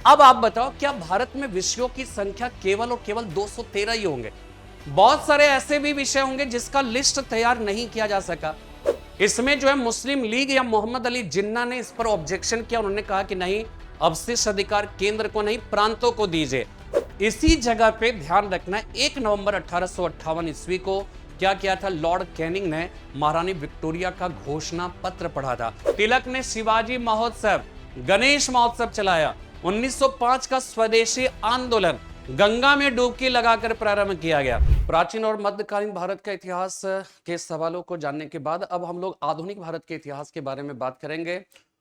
अब आप बताओ, क्या भारत में विषयों की संख्या केवल और केवल 213 ही होंगे? बहुत सारे ऐसे भी विषय होंगे जिसका लिस्ट तैयार नहीं किया जा सका। इसमें जो है मुस्लिम लीग या मोहम्मद अली जिन्ना ने इस पर ऑब्जेक्शन किया। उन्होंने कहा कि नहीं, अवशिष्ट अधिकार केंद्र को नहीं, प्रांतों को दीजिए। इसी जगह पे ध्यान रखना, 1 नवंबर 1858 ईस्वी को क्या किया था? लॉर्ड कैनिंग ने महारानी विक्टोरिया का घोषणा पत्र पढ़ा था। तिलक ने शिवाजी महोत्सव, गणेश महोत्सव चलाया। 1905 का स्वदेशी आंदोलन गंगा में डुबकी लगाकर प्रारंभ किया गया। प्राचीन और मध्यकालीन भारत का इतिहास के सवालों को जानने के बाद अब हम लोग आधुनिक भारत के इतिहास के बारे में बात करेंगे।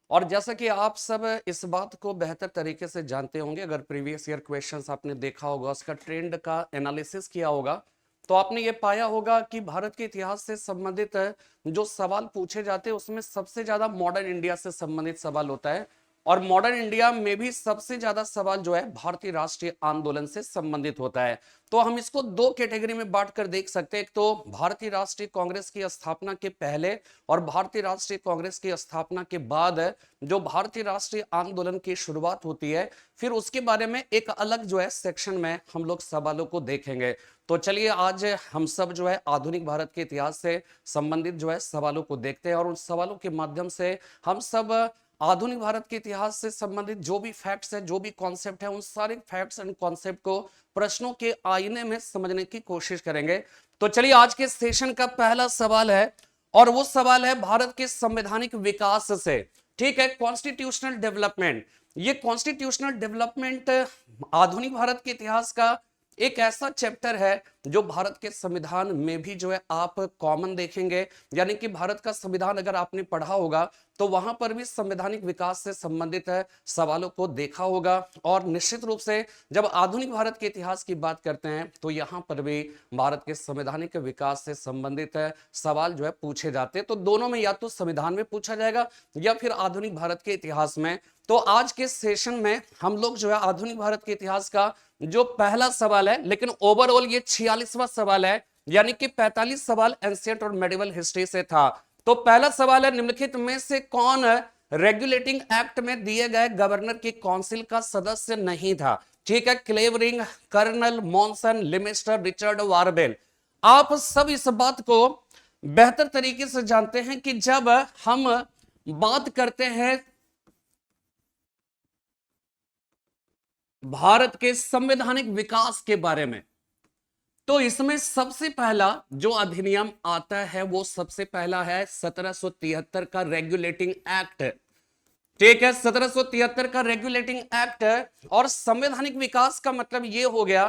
और जैसा कि आप सब इस बात को बेहतर तरीके से जानते होंगे, अगर प्रीवियस ईयर क्वेश्चंस आपने देखा होगा, उसका ट्रेंड का एनालिसिस किया होगा, तो आपने ये पाया होगा कि भारत के इतिहास से संबंधित जो सवाल पूछे जाते हैं उसमें सबसे ज्यादा मॉडर्न इंडिया से संबंधित सवाल होता है। और मॉडर्न इंडिया में भी सबसे ज्यादा सवाल जो है भारतीय राष्ट्रीय आंदोलन से संबंधित होता है। तो हम इसको दो कैटेगरी में बांटकर देख सकते हैं। एक तो भारतीय राष्ट्रीय कांग्रेस की स्थापना के पहले और भारतीय राष्ट्रीय कांग्रेस की स्थापना के बाद जो भारतीय राष्ट्रीय आंदोलन की शुरुआत होती है, फिर उसके बारे में एक अलग जो है सेक्शन में हम लोग सवालों को देखेंगे। तो चलिए आज हम सब जो है आधुनिक भारत के इतिहास से संबंधित जो है सवालों को देखते हैं और उन सवालों के माध्यम से हम सब आधुनिक भारत के इतिहास से संबंधित जो भी फैक्ट्स है, जो भी कॉन्सेप्ट है, उन सारे फैक्ट्स एंड कॉन्सेप्ट को प्रश्नों के आईने में समझने की कोशिश करेंगे। तो चलिए आज के सेशन का पहला सवाल है और वो सवाल है भारत के संवैधानिक विकास से। ठीक है, कॉन्स्टिट्यूशनल डेवलपमेंट। ये कॉन्स्टिट्यूशनल डेवलपमेंट आधुनिक भारत के इतिहास का एक ऐसा चैप्टर है जो भारत के संविधान में भी जो है आप कॉमन देखेंगे। यानी कि भारत का संविधान अगर आपने पढ़ा होगा तो वहां पर भी संवैधानिक विकास से संबंधित सवालों को देखा होगा। और निश्चित रूप से जब आधुनिक भारत के इतिहास की बात करते हैं तो यहां पर भी भारत के संवैधानिक विकास से संबंधित सवाल जो है पूछे जाते हैं। तो दोनों में या तो संविधान में पूछा जाएगा या फिर आधुनिक भारत के इतिहास में। तो आज के सेशन में हम लोग जो है आधुनिक भारत के इतिहास का जो पहला सवाल है, लेकिन ओवरऑल ये 46वां सवाल है, यानी कि 45 सवाल एंशिएंट और मेडिवल हिस्ट्री से था। तो पहला सवाल है, निम्नलिखित में से कौन रेगुलेटिंग एक्ट में दिए गए गवर्नर की काउंसिल का सदस्य नहीं था? ठीक है, क्लेवरिंग, कर्नल, मॉनसन, लिमिस्टर, रिचर्ड वारबेल। आप सब इस बात को बेहतर तरीके से जानते हैं कि जब हम बात करते हैं भारत के संवैधानिक विकास के बारे में, तो इसमें सबसे पहला जो अधिनियम आता है वो सबसे पहला है 1773 का रेगुलेटिंग एक्ट। ठीक है, 1773 का रेगुलेटिंग एक्ट। और संवैधानिक विकास का मतलब ये हो गया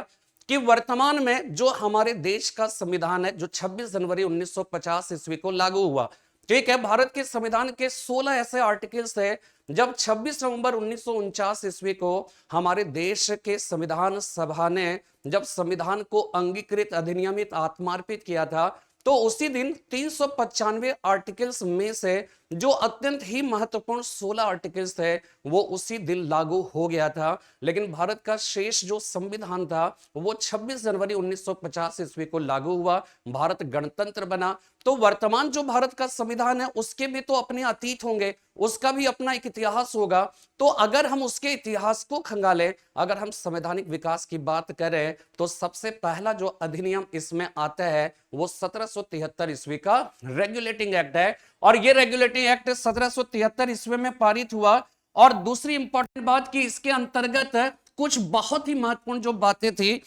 कि वर्तमान में जो हमारे देश का संविधान है, जो 26 जनवरी 1950 ईस्वी को लागू हुआ। ठीक है, भारत के संविधान के 16 ऐसे आर्टिकल्स थे। जब 26 नवंबर 1949 ईस्वी को हमारे देश के संविधान सभा ने जब संविधान को अंगीकृत, अधिनियमित, आत्मार्पित किया था, तो उसी दिन 395 आर्टिकल्स में से जो अत्यंत ही महत्वपूर्ण 16 आर्टिकल्स थे वो उसी दिन लागू हो गया था। लेकिन भारत का शेष जो संविधान था वो 26 जनवरी 1950 ईस्वी को लागू हुआ, भारत गणतंत्र बना। तो वर्तमान जो भारत का संविधान है उसके भी तो अपने अतीत होंगे, उसका भी अपना एक इतिहास होगा। तो अगर हम उसके इतिहास को खंगालें, अगर हम संवैधानिक विकास की बात करें, तो सबसे पहला जो अधिनियम इसमें आता है वो 1773 ईस्वी का रेगुलेटिंग एक्ट है। और ये रेगुलेटिंग एक्ट 1773 ईस्वी में पारित हुआ। और दूसरी इंपॉर्टेंट बात कि इसके अंतर्गत कुछ बहुत ही महत्वपूर्ण जो बातें थी,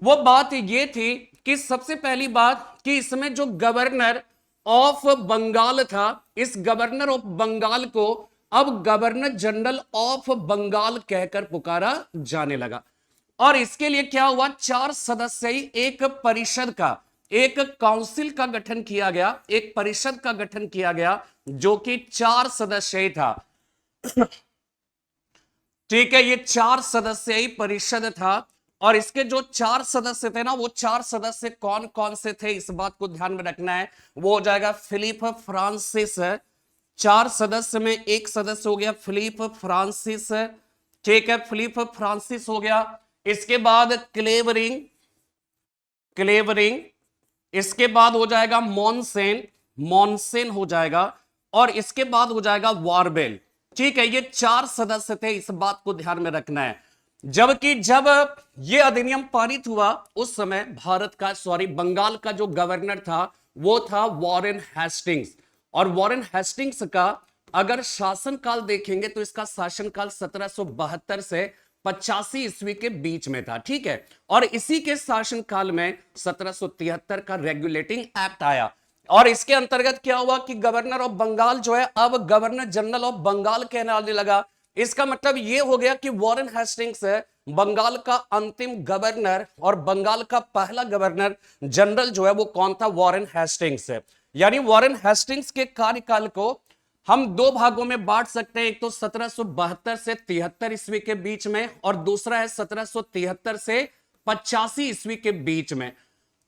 वो बात ये थी कि सबसे पहली बात कि इसमें जो गवर्नर ऑफ बंगाल था, इस गवर्नर ऑफ बंगाल को अब गवर्नर जनरल ऑफ बंगाल कहकर पुकारा जाने लगा। और इसके लिए क्या हुआ, 4 सदस्यीय एक परिषद का, एक काउंसिल का गठन किया गया, एक परिषद का गठन किया गया जो कि 4 सदस्यीय था। ठीक है, ये 4 सदस्यीय परिषद था। और इसके जो 4 सदस्य थे ना, वो 4 सदस्य कौन कौन से थे इस बात को ध्यान में रखना है। वो हो जाएगा फिलिप फ्रांसिस, 4 सदस्य में एक सदस्य हो गया फिलिप फ्रांसिस। ठीक है, फिलिप फ्रांसिस हो गया। इसके बाद क्लेवरिंग, इसके बाद हो जाएगा मॉनसेन हो जाएगा। और इसके बाद हो जाएगा वारबेल। ठीक है, ये 4 सदस्य थे, इस बात को ध्यान में रखना है। जबकि जब ये अधिनियम पारित हुआ उस समय बंगाल का जो गवर्नर था वो था वॉरेन हेस्टिंग्स। और वॉरेन हेस्टिंग्स का अगर शासनकाल देखेंगे तो इसका शासनकाल 1772 से 85 ईस्वी के बीच में था, ठीक है। और इसी के शासनकाल में 1773 का रेगुलेटिंग एक्ट आया और इसके अंतर्गत क्या हुआ कि गवर्नर ऑफ बंगाल जो है अब गवर्नर जनरल ऑफ बंगाल कहलाने लगा। इसका मतलब यह हो गया कि वॉरेन हेस्टिंग्स है बंगाल का अंतिम गवर्नर और बंगाल का पहला गवर्नर जनरल जो है वो कौन था, वॉरेन हेस्टिंग्स है। यानी वॉरेन हेस्टिंग्स के कार्यकाल को हम दो भागों में बांट सकते हैं, एक तो 1772 से 73 ईस्वी के बीच में और दूसरा है 1773 से 85 ईस्वी के बीच में।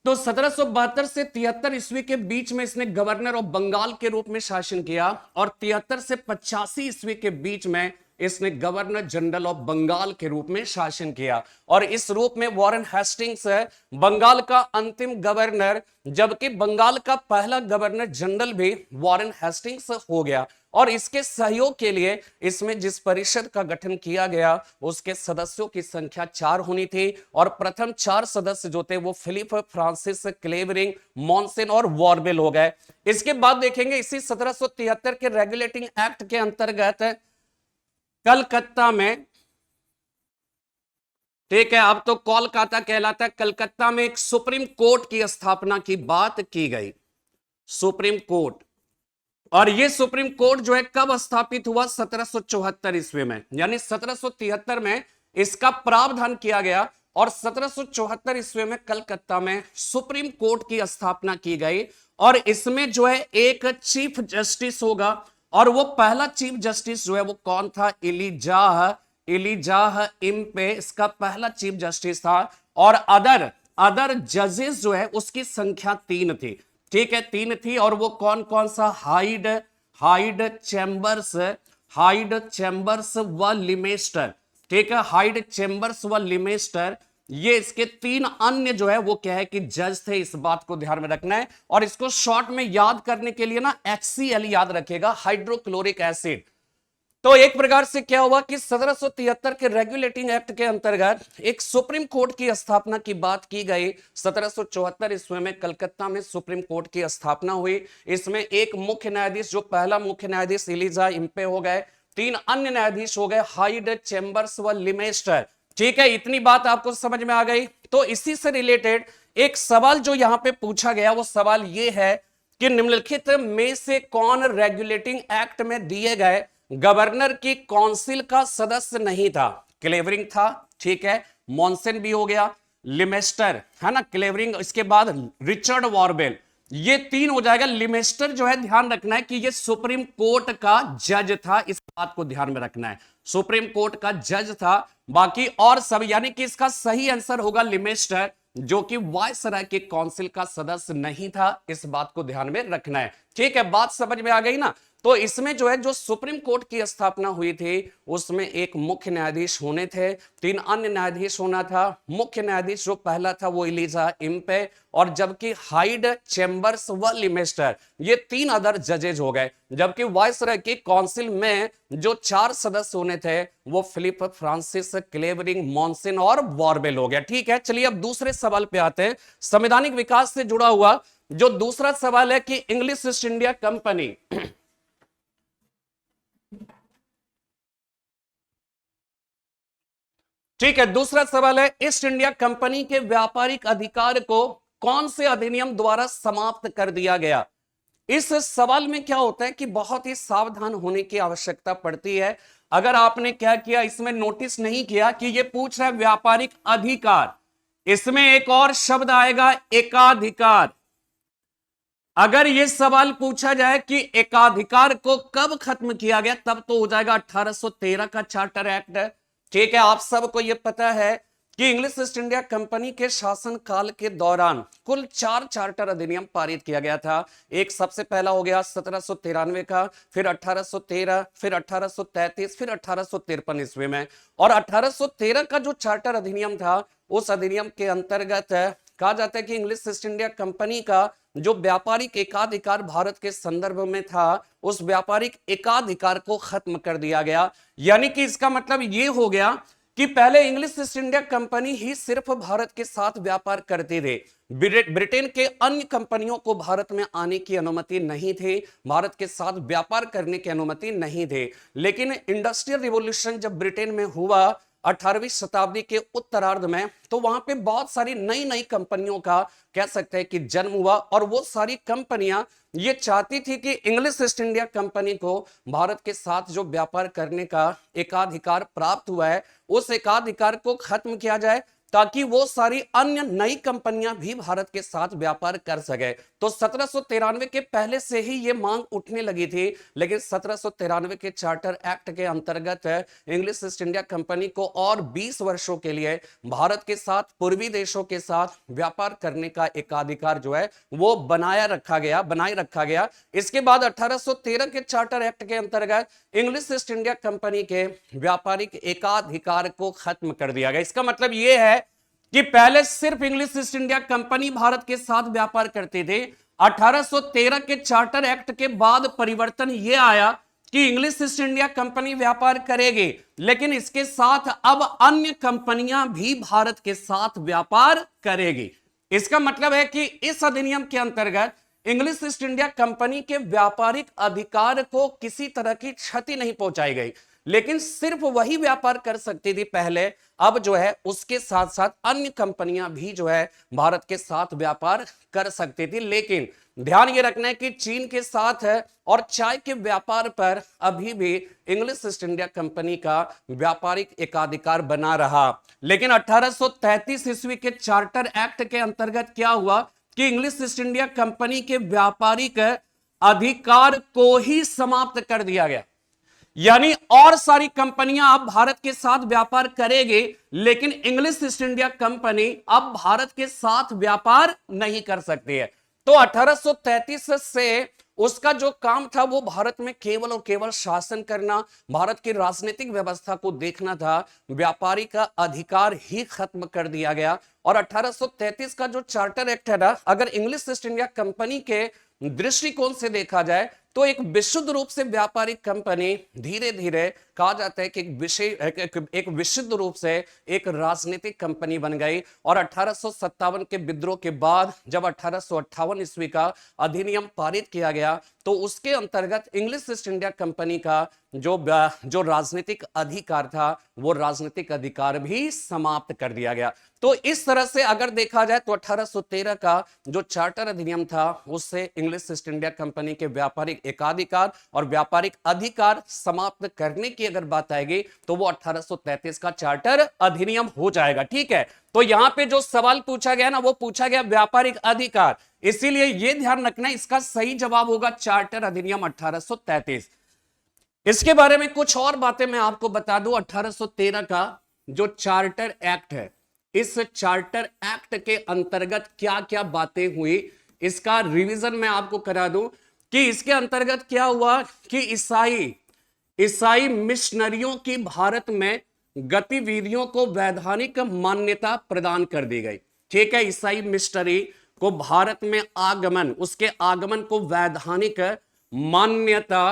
तो 1772 से 73 ईस्वी के बीच में इसने गवर्नर ऑफ बंगाल के रूप में शासन किया और 73 से 85 ईस्वी के बीच में इसने गवर्नर जनरल ऑफ बंगाल के रूप में शासन किया। और इस रूप में वॉरेन हेस्टिंग्स है बंगाल का अंतिम गवर्नर, जबकि बंगाल का पहला गवर्नर जनरल भी वॉरेन हेस्टिंग्स हो गया। और इसके सहयोग के लिए इसमें जिस परिषद का गठन किया गया उसके सदस्यों की संख्या 4 होनी थी और प्रथम 4 सदस्य जो थे वो फिलिप, फ्रांसिस, क्लेवरिंग, मॉन्सन और वॉर्बेल हो गए। इसके बाद देखेंगे इसी 1773 के रेगुलेटिंग एक्ट के अंतर्गत कलकत्ता में, ठीक है, अब तो कोलकाता कहलाता है, कलकत्ता में एक सुप्रीम कोर्ट की स्थापना की बात की गई, सुप्रीम कोर्ट। और यह सुप्रीम कोर्ट जो है कब स्थापित हुआ, 1774 ईस्वी में। यानी 1773 में इसका प्रावधान किया गया और 1774 ईस्वी में कलकत्ता में सुप्रीम कोर्ट की स्थापना की गई। और इसमें जो है एक चीफ जस्टिस होगा और वो पहला चीफ जस्टिस जो है वो कौन था, इलीजाह इम्पे इसका पहला चीफ जस्टिस था। और अदर जजेस जो है उसकी संख्या 3 थी, ठीक है, 3 थी। और वो कौन कौन सा, हाइड चैम्बर्स व लिमेस्टर, ठीक है, हाइड चैम्बर्स व लिमेस्टर, ये इसके 3 अन्य जो है वो क्या है कि जज थे। इस बात को ध्यान में रखना है और इसको शॉर्ट में याद करने के लिए ना HCl याद रखेगा, हाइड्रोक्लोरिक एसिड। तो एक प्रकार से क्या हुआ कि 1773 के रेगुलेटिंग एक्ट के अंतर्गत एक सुप्रीम कोर्ट की स्थापना की बात की गई। 1774 ईस्वी में कलकत्ता में सुप्रीम कोर्ट की स्थापना हुई। इसमें एक मुख्य न्यायाधीश, जो पहला मुख्य न्यायाधीश इलीजा इम्पे हो गए, 3 अन्य न्यायाधीश हो गए, हाइड चैम्बर्स व लिमेस्टर, ठीक है। इतनी बात आपको समझ में आ गई। तो इसी से रिलेटेड एक सवाल जो यहां पे पूछा गया वो सवाल ये है कि निम्नलिखित में से कौन रेगुलेटिंग एक्ट में दिए गए गवर्नर की काउंसिल का सदस्य नहीं था। क्लेवरिंग था, ठीक है, मॉन्सन भी हो गया, लिमेस्टर है ना, क्लेवरिंग, इसके बाद रिचर्ड वॉर्बेल, ये 3 हो जाएगा। लिमेस्टर जो है ध्यान रखना है कि ये सुप्रीम कोर्ट का जज था, इस बात को ध्यान में रखना है, सुप्रीम कोर्ट का जज था। बाकी और सब, यानी कि इसका सही आंसर होगा लिमेस्टर, जो कि वायसराय के काउंसिल का सदस्य नहीं था, इस बात को ध्यान में रखना है, ठीक है। बात समझ में आ गई ना। तो इसमें जो है जो सुप्रीम कोर्ट की स्थापना हुई थी उसमें एक मुख्य न्यायाधीश होने थे, 3 अन्य न्यायाधीश होना था। मुख्य न्यायाधीश जो पहला था वो इलीजा इम्पे, और जबकि हाइड चैम्बर्स व लिमेस्टर ये 3 अदर जजेज हो गए। जबकि वायसराय की काउंसिल में जो 4 सदस्य होने थे वो फिलिप, फ्रांसिस, क्लेवरिंग, मॉन्सन और वॉर्बेल हो गया, ठीक है। चलिए अब दूसरे सवाल पे आते हैं, संवैधानिक विकास से जुड़ा हुआ जो दूसरा सवाल है कि इंग्लिश ईस्ट इंडिया कंपनी, ठीक है, दूसरा सवाल है ईस्ट इंडिया कंपनी के व्यापारिक अधिकार को कौन से अधिनियम द्वारा समाप्त कर दिया गया। इस सवाल में क्या होता है कि बहुत ही सावधान होने की आवश्यकता पड़ती है। अगर आपने क्या किया, इसमें नोटिस नहीं किया कि यह पूछ रहा है व्यापारिक अधिकार, इसमें एक और शब्द आएगा एकाधिकार। अगर यह सवाल पूछा जाए कि एकाधिकार को कब खत्म किया गया, तब तो हो जाएगा 1813 का चार्टर एक्ट, ठीक है। आप सबको यह पता है कि इंग्लिश ईस्ट इंडिया कंपनी के शासन काल के दौरान कुल 4 चार्टर अधिनियम पारित किया गया था। एक सबसे पहला हो गया 1793 का, फिर 1813, फिर 1833, फिर 1853 ईस्वी में। और 1813 का जो चार्टर अधिनियम था उस अधिनियम के अंतर्गत कहा जाता है कि इंग्लिश ईस्ट इंडिया कंपनी का जो व्यापारिक एकाधिकार भारत के संदर्भ में था उस व्यापारिक एकाधिकार को खत्म कर दिया गया। यानी कि इसका मतलब यह हो गया कि पहले इंग्लिश ईस्ट इंडिया कंपनी ही सिर्फ भारत के साथ व्यापार करती थी। ब्रिटेन के अन्य कंपनियों को भारत में आने की अनुमति नहीं थी, भारत के साथ व्यापार करने की अनुमति नहीं थी। लेकिन इंडस्ट्रियल रिवॉल्यूशन जब ब्रिटेन में हुआ 18वीं शताब्दी के उत्तरार्ध में, तो वहां पे बहुत सारी नई नई कंपनियों का कह सकते हैं कि जन्म हुआ, और वो सारी कंपनियां ये चाहती थी कि इंग्लिश ईस्ट इंडिया कंपनी को भारत के साथ जो व्यापार करने का एकाधिकार प्राप्त हुआ है, उस एकाधिकार को खत्म किया जाए, ताकि वो सारी अन्य नई कंपनियां भी भारत के साथ व्यापार कर सके। तो 1793 के पहले से ही ये मांग उठने लगी थी, लेकिन 1793 के चार्टर एक्ट के अंतर्गत इंग्लिश ईस्ट इंडिया कंपनी को और 20 वर्षों के लिए भारत के साथ, पूर्वी देशों के साथ व्यापार करने का एकाधिकार जो है वो बनाए रखा गया। इसके बाद 1813 के चार्टर एक्ट के अंतर्गत इंग्लिश ईस्ट इंडिया कंपनी के व्यापारिक एकाधिकार को खत्म कर दिया गया। इसका मतलब यह है कि पहले सिर्फ English east India company Bharat के साथ व्यापार करते थे। 1813 के चार्टर एक्ट के बाद परिवर्तन यह आया कि इंग्लिश ईस्ट इंडिया कंपनी व्यापार करेगी, लेकिन इसके साथ अब अन्य कंपनियां भी भारत के साथ व्यापार करेगी। इसका मतलब है कि इस अधिनियम के अंतर्गत इंग्लिश ईस्ट इंडिया कंपनी के व्यापारिक अधिकार को किसी तरह की क्षति नहीं पहुंचाई गई, लेकिन सिर्फ वही व्यापार कर सकती थी पहले। अब जो है उसके साथ साथ अन्य कंपनियां भी जो है भारत के साथ व्यापार कर सकती थी। लेकिन ध्यान ये रखना है कि चीन के साथ है और चाय के व्यापार पर अभी भी इंग्लिश ईस्ट इंडिया कंपनी का व्यापारिक एकाधिकार बना रहा। लेकिन 1833 ईस्वी के चार्टर एक्ट के अंतर्गत क्या हुआ कि इंग्लिश ईस्ट इंडिया कंपनी के व्यापारिक अधिकार को ही समाप्त कर दिया गया। यानी और सारी कंपनियां अब भारत के साथ व्यापार करेगी, लेकिन इंग्लिश ईस्ट इंडिया कंपनी अब भारत के साथ व्यापार नहीं कर सकती है। तो 1833 से उसका जो काम था वो भारत में केवल और केवल शासन करना, भारत की राजनीतिक व्यवस्था को देखना था। व्यापारी का अधिकार ही खत्म कर दिया गया। और 1833 का जो चार्टर एक्ट है ना, अगर इंग्लिश ईस्ट इंडिया कंपनी के दृष्टिकोण से देखा जाए तो एक विशुद्ध रूप से व्यापारिक कंपनी धीरे धीरे कहा जाता है कि एक विशुद्ध रूप से एक राजनीतिक कंपनी बन गई। और 1857 के विद्रोह के बाद जब 1858 ईस्वी का अधिनियम पारित किया गया, तो उसके अंतर्गत इंग्लिश ईस्ट इंडिया कंपनी का जो राजनीतिक अधिकार था वो राजनीतिक अधिकार भी समाप्त कर दिया गया। तो इस तरह से अगर देखा जाए तो 1813 का जो चार्टर अधिनियम था उससे इंग्लिश ईस्ट इंडिया कंपनी के व्यापारिक एकाधिकार और व्यापारिक अधिकार समाप्त करने की अगर बात आएगी तो वो 1833 का चार्टर अधिनियम हो जाएगा। ठीक है, तो यहां पे जो सवाल पूछा गया ना वो पूछा गया व्यापारिक अधिकार, इसीलिए यह ध्यान रखना इसका सही जवाब होगा चार्टर अधिनियम 1833। इसके बारे में कुछ और बातें मैं आपको बता दूं। 1813 का जो चार्टर एक्ट है, इस चार्टर एक्ट के अंतर्गत क्या क्या बातें हुई इसका रिवीजन मैं आपको करा दूं कि इसके अंतर्गत क्या हुआ कि ईसाई मिशनरियों की भारत में गतिविधियों को वैधानिक मान्यता प्रदान कर दी गई। ठीक है, ईसाई मिशनरी को भारत में उसके आगमन को वैधानिक मान्यता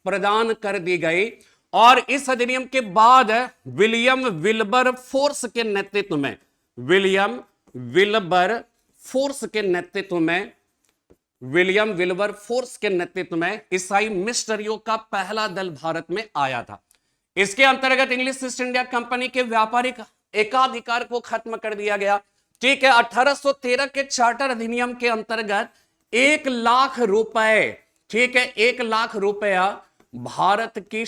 प्रदान कर दी गई। और इस अधिनियम के बाद विलियम विल्बरफोर्स के नेतृत्व में ईसाई मिशनरियों का पहला दल भारत में आया था। इसके अंतर्गत इंग्लिश ईस्ट इंडिया कंपनी के व्यापारिक एकाधिकार को खत्म कर दिया गया। ठीक है, 1813 के चार्टर अधिनियम के अंतर्गत 1 लाख रुपए, ठीक है, 1 लाख रुपया भारत की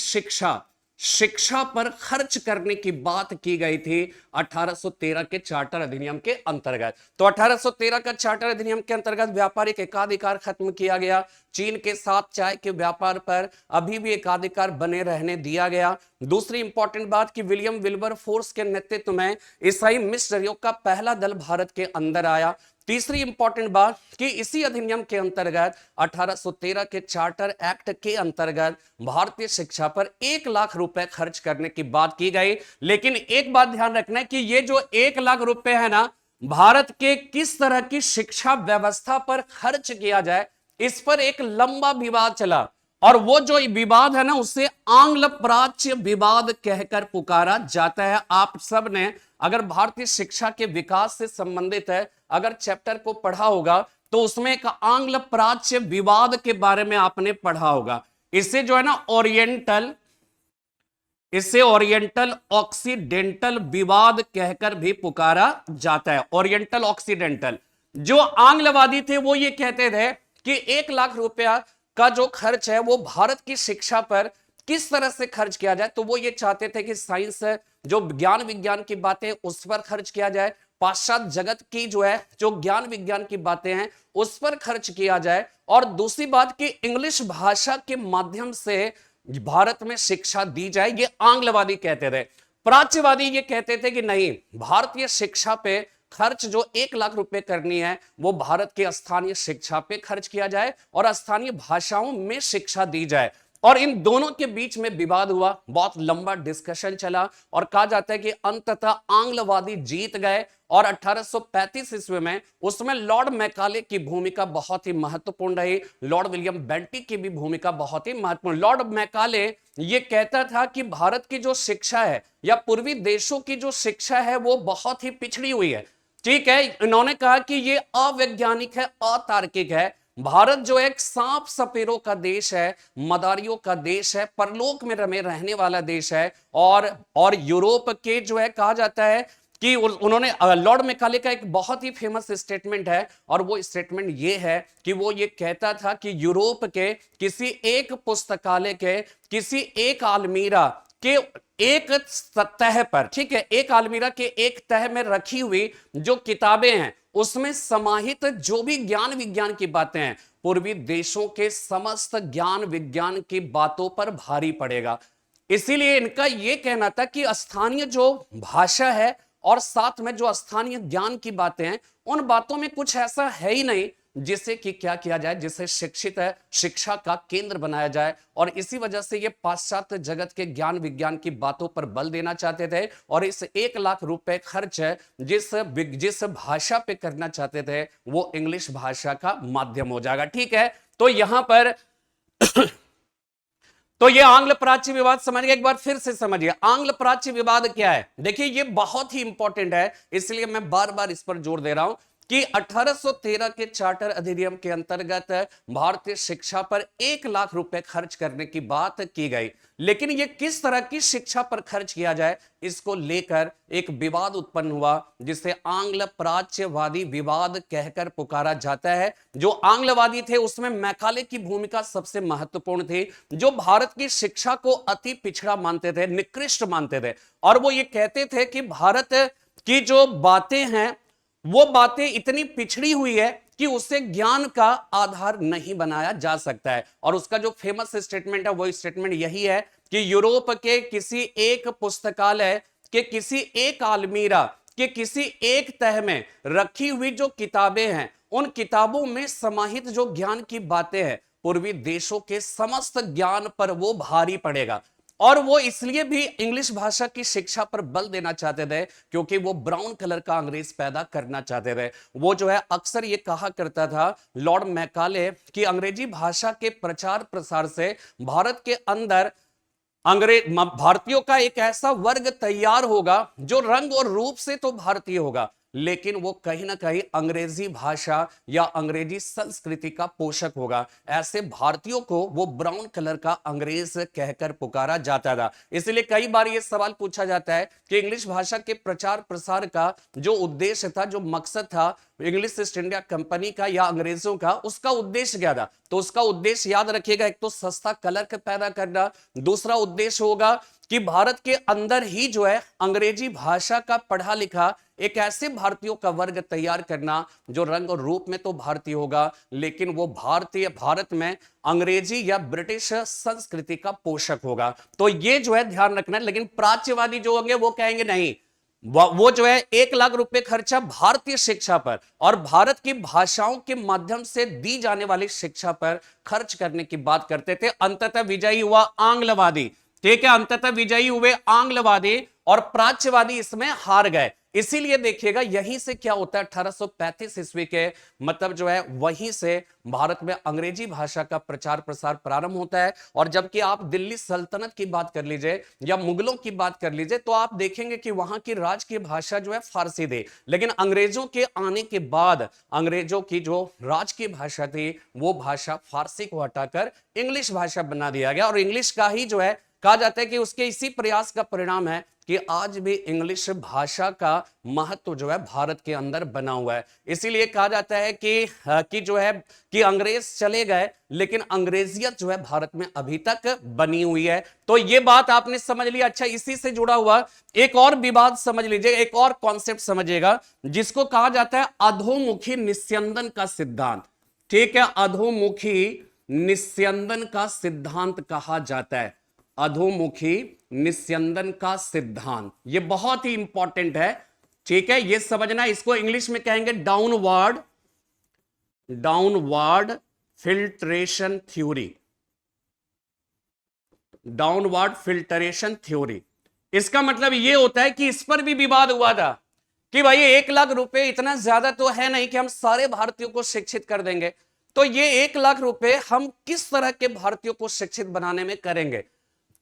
शिक्षा पर खर्च करने की बात की गई थी 1813 के चार्टर अधिनियम के अंतर्गत। तो 1813 का चार्टर अधिनियम के अंतर्गत व्यापारिक एकाधिकार खत्म किया गया। चीन के साथ चाय के व्यापार पर अभी भी एकाधिकार बने रहने दिया गया। दूसरी इंपॉर्टेंट बात कि विलियम विल्बरफोर्स के नेतृत्व में ईसाई मिशनरियों का पहला दल भारत के अंदर आया। तीसरी इंपॉर्टेंट बात कि इसी अधिनियम के अंतर्गत 1813 के चार्टर एक्ट के अंतर्गत भारतीय शिक्षा पर 1 लाख रुपए खर्च करने की बात की गई। लेकिन एक बात ध्यान रखना है कि ये जो 1 लाख रुपए है ना, भारत के किस तरह की शिक्षा व्यवस्था पर खर्च किया जाए, इस पर एक लंबा विवाद चला। और वो जो विवाद है ना, उसे आंग्ल प्राच्य विवाद कहकर पुकारा जाता है। आप सब ने अगर भारतीय शिक्षा के विकास से संबंधित है अगर चैप्टर को पढ़ा होगा तो उसमें एक आंग्ल प्राच्य विवाद के बारे में आपने पढ़ा होगा। इसे जो है ना ओरिएंटल ऑक्सीडेंटल विवाद कहकर भी पुकारा जाता है। Oriental occidental. जो आंग्लवादी थे वो ये कहते थे कि 1 लाख रुपया का जो खर्च है वो भारत की शिक्षा पर किस तरह से खर्च किया जाए। तो वो ये चाहते थे कि साइंस जो ज्ञान विज्ञान की बातें उस पर खर्च किया जाए, पाश्चात्य जगत की जो ज्ञान विज्ञान की बातें हैं उस पर खर्च किया जाए, और दूसरी बात कि इंग्लिश भाषा के माध्यम से भारत में शिक्षा दी जाए, ये आंग्लवादी कहते थे। प्राच्यवादी ये कहते थे कि नहीं, भारतीय शिक्षा पे खर्च जो 1 लाख रुपए करनी है वो भारत के स्थानीय शिक्षा पे खर्च किया जाए और स्थानीय भाषाओं में शिक्षा दी जाए। और इन दोनों के बीच में विवाद हुआ, बहुत लंबा डिस्कशन चला और कहा जाता है कि अंततः आंग्लवादी जीत गए। और 1835 ईस्वी में उसमें लॉर्ड मैकाले की भूमिका बहुत ही महत्वपूर्ण रही, लॉर्ड विलियम बेंटिक की भी भूमिका बहुत ही महत्वपूर्ण। लॉर्ड मैकाले ये कहता था कि भारत की जो शिक्षा है या पूर्वी देशों की जो शिक्षा है वो बहुत ही पिछड़ी हुई है। ठीक है, इन्होंने कहा कि ये अवैज्ञानिक है, अतार्किक है। भारत जो एक सांप सपेरों का देश है, मदारियों का देश है, परलोक में रमे रहने वाला देश है। और यूरोप के जो है कहा जाता है कि उन्होंने लॉर्ड मैकाले का एक बहुत ही फेमस स्टेटमेंट है, और वो स्टेटमेंट ये है कि वो ये कहता था कि यूरोप के किसी एक पुस्तकालय के किसी एक अलमीरा के एक तह पर, ठीक है, एक अलमीरा के एक तह में रखी हुई जो किताबें हैं उसमें समाहित जो भी ज्ञान विज्ञान की बातें हैं पूर्वी देशों के समस्त ज्ञान विज्ञान की बातों पर भारी पड़ेगा। इसीलिए इनका यह कहना था कि स्थानीय जो भाषा है और साथ में जो स्थानीय ज्ञान की बातें हैं उन बातों में कुछ ऐसा है ही नहीं जिसे कि क्या किया जाए, जिसे शिक्षित है शिक्षा का केंद्र बनाया जाए। और इसी वजह से ये पाश्चात्य जगत के ज्ञान विज्ञान की बातों पर बल देना चाहते थे, और इस 1 लाख रुपए खर्च जिस भाषा पे करना चाहते थे वो इंग्लिश भाषा का माध्यम हो जाएगा। ठीक है, तो यहां पर तो ये आंग्ल प्राच्य विवाद समझिए, एक बार फिर से समझिए आंग्ल प्राच्य विवाद क्या है। देखिए ये बहुत ही इंपॉर्टेंट है, इसलिए मैं बार बार इस पर जोर दे रहा हूं कि 1813 के चार्टर अधिनियम के अंतर्गत भारतीय शिक्षा पर 1 लाख रुपए खर्च करने की बात की गई, लेकिन ये किस तरह की शिक्षा पर खर्च किया जाए इसको लेकर एक विवाद उत्पन्न हुआ जिसे आंग्ल प्राच्यवादी विवाद कहकर पुकारा जाता है। जो आंग्लवादी थे उसमें मैकाले की भूमिका सबसे महत्वपूर्ण थी, जो भारत की शिक्षा को अति पिछड़ा मानते थे, निकृष्ट मानते थे, और वो ये कहते थे कि भारत की जो बातें हैं वो बातें इतनी पिछड़ी हुई है कि उसे ज्ञान का आधार नहीं बनाया जा सकता है। और उसका जो फेमस स्टेटमेंट है वो स्टेटमेंट यही है कि यूरोप के किसी एक पुस्तकालय के किसी एक अलमीरा के किसी एक तह में रखी हुई जो किताबें हैं उन किताबों में समाहित जो ज्ञान की बातें हैं पूर्वी देशों के समस्त ज्ञान पर वो भारी पड़ेगा। और वो इसलिए भी इंग्लिश भाषा की शिक्षा पर बल देना चाहते थे क्योंकि वो ब्राउन कलर का अंग्रेज पैदा करना चाहते थे। वो जो है अक्सर ये कहा करता था लॉर्ड मैकाले कि अंग्रेजी भाषा के प्रचार प्रसार से भारत के अंदर भारतीयों का एक ऐसा वर्ग तैयार होगा जो रंग और रूप से तो भारतीय होगा लेकिन वो कहीं ना कहीं अंग्रेजी भाषा या अंग्रेजी संस्कृति का पोषक होगा। ऐसे भारतीयों को वो ब्राउन कलर का अंग्रेज कहकर पुकारा जाता था। इसलिए कई बार ये सवाल पूछा जाता है कि इंग्लिश भाषा के प्रचार प्रसार का जो उद्देश्य था, जो मकसद था इंग्लिश ईस्ट इंडिया कंपनी का या अंग्रेजों का, उसका उद्देश्य क्या था? तो उसका उद्देश्य याद रखिएगा, एक तो सस्ता कलर पैदा करना, दूसरा उद्देश्य होगा कि भारत के अंदर ही जो है अंग्रेजी भाषा का पढ़ा लिखा एक ऐसे भारतीयों का वर्ग तैयार करना जो रंग और रूप में तो भारतीय होगा लेकिन वो भारत में अंग्रेजी या ब्रिटिश संस्कृति का पोषक होगा। तो ये जो है ध्यान रखना है। लेकिन प्राच्यवादी जो होंगे वो कहेंगे नहीं, वो जो है 1 लाख रुपए खर्चा भारतीय शिक्षा पर और भारत की भाषाओं के माध्यम से दी जाने वाली शिक्षा पर खर्च करने की बात करते थे। अंततः विजयी हुआ आंग्लवादी, ठीक है, अंततः विजयी हुए आंग्लवादी और प्राच्यवादी इसमें हार गए। इसीलिए देखिएगा यहीं से क्या होता है 1835 ईस्वी के मतलब जो है वहीं से भारत में अंग्रेजी भाषा का प्रचार प्रसार प्रारंभ होता है। और जबकि आप दिल्ली सल्तनत की बात कर लीजिए या मुगलों की बात कर लीजिए तो आप देखेंगे कि वहां की राजकीय भाषा जो है फारसी थी, लेकिन अंग्रेजों के आने के बाद अंग्रेजों की जो राजकीय भाषा थी वो भाषा फारसी को हटाकर इंग्लिश भाषा बना दिया गया। और इंग्लिश का ही जो है कहा जाता है कि उसके इसी प्रयास का परिणाम है कि आज भी इंग्लिश भाषा का महत्व जो है भारत के अंदर बना हुआ है। इसीलिए कहा जाता है कि जो है कि अंग्रेज चले गए लेकिन अंग्रेजियत जो है भारत में अभी तक बनी हुई है। तो ये बात आपने समझ लिया। अच्छा, इसी से जुड़ा हुआ एक और विवाद समझ लीजिए, एक और कॉन्सेप्ट समझिएगा जिसको कहा जाता है अधोमुखी निस्यंदन का सिद्धांत। ठीक है, अधोमुखी निस्यंदन का सिद्धांत कहा जाता है, अधोमुखी निस्यंदन का सिद्धांत। ये बहुत ही इंपॉर्टेंट है, ठीक है, ये समझना। इसको इंग्लिश में कहेंगे downward filtration theory, downward filtration theory. इसका मतलब ये होता है कि इस पर भी विवाद हुआ था कि भाई 1 लाख रुपए इतना ज्यादा तो है नहीं कि हम सारे भारतीयों को शिक्षित कर देंगे, तो ये 1 लाख रुपए हम किस तरह के भारतीयों को शिक्षित बनाने में करेंगे।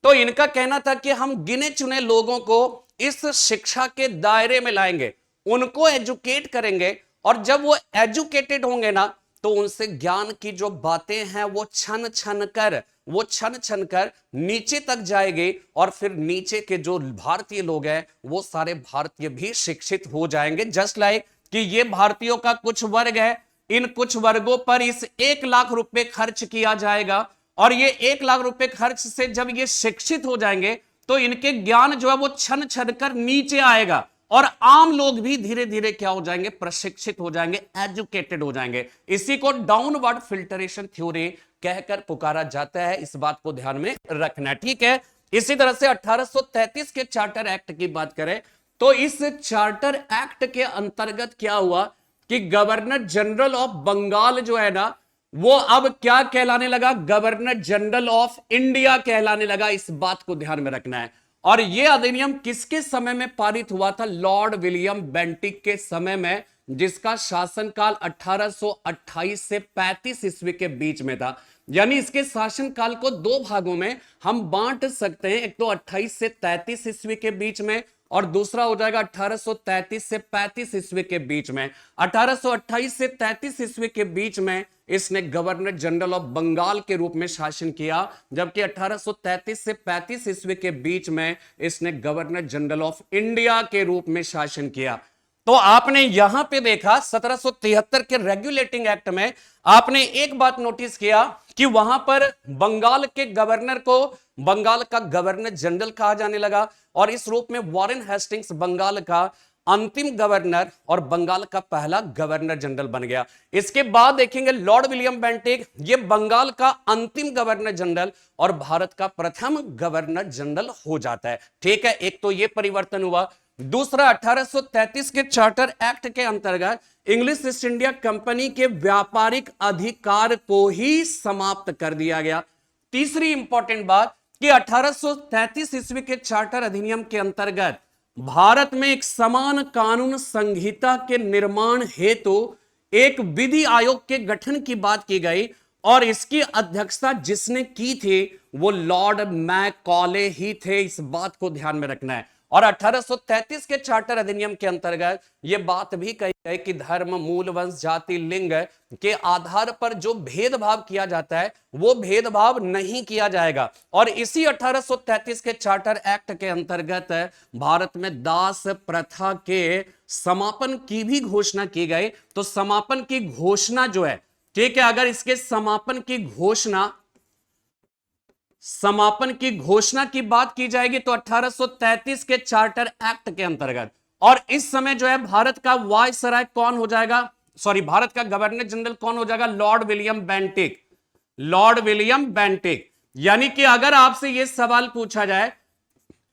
तो इनका कहना था कि हम गिने चुने लोगों को इस शिक्षा के दायरे में लाएंगे, उनको एजुकेट करेंगे, और जब वो एजुकेटेड होंगे ना तो उनसे ज्ञान की जो बातें हैं वो छन छन कर नीचे तक जाएगी, और फिर नीचे के जो भारतीय लोग हैं वो सारे भारतीय भी शिक्षित हो जाएंगे। जस्ट लाइक कि ये भारतीयों का कुछ वर्ग है, इन कुछ वर्गों पर इस 1 लाख रुपए खर्च किया जाएगा, और ये 1 लाख रुपए खर्च से जब ये शिक्षित हो जाएंगे तो इनके ज्ञान जो है वो छन छन कर नीचे आएगा, और आम लोग भी धीरे धीरे क्या हो जाएंगे, प्रशिक्षित हो जाएंगे, एजुकेटेड हो जाएंगे। इसी को डाउनवर्ड फिल्ट्रेशन थ्योरी कहकर पुकारा जाता है, इस बात को ध्यान में रखना। ठीक है, इसी तरह से 1833 के चार्टर एक्ट की बात करें तो इस चार्टर एक्ट के अंतर्गत क्या हुआ कि गवर्नर जनरल ऑफ बंगाल जो है ना वो अब क्या कहलाने लगा, गवर्नर जनरल ऑफ इंडिया कहलाने लगा। इस बात को ध्यान में रखना है। और यह अधिनियम किसके समय में पारित हुआ था, लॉर्ड विलियम बेंटिक के समय में, जिसका शासनकाल 1828 से 35 ईस्वी के बीच में था। यानी इसके शासनकाल को 2 भागों में हम बांट सकते हैं, एक तो 28 से 33 ईस्वी के बीच में, और दूसरा हो जाएगा 1833 से 35 ईस्वी के बीच में। 1828 से 33 ईस्वी के बीच में इसने गवर्नर जनरल ऑफ बंगाल के रूप में शासन किया, जबकि 1833 से 35 ईस्वी के बीच में इसने गवर्नर जनरल ऑफ इंडिया के रूप में शासन किया। तो आपने यहां पे देखा 1773 के रेगुलेटिंग एक्ट में आपने एक बात नोटिस किया कि वहां पर बंगाल के गवर्नर को बंगाल का गवर्नर जनरल कहा जाने लगा, और इस रूप में वॉरेन हेस्टिंग्स बंगाल का अंतिम गवर्नर और बंगाल का पहला गवर्नर जनरल बन गया। इसके बाद देखेंगे लॉर्ड विलियम बेंटिक, ये बंगाल का अंतिम गवर्नर जनरल और भारत का प्रथम गवर्नर जनरल हो जाता है। ठीक है, एक तो ये परिवर्तन हुआ। दूसरा, 1833 के चार्टर एक्ट के अंतर्गत इंग्लिश ईस्ट इंडिया कंपनी के व्यापारिक अधिकार को ही समाप्त कर दिया गया। तीसरी इंपॉर्टेंट बात कि 1833 ईस्वी के चार्टर अधिनियम के अंतर्गत भारत में एक समान कानून संहिता के निर्माण हेतु एक विधि आयोग के गठन की बात की गई, और इसकी अध्यक्षता जिसने की थी वो लॉर्ड मैकॉले ही थे। इस बात को ध्यान में रखना है। और 1833 के चार्टर अधिनियम के अंतर्गत यह बात भी कही गई कि धर्म, मूल, वंश, जाति, लिंग के आधार पर जो भेदभाव किया जाता है वो भेदभाव नहीं किया जाएगा। और इसी 1833 के चार्टर एक्ट के अंतर्गत भारत में दास प्रथा के समापन की भी घोषणा की गई। तो समापन की घोषणा जो है, ठीक है, अगर इसके समापन की घोषणा की बात की जाएगी तो 1833 के चार्टर एक्ट के अंतर्गत, और इस समय जो है भारत का वायसराय कौन हो जाएगा, भारत का गवर्नर जनरल कौन हो जाएगा, Lord William Bentinck. Lord William Bentinck. यानी कि अगर आपसे यह सवाल पूछा जाए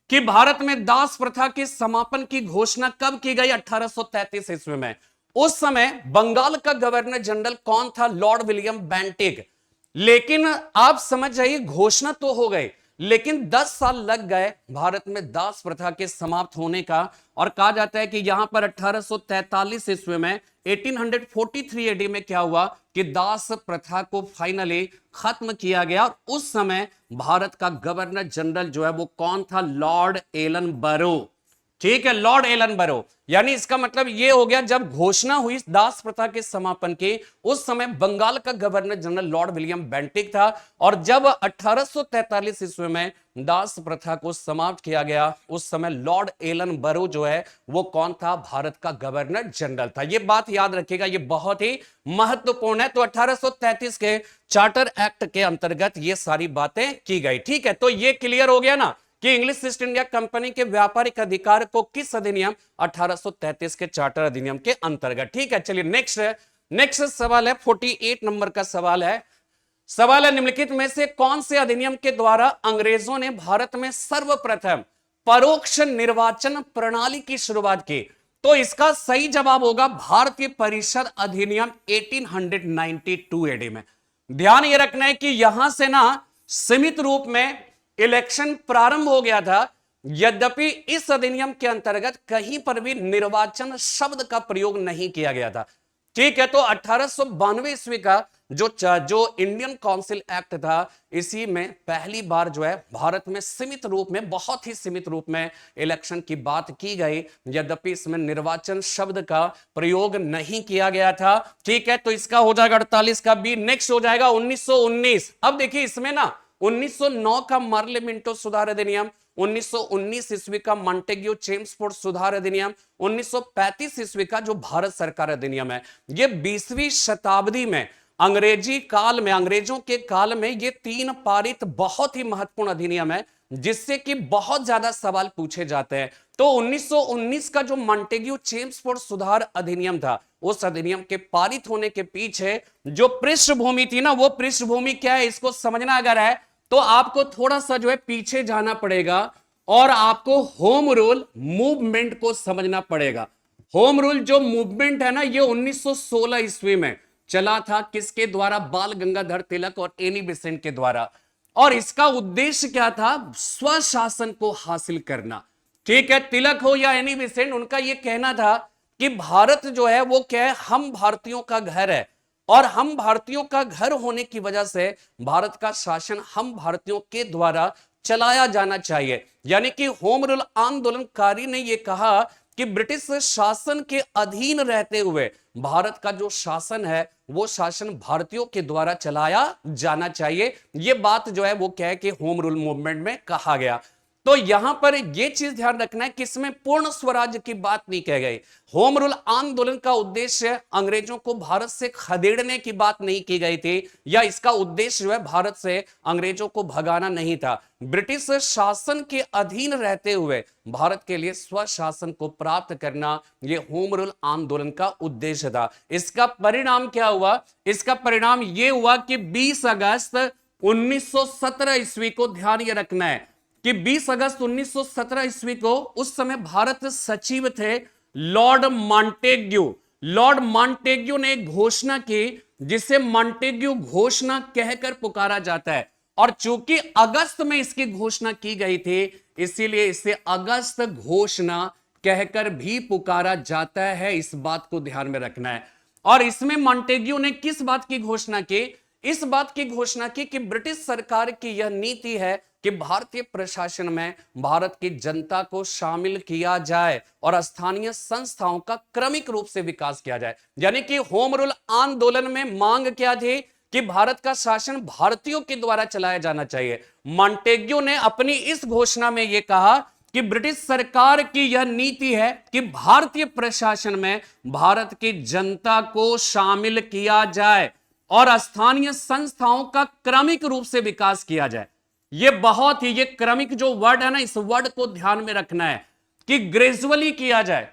कि भारत में दास प्रथा के समापन की घोषणा कब की गई, 1833 ईस्वी में, उस समय बंगाल का गवर्नर जनरल कौन था, लॉर्ड विलियम बेंटिक। लेकिन आप समझ जाइए घोषणा तो हो गई, लेकिन 10 साल लग गए भारत में दास प्रथा के समाप्त होने का। और कहा जाता है कि यहां पर 1843 ईस्वी में 1843 एडी में क्या हुआ कि दास प्रथा को फाइनली खत्म किया गया। और उस समय भारत का गवर्नर जनरल जो है वो कौन था? लॉर्ड एलन बरो। ठीक है, लॉर्ड एलन बरो। यानी इसका मतलब यह हो गया, जब घोषणा हुई दास प्रथा के समापन की, उस समय बंगाल का governor general Lord William Bentinck था। और जब 1843 ईस्वी में दास प्रथा को समाप्त किया गया, उस समय लॉर्ड एलन बरो जो है वो कौन था? भारत का गवर्नर जनरल था। यह बात याद रखिएगा, यह बहुत ही महत्वपूर्ण है। तो 1833 के चार्टर एक्ट के अंतर्गत ये सारी बातें की गई। ठीक है, तो ये क्लियर हो गया ना कि इंग्लिश ईस्ट इंडिया कंपनी के व्यापारिक अधिकार को किस अधिनियम? 1833 के चार्टर अधिनियम के अंतर्गत। ठीक है, चलिए नेक्स्ट सवाल है, 48 नंबर का सवाल है। सवाल है, निम्नलिखित में से कौन से अधिनियम के द्वारा अंग्रेजों ने भारत में सर्वप्रथम परोक्ष निर्वाचन प्रणाली की शुरुआत की? तो इसका सही जवाब होगा भारतीय परिषद अधिनियम 1892 एडी में। ध्यान यह रखना है कि यहां से ना सीमित रूप में इलेक्शन प्रारंभ हो गया था, यद्यपि इस अधिनियम के अंतर्गत कहीं पर भी निर्वाचन शब्द का प्रयोग नहीं किया गया था। ठीक है, तो 1892 ईस्वी का जो इंडियन काउंसिल एक्ट था, इसी में पहली बार जो है भारत में सीमित रूप में, बहुत ही सीमित रूप में इलेक्शन की बात की गई, यद्यपि इसमें निर्वाचन शब्द का प्रयोग नहीं किया गया था। ठीक है, तो इसका हो जाएगा 48 का बी। नेक्स्ट हो जाएगा 1919। अब देखिए इसमें ना 1909 का मार्लिमेंटो सुधार अधिनियम, 1919 ईस्वी का मॉन्टेग्यू चेम्सफोर्ड सुधार अधिनियम, 1935 ईस्वी का जो भारत सरकार अधिनियम है, ये 20वीं शताब्दी में अंग्रेजों के काल में ये तीन पारित बहुत ही महत्वपूर्ण अधिनियम है, जिससे कि बहुत ज्यादा सवाल पूछे जाते हैं। तो 1919 का जो मॉन्टेग्यू चेम्सफोर्ड सुधार अधिनियम था, उस अधिनियम के पारित होने के पीछे जो पृष्ठभूमि थी ना, वो पृष्ठभूमि क्या है, इसको समझना अगर है तो आपको थोड़ा सा जो है पीछे जाना पड़ेगा और आपको होम रूल मूवमेंट को समझना पड़ेगा। होम रूल जो मूवमेंट है ना, ये 1916 ईस्वी में चला था। किसके द्वारा? बाल गंगाधर तिलक और एनी बेसेंट के द्वारा। और इसका उद्देश्य क्या था? स्वशासन को हासिल करना। ठीक है, तिलक हो या एनी बेसेंट, उनका यह कहना था कि भारत जो है वो क्या है, हम भारतीयों का घर है, और हम भारतीयों का घर होने की वजह से भारत का शासन हम भारतीयों के द्वारा चलाया जाना चाहिए। यानी कि होम रूल आंदोलनकारी ने यह कहा कि ब्रिटिश शासन के अधीन रहते हुए भारत का जो शासन है वो शासन भारतीयों के द्वारा चलाया जाना चाहिए। यह बात जो है वो क्या है कि होम रूल मूवमेंट में कहा गया। तो यहां पर यह चीज ध्यान रखना है कि इसमें पूर्ण स्वराज्य की बात नहीं कह गई। होम रूल आंदोलन का उद्देश्य अंग्रेजों को भारत से खदेड़ने की बात नहीं की गई थी, या इसका उद्देश्य जो है भारत से अंग्रेजों को भगाना नहीं था। ब्रिटिश शासन के अधीन रहते हुए भारत के लिए स्वशासन को प्राप्त करना, यह होम रूल आंदोलन का उद्देश्य था। इसका परिणाम क्या हुआ? इसका परिणाम यह हुआ कि 20 अगस्त 1917 ईस्वी को ध्यान यह रखना है कि 20 अगस्त 1917 ईस्वी को, उस समय भारत सचिव थे लॉर्ड मॉन्टेग्यू। लॉर्ड मॉन्टेग्यू ने एक घोषणा की जिसे मॉन्टेग्यू घोषणा कहकर पुकारा जाता है, और चूंकि अगस्त में इसकी घोषणा की गई थी, इसीलिए इसे अगस्त घोषणा कहकर भी पुकारा जाता है। इस बात को ध्यान में रखना है। और इसमें मॉन्टेग्यू ने किस बात की घोषणा की? इस बात की घोषणा की कि ब्रिटिश सरकार की यह नीति है कि भारतीय प्रशासन में भारत की जनता को शामिल किया जाए और स्थानीय संस्थाओं का क्रमिक रूप से विकास किया जाए। यानी कि होम रूल आंदोलन में मांग क्या थी कि भारत का शासन भारतीयों के द्वारा चलाया जाना चाहिए। मॉन्टेग्यू ने अपनी इस घोषणा में यह कहा कि ब्रिटिश सरकार की यह नीति है कि भारतीय प्रशासन में भारत की जनता को शामिल किया जाए और स्थानीय संस्थाओं का क्रमिक रूप से विकास किया जाए। ये क्रमिक जो वर्ड है ना, इस वर्ड को ध्यान में रखना है कि ग्रेजुअली किया जाए।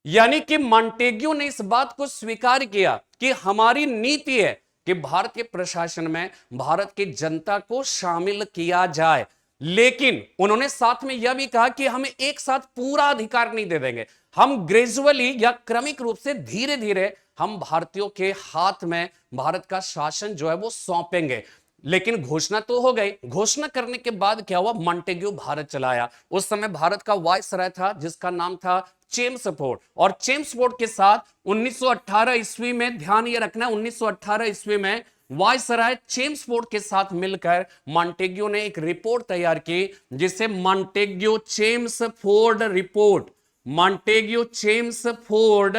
यानी कि मॉन्टेग्यू ने इस बात को स्वीकार किया कि हमारी नीति है कि भारतीय प्रशासन में भारत की जनता को शामिल किया जाए, लेकिन उन्होंने साथ में यह भी कहा कि हम एक साथ पूरा अधिकार नहीं दे देंगे, हम ग्रेजुअली या क्रमिक रूप से धीरे धीरे हम भारतीयों के हाथ में भारत का शासन जो है वो सौंपेंगे। लेकिन घोषणा तो हो गई। घोषणा करने के बाद क्या हुआ, मॉन्टेग्यू भारत चला आया। उस समय भारत का वायसराय था जिसका नाम था चेम्सफोर्ड, और चेम्सफोर्ड के साथ 1918 ईस्वी में, ध्यान ये रखना, 1918 ईस्वी में वायसराय चेम्सफोर्ड के साथ मिलकर मॉन्टेग्यू ने एक रिपोर्ट तैयार की जिसे Montagu Chelmsford report, Montagu Chelmsford,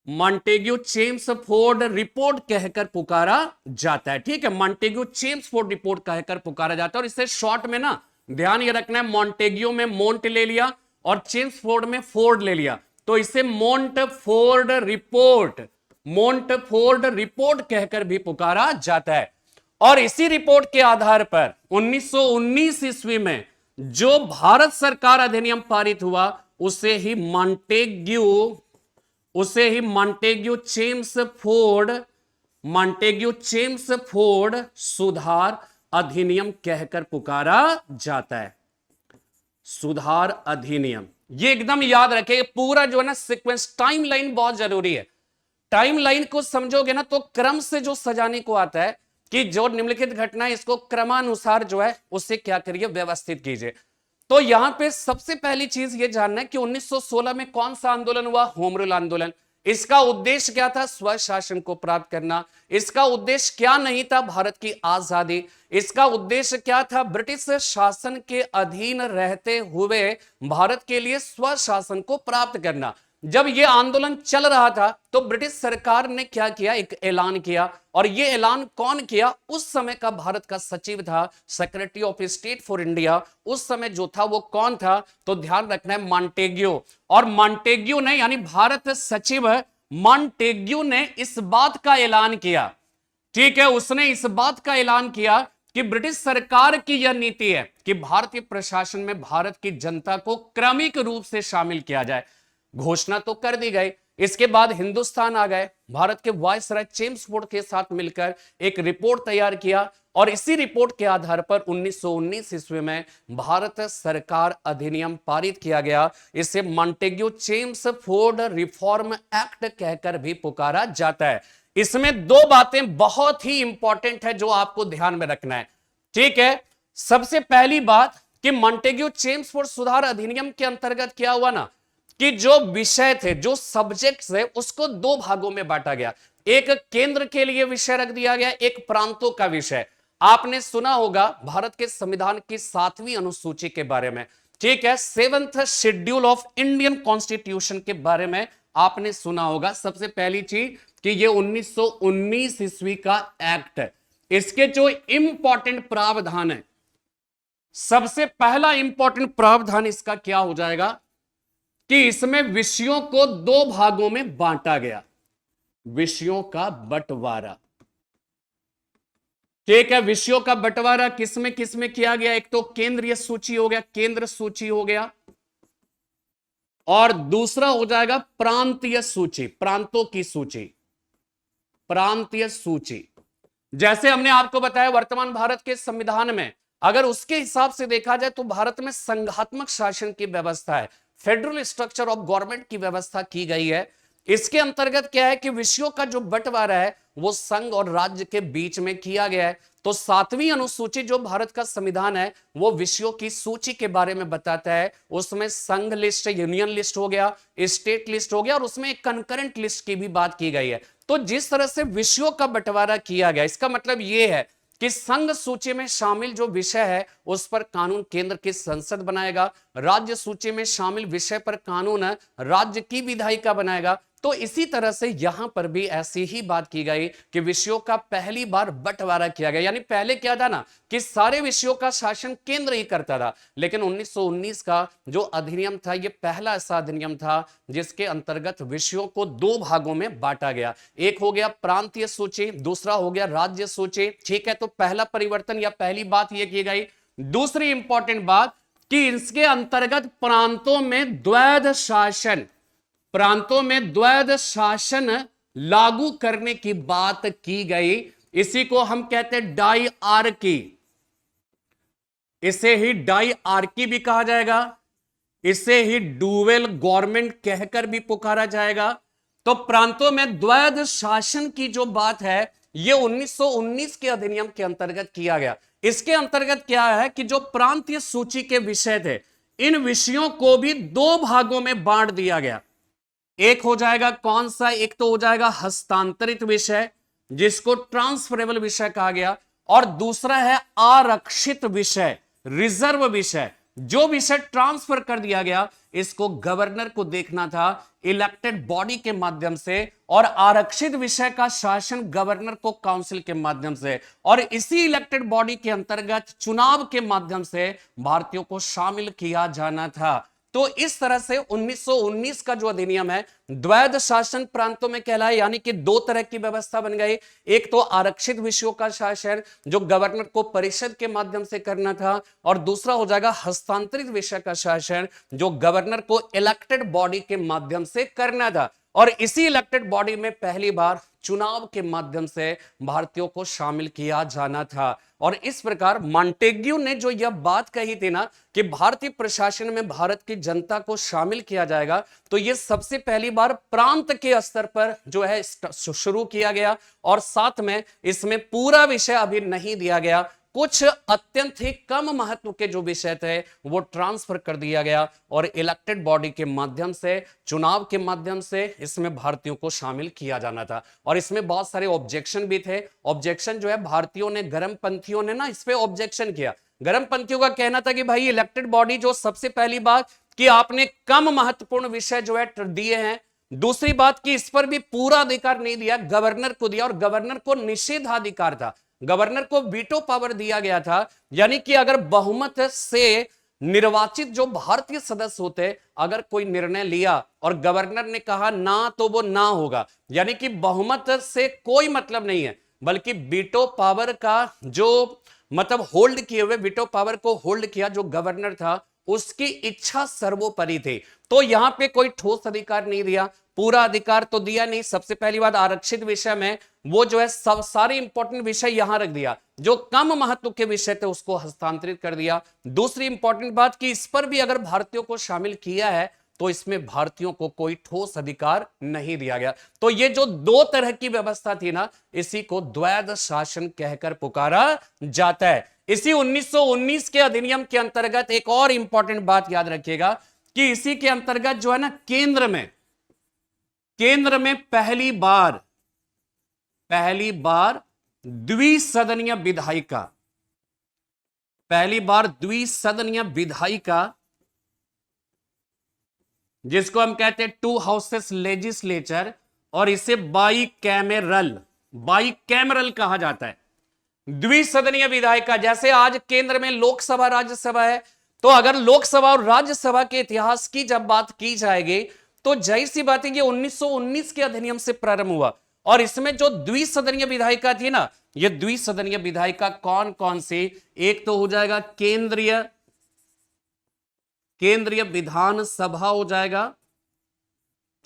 Montagu Chelmsford report कहकर पुकारा जाता है। ठीक है, मॉन्टेग्यू चेम्सफोर्ड रिपोर्ट कहकर पुकारा जाता है। और इसे शॉर्ट में ना ध्यान ये रखना है, मॉन्टेग्यू में मोंट ले लिया और चेम्सफोर्ड में फोर्ड ले लिया, तो इसे मोंटफोर्ड रिपोर्ट, मोंटफोर्ड रिपोर्ट कहकर भी पुकारा जाता है। और इसी रिपोर्ट के आधार पर 1919 ईस्वी में जो भारत सरकार अधिनियम पारित हुआ उसे ही मॉन्टेग्यू चेम्सफोर्ड सुधार अधिनियम कहकर पुकारा जाता है। सुधार अधिनियम, ये एकदम याद रखें। पूरा जो है ना सीक्वेंस, टाइमलाइन बहुत जरूरी है। टाइमलाइन को समझोगे ना तो क्रम से जो सजाने को आता है कि जो निम्नलिखित घटना है इसको क्रमानुसार जो है उससे क्या करिए, व्यवस्थित कीजिए। तो यहां पे सबसे पहली चीज ये जानना है कि 1916 में कौन सा आंदोलन हुआ, होम रूल आंदोलन। इसका उद्देश्य क्या था, स्वशासन को प्राप्त करना। इसका उद्देश्य क्या नहीं था, भारत की आजादी। इसका उद्देश्य क्या था, ब्रिटिश शासन के अधीन रहते हुए भारत के लिए स्वशासन को प्राप्त करना। जब यह आंदोलन चल रहा था तो ब्रिटिश सरकार ने क्या किया, एक ऐलान किया। और यह ऐलान कौन किया, उस समय का भारत का सचिव था, secretary of state for India, उस समय जो था वो कौन था, तो ध्यान रखना है मॉन्टेग्यू। और मॉन्टेग्यू ने, यानी भारत सचिव मॉन्टेग्यू ने इस बात का ऐलान किया, ठीक है, उसने इस बात का ऐलान किया कि ब्रिटिश सरकार की यह नीति है कि भारतीय प्रशासन में भारत की जनता को क्रमिक रूप से शामिल किया जाए। घोषणा तो कर दी गई। इसके बाद हिंदुस्तान आ गए, भारत के वायसराय चेम्सफोर्ड के साथ मिलकर एक रिपोर्ट तैयार किया, और इसी रिपोर्ट के आधार पर 1919 ईस्वी में भारत सरकार अधिनियम पारित किया गया। इसे मॉन्टेग्यू चेम्सफोर्ड रिफॉर्म एक्ट कहकर भी पुकारा जाता है। इसमें दो बातें बहुत ही इंपॉर्टेंट है जो आपको ध्यान में रखना है। ठीक है, सबसे पहली बात कि मॉन्टेग्यू चेम्सफोर्ड सुधार अधिनियम के अंतर्गत क्या हुआ ना, कि जो विषय थे, जो सब्जेक्ट्स है, उसको दो भागों में बांटा गया। एक केंद्र के लिए विषय रख दिया गया, एक प्रांतों का विषय। आपने सुना होगा भारत के संविधान की 7वीं अनुसूची के बारे में, ठीक है, 7th schedule of Indian constitution के बारे में आपने सुना होगा। सबसे पहली चीज कि ये 1919 ईस्वी का एक्ट है। इसके जो इंपॉर्टेंट प्रावधान है, सबसे पहला इंपॉर्टेंट प्रावधान इसका क्या हो जाएगा कि इसमें विषयों को दो भागों में बांटा गया, विषयों का बंटवारा। ठीक है, विषयों का बंटवारा किसमें किसमें किया गया, एक तो केंद्रीय सूची हो गया, केंद्र सूची हो गया, और दूसरा हो जाएगा प्रांतीय सूची, प्रांतों की सूची, प्रांतीय सूची। जैसे हमने आपको बताया वर्तमान भारत के संविधान में अगर उसके हिसाब से देखा जाए तो भारत में संघात्मक शासन की व्यवस्था है, फेडरल स्ट्रक्चर ऑफ गवर्नमेंट की व्यवस्था की गई है। इसके अंतर्गत क्या है कि विषयों का जो बंटवारा है वो संघ और राज्य के बीच में किया गया है। तो 7वीं अनुसूची जो भारत का संविधान है वो विषयों की सूची के बारे में बताता है। उसमें संघ लिस्ट, यूनियन लिस्ट हो गया, स्टेट लिस्ट हो गया, और उसमें एक कंकरेंट लिस्ट की भी बात की गई है। तो जिस तरह से विषयों का बंटवारा किया गया, इसका मतलब यह है कि संघ सूची में शामिल जो विषय है उस पर कानून केंद्र की संसद बनाएगा, राज्य सूची में शामिल विषय पर कानून राज्य की विधायिका बनाएगा। तो इसी तरह से यहां पर भी ऐसी ही बात की गई कि विषयों का पहली बार बंटवारा किया गया। यानी पहले क्या था ना कि सारे विषयों का शासन केंद्र ही करता था, लेकिन 1919 का जो अधिनियम था ये पहला ऐसा अधिनियम था जिसके अंतर्गत विषयों को दो भागों में बांटा गया। एक हो गया प्रांतीय सूची, दूसरा हो गया राज्य सूची। ठीक है, तो पहला परिवर्तन या पहली बात यह की गई। दूसरी इंपॉर्टेंट बात कि इसके अंतर्गत प्रांतों में द्वैध शासन, प्रांतों में द्वैध शासन लागू करने की बात की गई। इसी को हम कहते हैं डाई-आर्की, इसे ही डाई-आर्की भी कहा जाएगा, इसे ही डुअल गवर्नमेंट कहकर भी पुकारा जाएगा। तो प्रांतों में द्वैध शासन की जो बात है ये 1919 के अधिनियम के अंतर्गत किया गया। इसके अंतर्गत क्या है कि जो प्रांतीय सूची के विषय थे, इन विषयों को भी दो भागों में बांट दिया गया। एक हो जाएगा कौन सा, एक तो हो जाएगा हस्तांतरित विषय जिसको ट्रांसफरेबल विषय कहा गया, और दूसरा है आरक्षित विषय, रिजर्व विषय। जो विषय ट्रांसफर कर दिया गया इसको गवर्नर को देखना था इलेक्टेड बॉडी के माध्यम से, और आरक्षित विषय का शासन गवर्नर को काउंसिल के माध्यम से, और इसी इलेक्टेड बॉडी के अंतर्गत चुनाव के माध्यम से भारतीयों को शामिल किया जाना था। तो इस तरह से 1919 का जो अधिनियम है द्वैध शासन प्रांतों में कहलाए, यानी कि दो तरह की व्यवस्था बन गई। एक तो आरक्षित विषयों का शासन जो गवर्नर को परिषद के माध्यम से करना था, और दूसरा हो जाएगा हस्तांतरित विषय का शासन जो गवर्नर को इलेक्टेड बॉडी के माध्यम से करना था। और इसी इलेक्टेड बॉडी में पहली बार चुनाव के माध्यम से भारतीयों को शामिल किया जाना था। और इस प्रकार मॉन्टेग्यू ने जो यह बात कही थी ना कि भारतीय प्रशासन में भारत की जनता को शामिल किया जाएगा, तो यह सबसे पहली बार प्रांत के स्तर पर जो है शुरू किया गया, और साथ में इसमें पूरा विषय अभी नहीं दिया गया। कुछ अत्यंत ही कम महत्व के जो विषय थे वो ट्रांसफर कर दिया गया, और इलेक्टेड बॉडी के माध्यम से, चुनाव के माध्यम से इसमें भारतीयों को शामिल किया जाना था। और इसमें बहुत सारे ऑब्जेक्शन भी थे। ऑब्जेक्शन जो है भारतीयों ने, गर्मपंथियों ने ना इस पे ऑब्जेक्शन किया। गर्मपंथियों का कहना था कि भाई इलेक्टेड बॉडी जो, सबसे पहली बात कि आपने कम महत्वपूर्ण विषय जो है दिए हैं, दूसरी बात कि इस पर भी पूरा अधिकार नहीं दिया, गवर्नर को दिया, और गवर्नर को निषेधाधिकार था, गवर्नर को वीटो पावर दिया गया था। यानी कि अगर बहुमत से निर्वाचित जो भारतीय सदस्य होते, अगर कोई निर्णय लिया और गवर्नर ने कहा ना, तो वो ना होगा। यानी कि बहुमत से कोई मतलब नहीं है, बल्कि वीटो पावर का जो मतलब होल्ड किए हुए, वीटो पावर को होल्ड किया जो गवर्नर था, उसकी इच्छा सर्वोपरि थी। तो यहां पे कोई ठोस अधिकार नहीं दिया, पूरा अधिकार तो दिया नहीं। सबसे पहली बात आरक्षित विषय में वो जो है सब सारे इंपॉर्टेंट विषय यहां रख दिया, जो कम महत्व के विषय थे उसको हस्तांतरित कर दिया। दूसरी इंपॉर्टेंट बात कि इस पर भी अगर भारतीयों को शामिल किया है तो इसमें भारतीयों को कोई ठोस अधिकार नहीं दिया गया। तो ये जो दो तरह की व्यवस्था थी ना, इसी को द्वैध शासन कहकर पुकारा जाता है। इसी 1919 के अधिनियम के अंतर्गत एक और इंपॉर्टेंट बात याद रखिएगा कि इसी के अंतर्गत जो है ना, केंद्र में पहली बार द्विसदनीय विधायिका, जिसको हम कहते हैं टू हाउसेस लेजिस्लेचर, और इसे बाईकैमरल कहा जाता है। द्विसदनीय विधायिका, जैसे आज केंद्र में लोकसभा राज्यसभा है, तो अगर लोकसभा और राज्यसभा के इतिहास की जब बात की जाएगी तो जाहिर सी बात है कि 1919 के अधिनियम से प्रारंभ हुआ। और इसमें जो द्विसदनीय विधायिका थी ना, ये द्विसदनीय विधायिका कौन कौन सी, एक तो हो जाएगा केंद्रीय विधानसभा हो जाएगा,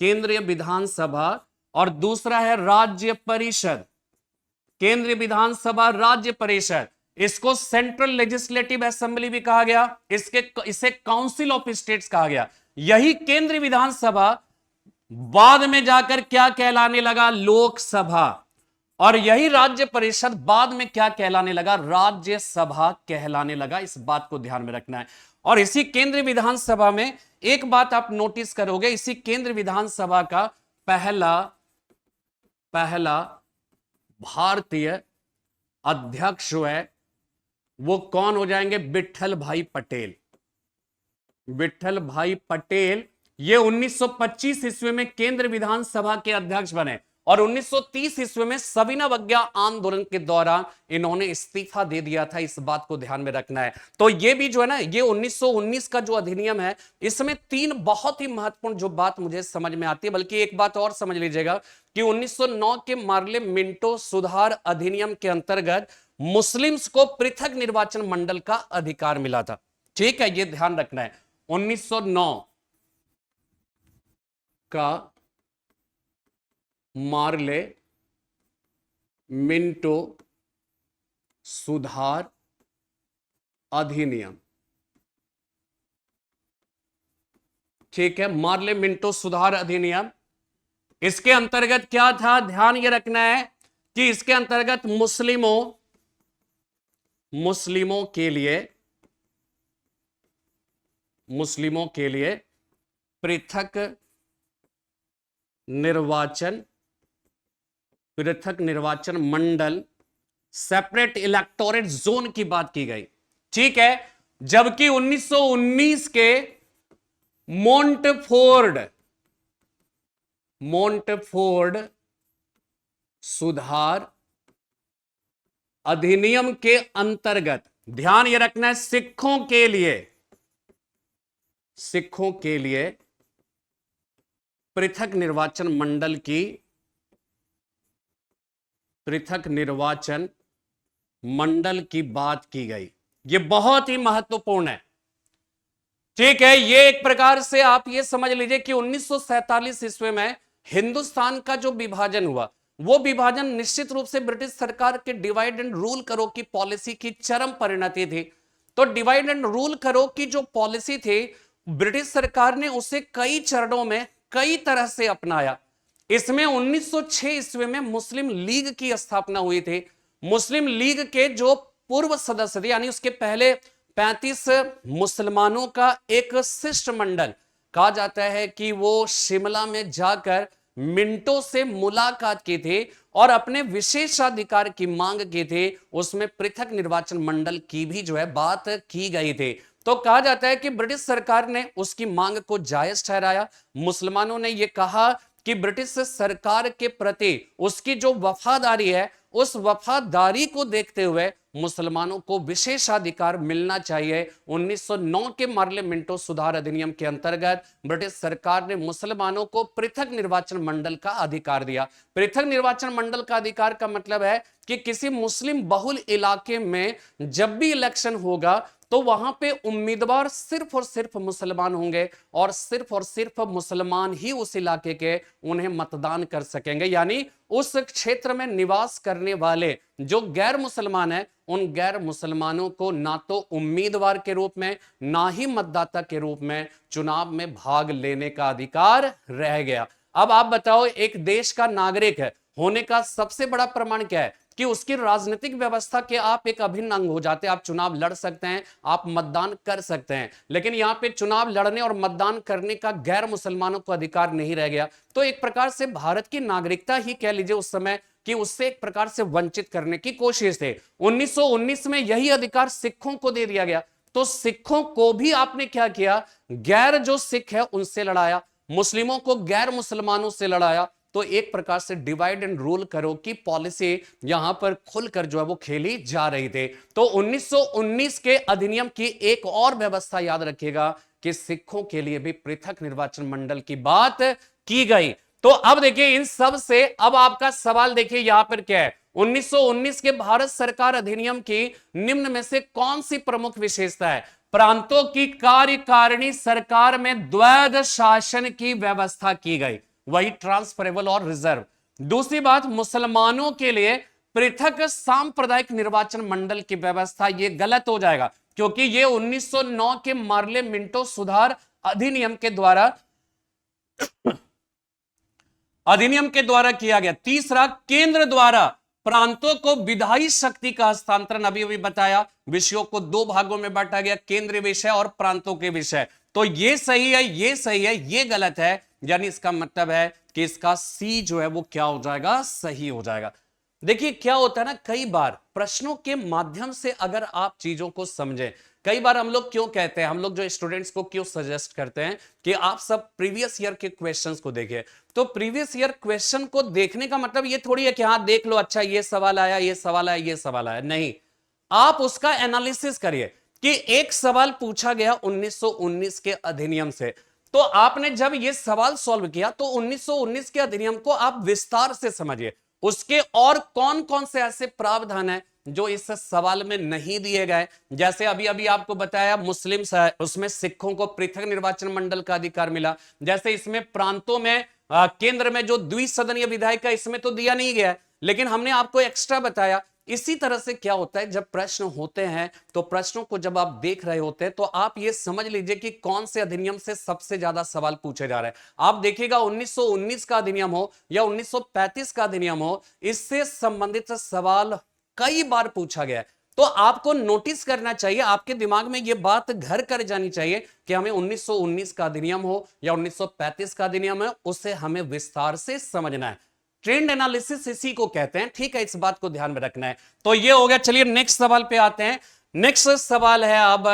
केंद्रीय विधानसभा, और दूसरा है राज्य परिषद, केंद्रीय विधानसभा राज्य परिषद। इसको सेंट्रल लेजिस्लेटिव असेंबली भी कहा गया, इसे काउंसिल ऑफ स्टेट्स कहा गया। यही केंद्रीय विधानसभा बाद में जाकर क्या कहलाने लगा, लोकसभा, और यही राज्य परिषद बाद में क्या कहलाने लगा, राज्यसभा कहलाने लगा। इस बात को ध्यान में रखना है। और इसी केंद्रीय विधानसभा में एक बात आप नोटिस करोगे, इसी केंद्रीय विधानसभा का पहला भारतीय अध्यक्ष है वो कौन हो जाएंगे, विट्ठल भाई पटेल। ये 1925 ईस्वी में केंद्र विधानसभा के अध्यक्ष बने, और 1930 ईस्वी में सविनय अवज्ञा आंदोलन के दौरान इन्होंने इस्तीफा दे दिया था। इस बात को ध्यान में रखना है। तो ये भी जो है ना, ये 1919 का जो अधिनियम है, इसमें तीन बहुत ही महत्वपूर्ण जो बात मुझे समझ में आती है। बल्कि एक बात और समझ लीजिएगा कि 1909 के मार्ले मिंटो सुधार अधिनियम के अंतर्गत मुस्लिम्स को पृथक निर्वाचन मंडल का अधिकार मिला था। ठीक है, ये ध्यान रखना है। 1909 का मार्ले मिंटो सुधार अधिनियम, ठीक है, मार्ले मिंटो सुधार अधिनियम। इसके अंतर्गत क्या था, ध्यान ये रखना है कि इसके अंतर्गत मुस्लिमों के लिए पृथक निर्वाचन मंडल, सेपरेट इलेक्टोरेट जोन की बात की गई। ठीक है, जबकि 1919 के मोंटफोर्ड सुधार अधिनियम के अंतर्गत, ध्यान यह रखना है, सिखों के लिए पृथक निर्वाचन मंडल की बात की गई। यह बहुत ही महत्वपूर्ण है। ठीक है, ये एक प्रकार से आप ये समझ लीजिए कि 1947 ईस्वी में हिंदुस्तान का जो विभाजन हुआ, वो विभाजन निश्चित रूप से ब्रिटिश सरकार के डिवाइड एंड रूल करो की पॉलिसी की चरम परिणति थी। तो डिवाइड एंड रूल करो की जो पॉलिसी थी, ब्रिटिश सरकार ने उसे कई चरणों में कई तरह से अपनाया। इसमें 1906 ईस्वी में मुस्लिम लीग की स्थापना हुई थी। मुस्लिम लीग के जो पूर्व सदस्य थे, यानी उसके पहले 35 मुसलमानों का एक शिष्टमंडल, कहा जाता है कि वो शिमला में जाकर मिंटो से मुलाकात की थी और अपने विशेषाधिकार की मांग की थी। उसमें पृथक निर्वाचन मंडल की भी जो है बात की गई थी। तो कहा जाता है कि ब्रिटिश सरकार ने उसकी मांग को जायज ठहराया। मुसलमानों ने यह कहा कि ब्रिटिश सरकार के प्रति उसकी जो वफादारी है, उस वफादारी को देखते हुए मुसलमानों को विशेषाधिकार मिलना चाहिए। 1909 के मार्ले मिंटो सुधार अधिनियम के अंतर्गत ब्रिटिश सरकार ने मुसलमानों को पृथक निर्वाचन मंडल का अधिकार दिया। पृथक निर्वाचन मंडल का अधिकार का मतलब है कि किसी मुस्लिम बहुल इलाके में जब भी इलेक्शन होगा तो वहां पे उम्मीदवार सिर्फ और सिर्फ मुसलमान होंगे और सिर्फ मुसलमान ही उस इलाके के उन्हें मतदान कर सकेंगे। यानी उस क्षेत्र में निवास करने वाले जो गैर मुसलमान हैं, उन गैर मुसलमानों को ना तो उम्मीदवार के रूप में ना ही मतदाता के रूप में चुनाव में भाग लेने का अधिकार रह गया। अब आप बताओ, एक देश का नागरिक है होने का सबसे बड़ा प्रमाण क्या है? कि उसकी राजनीतिक व्यवस्था के आप एक अभिन्न अंग हो जाते हैं। आप चुनाव लड़ सकते हैं, आप मतदान कर सकते हैं, लेकिन यहां पे चुनाव लड़ने और मतदान करने का गैर मुसलमानों को अधिकार नहीं रह गया। तो एक प्रकार से भारत की नागरिकता ही कह लीजिए उस समय कि उससे एक प्रकार से वंचित करने की कोशिश थे। 1919 में यही अधिकार सिखों को दे दिया गया। तो सिखों को भी आपने क्या किया? गैर जो सिख है उनसे लड़ाया, मुस्लिमों को गैर मुसलमानों से लड़ाया। तो एक प्रकार से डिवाइड एंड रूल करो की पॉलिसी यहां पर खुलकर जो है वो खेली जा रही थी। तो 1919 के अधिनियम की एक और व्यवस्था याद रखिएगा कि सिखों के लिए भी पृथक निर्वाचन मंडल की बात की गई। तो अब देखिए इन सब से अब आपका सवाल देखिए यहां पर क्या है। 1919 के भारत सरकार अधिनियम की निम्न में से कौन सी प्रमुख विशेषता है? प्रांतों की कार्यकारिणी सरकार में द्वैध शासन की व्यवस्था की गई, वही ट्रांसफरेबल और रिजर्व। दूसरी बात, मुसलमानों के लिए पृथक सांप्रदायिक निर्वाचन मंडल की व्यवस्था, यह गलत हो जाएगा क्योंकि यह 1909 के मार्ले मिंटो सुधार अधिनियम के द्वारा किया गया। तीसरा, केंद्र द्वारा प्रांतों को विधायी शक्ति का हस्तांतरण, अभी बताया, विषयों को दो भागों में बांटा गया, केंद्रीय विषय और प्रांतों के विषय। तो ये सही है, ये सही है, ये गलत है, यानी इसका मतलब है कि इसका सी जो है वो क्या हो जाएगा? सही हो जाएगा। देखिए क्या होता है ना, कई बार प्रश्नों के माध्यम से अगर आप चीजों को समझें, कई बार हम लोग क्यों कहते हैं, हम लोग जो स्टूडेंट्स को क्यों सजेस्ट करते हैं कि आप सब प्रीवियस ईयर के क्वेश्चंस को देखिए। तो प्रीवियस ईयर क्वेश्चन को देखने का मतलब ये थोड़ी है कि हाँ देख लो, अच्छा ये सवाल आया, ये सवाल आया, ये सवाल आया, नहीं। आप उसका एनालिसिस करिए कि एक सवाल पूछा गया 1919 के अधिनियम से, तो आपने जब यह सवाल सॉल्व किया तो 1919 के अधिनियम को आप विस्तार से समझिए, उसके और कौन कौन से ऐसे प्रावधान हैं जो इस सवाल में नहीं दिए गए। जैसे अभी अभी आपको बताया मुस्लिम उसमें सिखों को पृथक निर्वाचन मंडल का अधिकार मिला। जैसे इसमें प्रांतों में केंद्र में जो द्विसदनीय विधायिका, इसमें तो दिया नहीं गया है, लेकिन हमने आपको एक्स्ट्रा बताया इसी तरह से क्या होता है, जब प्रश्न होते हैं तो प्रश्नों को जब आप देख रहे होते हैं तो आप ये समझ लीजिए कि कौन से अधिनियम से सबसे ज्यादा सवाल पूछे जा रहे हैं। आप देखिएगा 1919 का अधिनियम हो या 1935 का अधिनियम हो, इससे संबंधित सवाल कई बार पूछा गया है। तो आपको नोटिस करना चाहिए, आपके दिमाग में यह बात घर कर जानी चाहिए कि हमें 1919 का अधिनियम हो या 1935 का अधिनियम है, उसे हमें विस्तार से समझना है। ट्रेंड एनालिसिस इसी को कहते हैं, ठीक है, इस बात को ध्यान में रखना है। तो ये हो गया। चलिए नेक्स्ट सवाल पे आते हैं। नेक्स्ट सवाल है अब,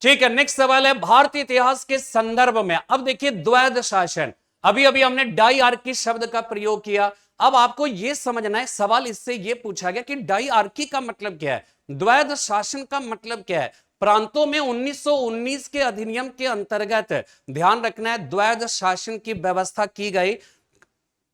ठीक है, नेक्स्ट सवाल है भारतीय इतिहास के संदर्भ में। अब देखिए द्वैध शासन, अभी अभी हमने डाइआर्की शब्द का प्रयोग किया। अब आपको यह समझना है, सवाल इससे यह पूछा गया कि डाइआर्की का मतलब क्या है, द्वैध शासन का मतलब क्या है। प्रांतों में 1919 के अधिनियम के अंतर्गत ध्यान रखना है, द्वैध शासन की व्यवस्था की गई,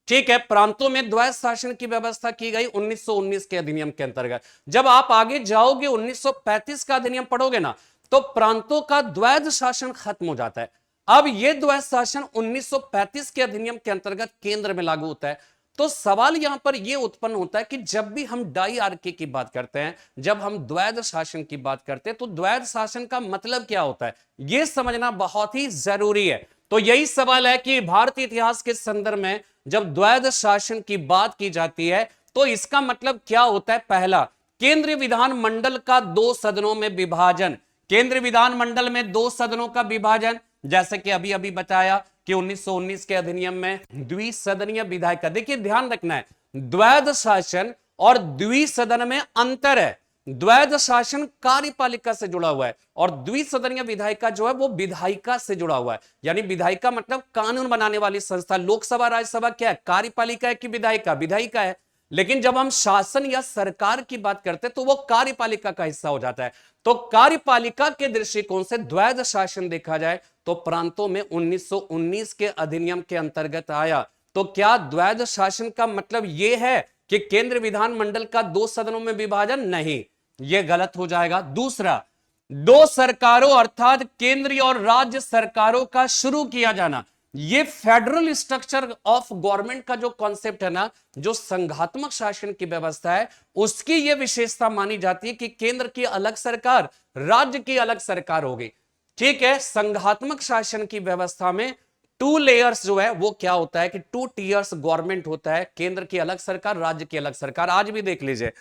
ठीक है, प्रांतों में द्वैध शासन की व्यवस्था की गई 1919 के अधिनियम के अंतर्गत। जब आप आगे जाओगे 1935 का अधिनियम पढ़ोगे ना, तो प्रांतों का द्वैध शासन खत्म हो जाता है। अब यह द्वैध शासन 1935 के अधिनियम के अंतर्गत केंद्र में लागू होता है। तो सवाल यहां पर यह उत्पन्न होता है कि जब भी हम डाइआर्की की बात करते हैं, जब हम द्वैध शासन की बात करते हैं, तो द्वैध शासन का मतलब क्या होता है, यह समझना बहुत ही जरूरी है। तो यही सवाल है कि भारतीय इतिहास के संदर्भ में जब द्वैध शासन की बात की जाती है तो इसका मतलब क्या होता है। पहला, केंद्रीय विधानमंडल का 2 सदनों में विभाजन, केंद्रीय विधानमंडल में 2 सदनों का विभाजन, जैसे कि अभी अभी बताया कि 1919 के अधिनियम में द्विसदनीय विधायिका। देखिए ध्यान रखना है, द्वैध शासन और द्विसदन में अंतर है। द्वैध शासन कार्यपालिका से जुड़ा हुआ है और द्विसदनीय विधायिका जो है वो विधायिका से जुड़ा हुआ है। यानी विधायिका मतलब कानून बनाने वाली संस्था। लोकसभा राज्यसभा क्या है, कार्यपालिका है कि विधायिका, विधायिका है। लेकिन जब हम शासन या सरकार की बात करते हैं तो वो कार्यपालिका का हिस्सा हो जाता है। तो कार्यपालिका के दृष्टिकोण से द्वैध शासन देखा जाए तो प्रांतों में 1919 के अधिनियम के अंतर्गत आया। तो क्या द्वैध शासन का मतलब यह है कि केंद्र विधानमंडल का 2 सदनों में विभाजन? नहीं, यह गलत हो जाएगा। दूसरा, 2 सरकारों अर्थात केंद्रीय और राज्य सरकारों का शुरू किया जाना, ये फेडरल स्ट्रक्चर ऑफ गवर्नमेंट का जो कॉन्सेप्ट है ना, जो संघात्मक शासन की व्यवस्था है, उसकी यह विशेषता मानी जाती है कि केंद्र की अलग सरकार, राज्य की अलग सरकार होगी। ठीक है, संघात्मक शासन की व्यवस्था में 2 लेयर्स जो है वो क्या होता है कि 2 टियर्स गवर्नमेंट होता है, केंद्र की अलग सरकार, राज्य की अलग सरकार। आज भी देख लीजिए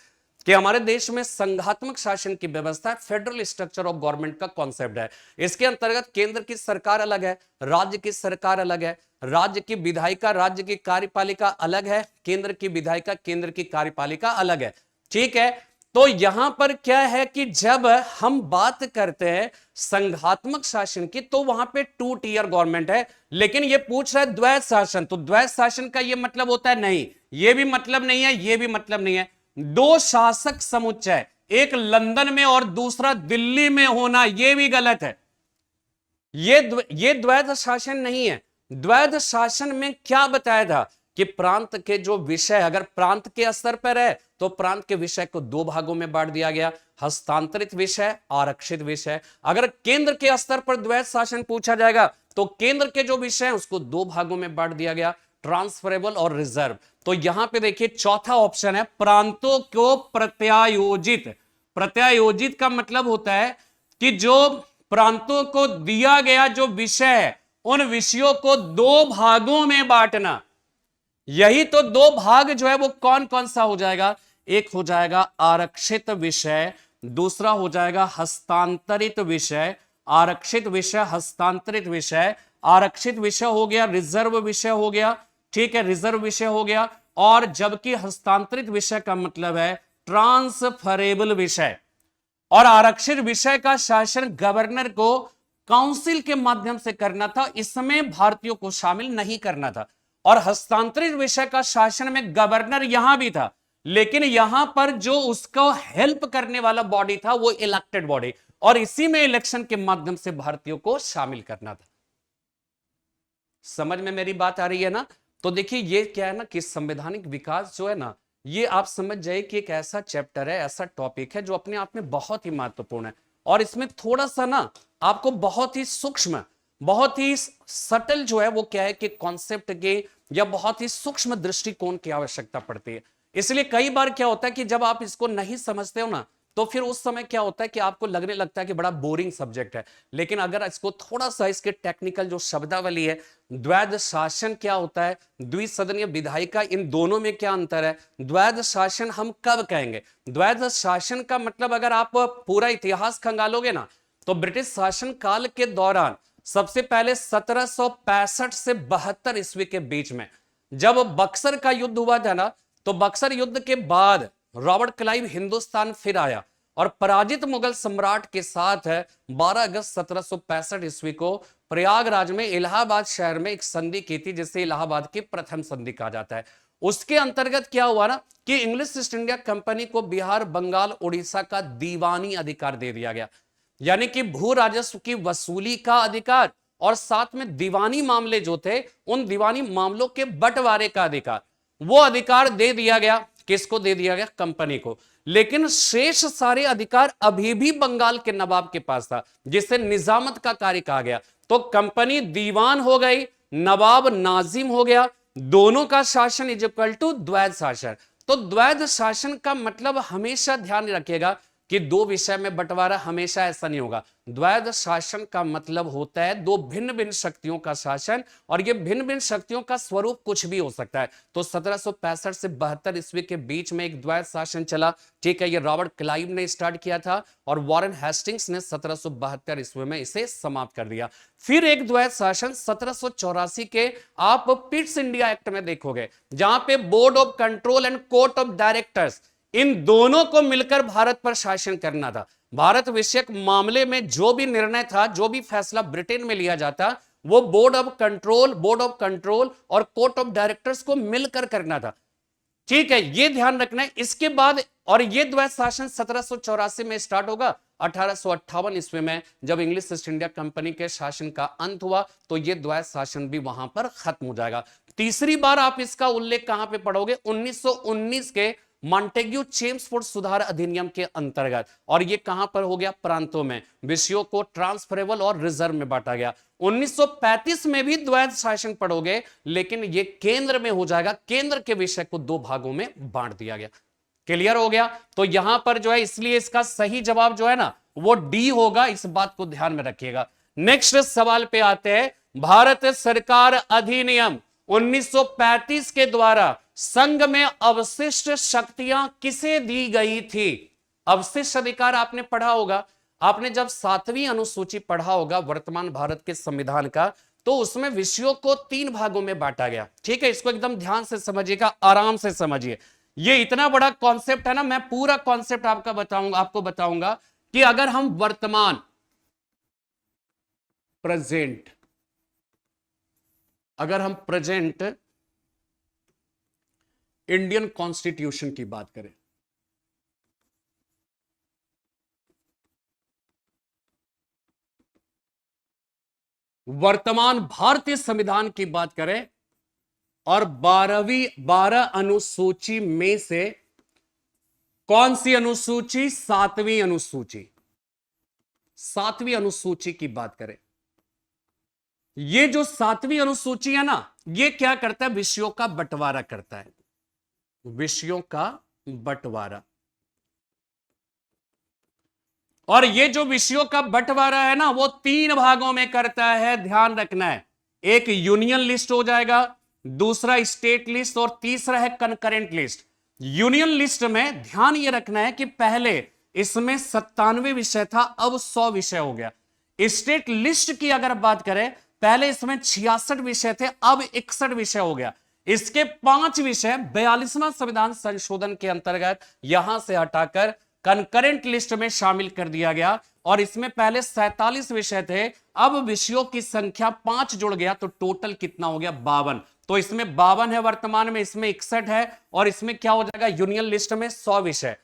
कि हमारे देश में संघात्मक शासन की व्यवस्था, फेडरल स्ट्रक्चर ऑफ गवर्नमेंट का कॉन्सेप्ट है। इसके अंतर्गत केंद्र की सरकार अलग है, राज्य की सरकार अलग है, राज्य की विधायिका, राज्य की कार्यपालिका अलग है, केंद्र की विधायिका, केंद्र की कार्यपालिका अलग है। ठीक है, तो यहां पर क्या है कि जब हम बात करते हैं संघात्मक शासन की तो वहां पे 2 टियर गवर्नमेंट है। लेकिन ये पूछ रहा है द्वैध शासन, तो द्वैध शासन का ये मतलब होता है? नहीं, ये भी मतलब नहीं है, ये भी मतलब नहीं है। 2 शासक समुच्चय, एक लंदन में और दूसरा दिल्ली में होना, यह भी गलत है। ये द्वैध शासन नहीं है। द्वैध शासन में क्या बताया था कि प्रांत के जो विषय, अगर प्रांत के स्तर पर है तो प्रांत के विषय को 2 भागों में बांट दिया गया, हस्तांतरित विषय, आरक्षित विषय। अगर केंद्र के स्तर पर द्वैध शासन पूछा जाएगा तो केंद्र के जो विषय हैं उसको 2 भागों में बांट दिया गया, ट्रांसफरेबल और रिजर्व। तो यहां पे देखिए चौथा ऑप्शन है प्रांतों को प्रत्यायोजित। प्रत्यायोजित का मतलब होता है कि जो प्रांतों को दिया गया जो विषय है उन विषयों को 2 भागों में बांटना। यही तो 2 भाग जो है वो कौन कौन सा हो जाएगा? एक हो जाएगा आरक्षित विषय, दूसरा हो जाएगा हस्तांतरित विषय। आरक्षित विषय, हस्तांतरित विषय। आरक्षित विषय हो गया, रिजर्व विषय हो गया, ठीक है, रिजर्व विषय हो गया। और जबकि हस्तांतरित विषय का मतलब है ट्रांसफरेबल विषय। और आरक्षित विषय का शासन गवर्नर को काउंसिल के माध्यम से करना था, इसमें भारतीयों को शामिल नहीं करना था। और हस्तांतरित विषय का शासन में गवर्नर यहां भी था, लेकिन यहां पर जो उसको हेल्प करने वाला बॉडी था वो इलेक्टेड बॉडी, और इसी में इलेक्शन के माध्यम से भारतीयों को शामिल करना था। समझ में मेरी बात आ रही है ना? तो देखिए ये क्या है ना कि संवैधानिक विकास जो है ना, ये आप समझ जाइए कि एक ऐसा चैप्टर है, ऐसा टॉपिक है जो अपने आप में बहुत ही महत्वपूर्ण है। और इसमें थोड़ा सा ना आपको बहुत ही सूक्ष्म, बहुत ही सटल जो है वो क्या है कि कॉन्सेप्ट के या बहुत ही सूक्ष्म दृष्टिकोण की आवश्यकता पड़ती है। इसलिए कई बार क्या होता है कि जब आप इसको नहीं समझते हो ना, तो फिर उस समय क्या होता है कि आपको लगने लगता है कि बड़ा बोरिंग सब्जेक्ट है। लेकिन अगर इसको थोड़ा सा इसके टेक्निकल जो शब्दावली है, द्वैध शासन क्या होता है, द्विसदनीय विधायिका, इन दोनों में क्या अंतर है, द्वैध शासन हम कब कहेंगे। द्वैध शासन का मतलब अगर आप पूरा इतिहास खंगालोगे ना, तो ब्रिटिश शासन काल के दौरान सबसे पहले 1765 से 72 ईस्वी के बीच में जब बक्सर का युद्ध हुआ था ना, तो बक्सर युद्ध के बाद रॉबर्ट क्लाइव हिंदुस्तान फिर आया और पराजित मुगल सम्राट के साथ 12 अगस्त 1765 ईस्वी को प्रयागराज में इलाहाबाद शहर में एक संधि की थी, जिसे इलाहाबाद की प्रथम संधि कहा जाता है। उसके अंतर्गत क्या हुआ ना कि इंग्लिश ईस्ट इंडिया कंपनी को बिहार, बंगाल, उड़ीसा का दीवानी अधिकार दे दिया गया, यानी कि भू राजस्व की वसूली का अधिकार और साथ में दीवानी मामले जो थे उन दीवानी मामलों के बंटवारे का अधिकार, वो अधिकार दे दिया गया। किसको दे दिया गया? कंपनी को। लेकिन शेष सारे अधिकार अभी भी बंगाल के नवाब के पास था, जिसे निजामत का कार्य कहा गया। तो कंपनी दीवान हो गई, नवाब नाजिम हो गया, दोनों का शासन इज इक्वल टू द्वैध शासन। तो द्वैध शासन का मतलब हमेशा ध्यान रखिएगा कि दो विषय में बंटवारा, हमेशा ऐसा नहीं होगा। द्वैध शासन का मतलब होता है दो भिन्न भिन्न शक्तियों का शासन, और ये भिन्न भिन्न शक्तियों का स्वरूप कुछ भी हो सकता है। तो 1765 से 72 ईस्वी के बीच में एक द्वैध शासन चला, ठीक है, ये रॉबर्ट क्लाइव ने स्टार्ट किया था और वॉरेन हेस्टिंग्स ने 1772 ईस्वी में इसे समाप्त कर दिया। फिर एक द्वैध शासन 1784 के आप पिट्स इंडिया एक्ट में देखोगे, जहां पे board of control and court of directors, इन दोनों को मिलकर भारत पर शासन करना था। भारत विषयक मामले में जो भी निर्णय था, जो भी फैसला ब्रिटेन में लिया जाता, वो बोर्ड ऑफ कंट्रोल और कोर्ट ऑफ डायरेक्टर्स को मिलकर करना था, ठीक है, ये ध्यान रखना है। इसके बाद और ये द्वैध शासन 1784 में स्टार्ट होगा। 1858 ईस्वी में जब इंग्लिश ईस्ट इंडिया कंपनी के शासन का अंत हुआ, तो ये द्वैध शासन भी वहां पर खत्म हो जाएगा। तीसरी बार आप इसका उल्लेख कहां पे पढ़ोगे? 1919 के मॉन्टेग्यू चेम्सफोर्ड सुधार अधिनियम के अंतर्गत, और ये कहां पर हो गया? प्रांतों में विषयों को ट्रांसफरेबल और रिजर्व में बांटा गया। 1935 में भी द्वैध शासन पढ़ोगे, लेकिन ये केंद्र में हो जाएगा। केंद्र के विषय को दो भागों में बांट दिया गया। क्लियर हो गया? तो यहां पर जो है, इसलिए इसका सही जवाब जो है ना, वो डी होगा। इस बात को ध्यान में रखिएगा। नेक्स्ट सवाल पे आते हैं। भारत सरकार अधिनियम 1935 के द्वारा संघ में अवशिष्ट शक्तियां किसे दी गई थी? अवशिष्ट अधिकार आपने पढ़ा होगा, आपने जब 7वीं अनुसूची पढ़ा होगा वर्तमान भारत के संविधान का, तो उसमें विषयों को 3 भागों में बांटा गया, ठीक है। इसको एकदम ध्यान से समझिएगा, आराम से समझिए। ये इतना बड़ा कॉन्सेप्ट है ना, मैं पूरा कॉन्सेप्ट आपको बताऊंगा कि अगर हम वर्तमान प्रेजेंट इंडियन कॉन्स्टिट्यूशन की बात करें, वर्तमान भारतीय संविधान की बात करें, और 12 अनुसूची में से कौन सी अनुसूची? 7वीं अनुसूची। 7वीं अनुसूची की बात करें, ये जो 7वीं अनुसूची है ना, ये क्या करता है? विषयों का बंटवारा करता है, विषयों का बंटवारा। और ये जो विषयों का बंटवारा है ना, वो 3 भागों में करता है, ध्यान रखना है। एक यूनियन लिस्ट हो जाएगा, दूसरा स्टेट लिस्ट, और तीसरा है कंकरेंट लिस्ट। यूनियन लिस्ट में ध्यान ये रखना है कि पहले इसमें 97 विषय था, अब 100 विषय हो गया। स्टेट लिस्ट की अगर बात करें, पहले इसमें 66 विषय थे, अब 61 विषय हो गया। इसके 5 विषय 42वां संविधान संशोधन के अंतर्गत यहां से हटाकर कंकरेंट लिस्ट में शामिल कर दिया गया, और इसमें पहले 47 विषय थे, अब विषयों की संख्या 5 जुड़ गया, तो टोटल कितना हो गया? 52। तो इसमें 52 है वर्तमान में, इसमें 61 है, और इसमें क्या हो जाएगा? यूनियन लिस्ट में 100 विषय।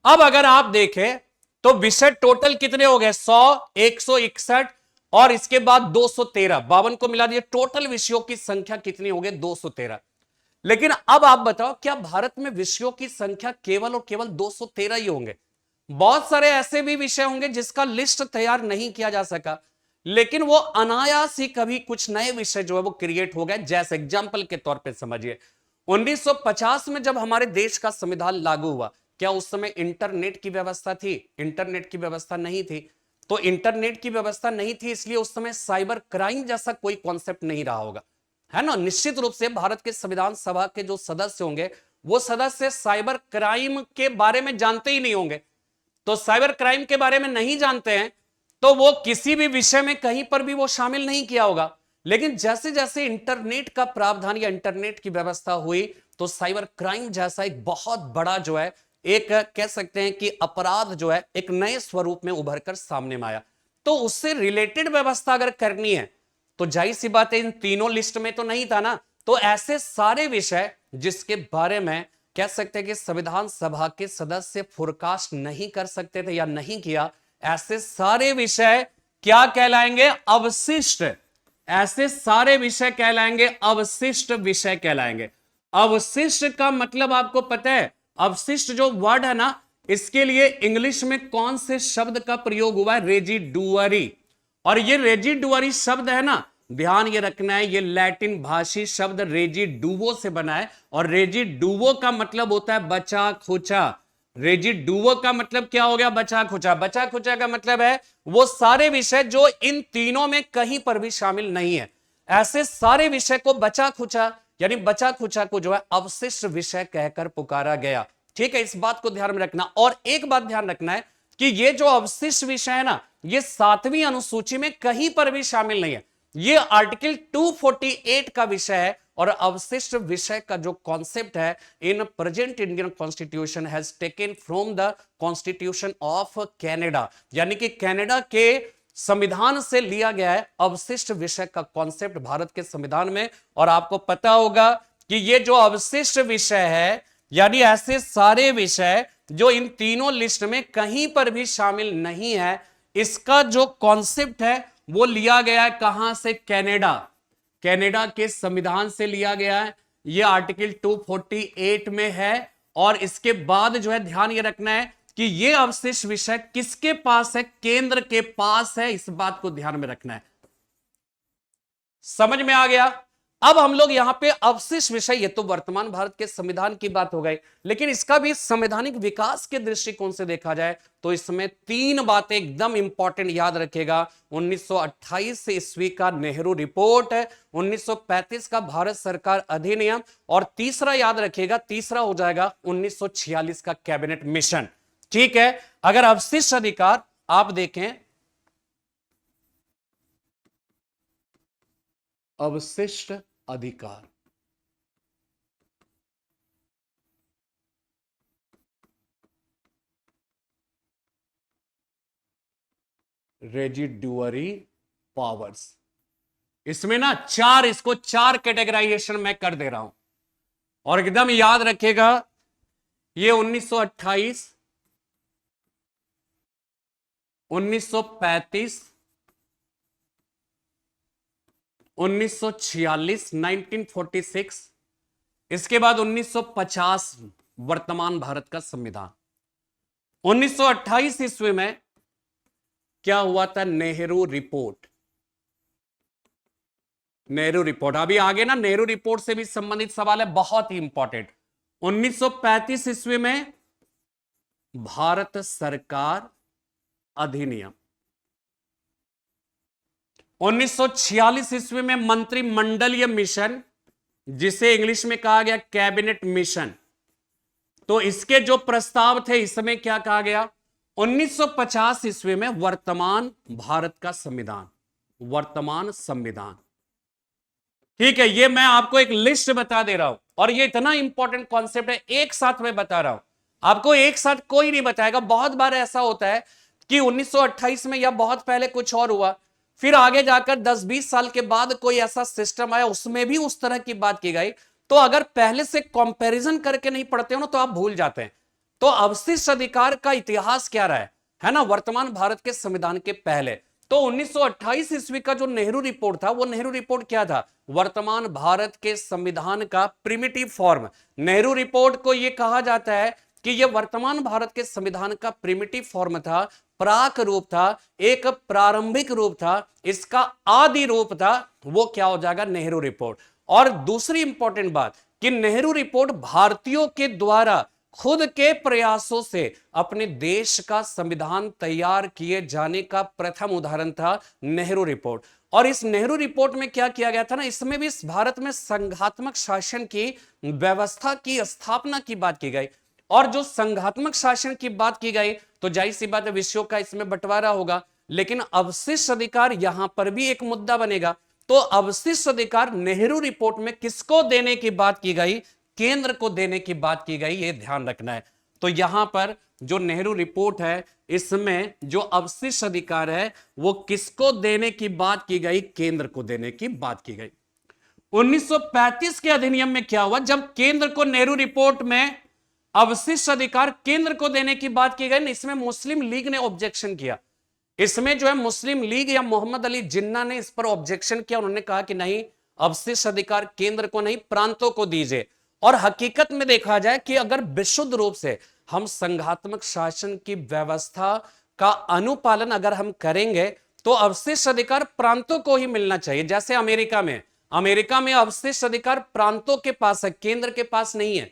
अब अगर आप देखें तो विषय टोटल कितने हो गए? 100, 161 और इसके बाद 213, 52 को मिला दिए, टोटल विषयों की संख्या कितनी हो गई? 213। लेकिन अब आप बताओ, क्या भारत में विषयों की संख्या केवल और केवल 213 ही होंगे? बहुत सारे ऐसे भी विषय होंगे जिसका लिस्ट तैयार नहीं किया जा सका। लेकिन वो अनायास ही कभी कुछ नए विषय जो है वो क्रिएट हो गए। जैसे एग्जाम्पल के तौर पे समझिए, 1950 में जब हमारे देश का संविधान लागू हुआ, क्या उस समय इंटरनेट की व्यवस्था थी? इंटरनेट की व्यवस्था नहीं थी। तो इंटरनेट की व्यवस्था नहीं थी, इसलिए उस समय साइबर क्राइम जैसा कोई कॉन्सेप्ट नहीं रहा होगा, है ना। निश्चित रूप से भारत के संविधान सभा के जो सदस्य होंगे, वो सदस्य साइबर क्राइम के बारे में जानते ही नहीं होंगे। तो साइबर क्राइम के बारे में नहीं जानते हैं, तो वो किसी भी विषय में कहीं पर भी वो शामिल नहीं किया होगा। लेकिन जैसे जैसे इंटरनेट का प्रावधान या इंटरनेट की व्यवस्था हुई, तो साइबर क्राइम जैसा एक बहुत बड़ा जो है, एक कह सकते हैं कि अपराध जो है, एक नए स्वरूप में उभर कर सामने में आया। तो उससे रिलेटेड व्यवस्था अगर करनी है, तो जाहिर सी बात है इन तीनों लिस्ट में तो नहीं था ना। तो ऐसे सारे विषय जिसके बारे में कह सकते हैं कि संविधान सभा के सदस्य फोरकास्ट नहीं कर सकते थे या नहीं किया, ऐसे सारे विषय क्या कहलाएंगे? अवशिष्ट। ऐसे सारे विषय कहलाएंगे अवशिष्ट विषय कहलाएंगे। अवशिष्ट का मतलब आपको पता है? अवशिष्ट जो वर्ड है ना, इसके लिए इंग्लिश में कौन से शब्द का प्रयोग हुआ है? रेजिडुअरी। और ये रेजिडुअरी शब्द है ना, ध्यान ये रखना है, ये लैटिन भाषी शब्द रेजिडुओ से बना है। और रेजिडुओ का मतलब होता है बचा खुचा। रेजिडुओ का मतलब क्या हो गया? बचा खुचा। बचा खुचा का मतलब है वो सारे विषय जो इन तीनों में कहीं पर भी शामिल नहीं है। ऐसे सारे विषय को बचा खुचा, यानी बचा खुचा को जो है अवशिष्ट विषय कहकर पुकारा गया। ठीक है, इस बात को ध्यान में रखना। और एक बात ध्यान रखना है कि ये जो अवशिष्ट विषय है ना, ये 7वीं अनुसूची में कहीं पर भी शामिल नहीं है। ये आर्टिकल 248 का विषय है। और अवशिष्ट विषय का जो कॉन्सेप्ट है, in present Indian constitution has taken from the constitution of Canada, यानी कि कनाडा के संविधान से लिया गया है अवशिष्ट विषय का कॉन्सेप्ट भारत के संविधान में। और आपको पता होगा कि ये जो अवशिष्ट विषय है, यानी ऐसे सारे विषय जो इन तीनों लिस्ट में कहीं पर भी शामिल नहीं है, इसका जो कॉन्सेप्ट है वो लिया गया है कहां से? कनाडा। कनाडा के संविधान से लिया गया है। ये आर्टिकल 248 में है। और इसके बाद जो है ध्यान ये रखना है कि ये अवशिष्ट विषय किसके पास है? केंद्र के पास है। इस बात को ध्यान में रखना है। समझ में आ गया? अब हम लोग यहां पे अवशिष्ट विषय, ये तो वर्तमान भारत के संविधान की बात हो गई, लेकिन इसका भी संवैधानिक विकास के दृष्टिकोण से देखा जाए तो इसमें 3 बातें एकदम इंपॉर्टेंट याद रखेगा। 1928 ईस्वी का नेहरू रिपोर्ट, 1935 का भारत सरकार अधिनियम, और तीसरा याद रखेगा, तीसरा हो जाएगा 1946 का कैबिनेट मिशन। ठीक है, अगर अवशिष्ट अधिकार आप देखें, अवशिष्ट अधिकार, रेजिडुअरी पावर्स, इसमें ना इसको 4 कैटेगराइजेशन में कर दे रहा हूं। और एकदम याद रखेगा, ये 1928, 1935, 1946, 1946, इसके बाद 1950 वर्तमान भारत का संविधान। 1928 ईस्वी में क्या हुआ था? नेहरू रिपोर्ट। नेहरू रिपोर्ट अभी आगे ना नेहरू रिपोर्ट से भी संबंधित सवाल है, बहुत ही इंपॉर्टेंट। 1935 ईस्वी में भारत सरकार अधिनियम। 1946 ईस्वी में मंत्रिमंडलीय मिशन, जिसे इंग्लिश में कहा गया कैबिनेट मिशन। तो इसके जो प्रस्ताव थे, इसमें क्या कहा गया? 1950 ईस्वी में वर्तमान भारत का संविधान, वर्तमान संविधान। ठीक है, ये मैं आपको एक लिस्ट बता दे रहा हूं, और ये इतना इंपॉर्टेंट कॉन्सेप्ट है, एक साथ में बता रहा हूं आपको। एक साथ कोई नहीं बताएगा। बहुत बार ऐसा होता है कि 1928 में या बहुत पहले कुछ और हुआ, फिर आगे जाकर 10-20 साल के बाद कोई ऐसा सिस्टम आया, उसमें भी उस तरह की बात की गई। तो अगर पहले से कंपैरिजन करके नहीं पढ़ते हो ना, तो आप भूल जाते हैं। तो अवशिष्ट अधिकार का इतिहास क्या रहा है ना, वर्तमान भारत के संविधान के पहले। तो 1928 ईस्वी का जो नेहरू रिपोर्ट था, वो नेहरू रिपोर्ट क्या था? वर्तमान भारत के संविधान का प्रिमिटिव फॉर्म। नेहरू रिपोर्ट को यह कहा जाता है कि यह वर्तमान भारत के संविधान का प्रिमिटिव फॉर्म था, प्राक रूप था, एक प्रारंभिक रूप था, इसका आदि रूप था, वो क्या हो जाएगा? नेहरू रिपोर्ट। और दूसरी इंपॉर्टेंट बात कि नेहरू रिपोर्ट भारतीयों के द्वारा खुद के प्रयासों से अपने देश का संविधान तैयार किए जाने का प्रथम उदाहरण था नेहरू रिपोर्ट। और इस नेहरू रिपोर्ट में क्या किया गया था ना, इसमें भी इस भारत में संघात्मक शासन की व्यवस्था की स्थापना की बात की गई। और जो संघात्मक शासन की बात की गई तो जाहिर सी बात है विषयों का इसमें बंटवारा होगा, लेकिन अवशिष्ट अधिकार यहां पर भी एक मुद्दा बनेगा। तो अवशिष्ट अधिकार नेहरू रिपोर्ट में किसको देने की बात की गई? केंद्र को देने की बात की गई, यह ध्यान रखना है। तो यहां पर जो नेहरू रिपोर्ट है इसमें जो अवशिष्ट अधिकार है वो किसको देने की बात की गई? केंद्र को देने की बात की गई। 1935 के अधिनियम में क्या हुआ? जब केंद्र को नेहरू रिपोर्ट में अवशिष्ट अधिकार केंद्र को देने की बात की गई, इसमें मुस्लिम लीग ने ऑब्जेक्शन किया। इसमें जो है मुस्लिम लीग या मोहम्मद अली जिन्ना ने इस पर ऑब्जेक्शन किया। उन्होंने कहा कि नहीं, अवशिष्ट अधिकार केंद्र को नहीं, प्रांतों को दीजिए। और हकीकत में देखा जाए कि अगर विशुद्ध रूप से हम संघात्मक शासन की व्यवस्था का अनुपालन अगर हम करेंगे तो अवशिष्ट अधिकार प्रांतों को ही मिलना चाहिए। जैसे अमेरिका में अवशिष्ट अधिकार प्रांतों के पास है, केंद्र के पास नहीं है।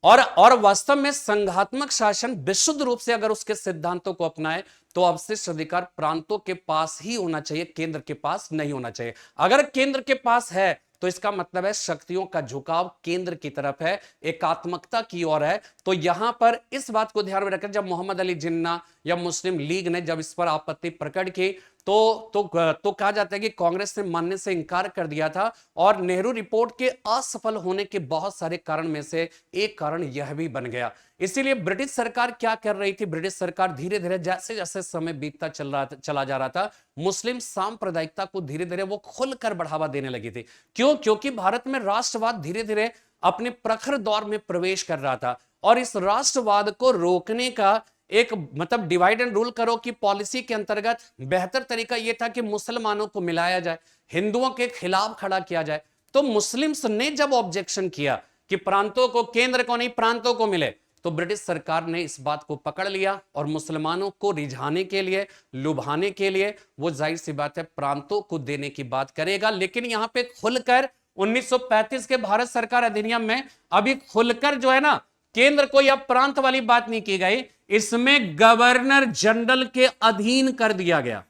और वास्तव में संघात्मक शासन विशुद्ध रूप से अगर उसके सिद्धांतों को अपनाए तो अवशिष्ट अधिकार प्रांतों के पास ही होना चाहिए, केंद्र के पास नहीं होना चाहिए। अगर केंद्र के पास है तो इसका मतलब है शक्तियों का झुकाव केंद्र की तरफ है, एकात्मकता की ओर है। तो यहां पर इस बात को ध्यान में रखकर जब मोहम्मद अली जिन्ना या मुस्लिम लीग ने जब इस पर आपत्ति प्रकट की तो कहा जाता है कि कांग्रेस ने मानने से इंकार कर दिया था। और नेहरू रिपोर्ट के असफल होने के बहुत सारे कारण में से एक कारण यह भी बन गया। इसीलिए ब्रिटिश सरकार क्या कर रही थी? ब्रिटिश सरकार धीरे धीरे जैसे जैसे समय बीतता चला जा रहा था, मुस्लिम सांप्रदायिकता को धीरे धीरे वो खुलकर बढ़ावा देने लगी थी। क्यों? क्योंकि भारत में राष्ट्रवाद धीरे धीरे अपने प्रखर दौर में प्रवेश कर रहा था। और इस राष्ट्रवाद को रोकने का एक मतलब डिवाइड एंड रूल करो कि पॉलिसी के अंतर्गत बेहतर तरीका यह था कि मुसलमानों को मिलाया जाए, हिंदुओं के खिलाफ खड़ा किया जाए। तो मुस्लिम्स ने जब ऑब्जेक्शन किया कि प्रांतों को केंद्र को नहीं, प्रांतों को मिले, तो ब्रिटिश सरकार ने इस बात को पकड़ लिया और मुसलमानों को रिझाने के लिए, लुभाने के लिए वो जाहिर सी बात है प्रांतों को देने की बात करेगा। लेकिन यहां पे खुलकर 1935 के भारत सरकार अधिनियम में अभी खुलकर जो है ना केंद्र को या प्रांत वाली बात नहीं की गई, इसमें गवर्नर जनरल के अधीन कर दिया गया।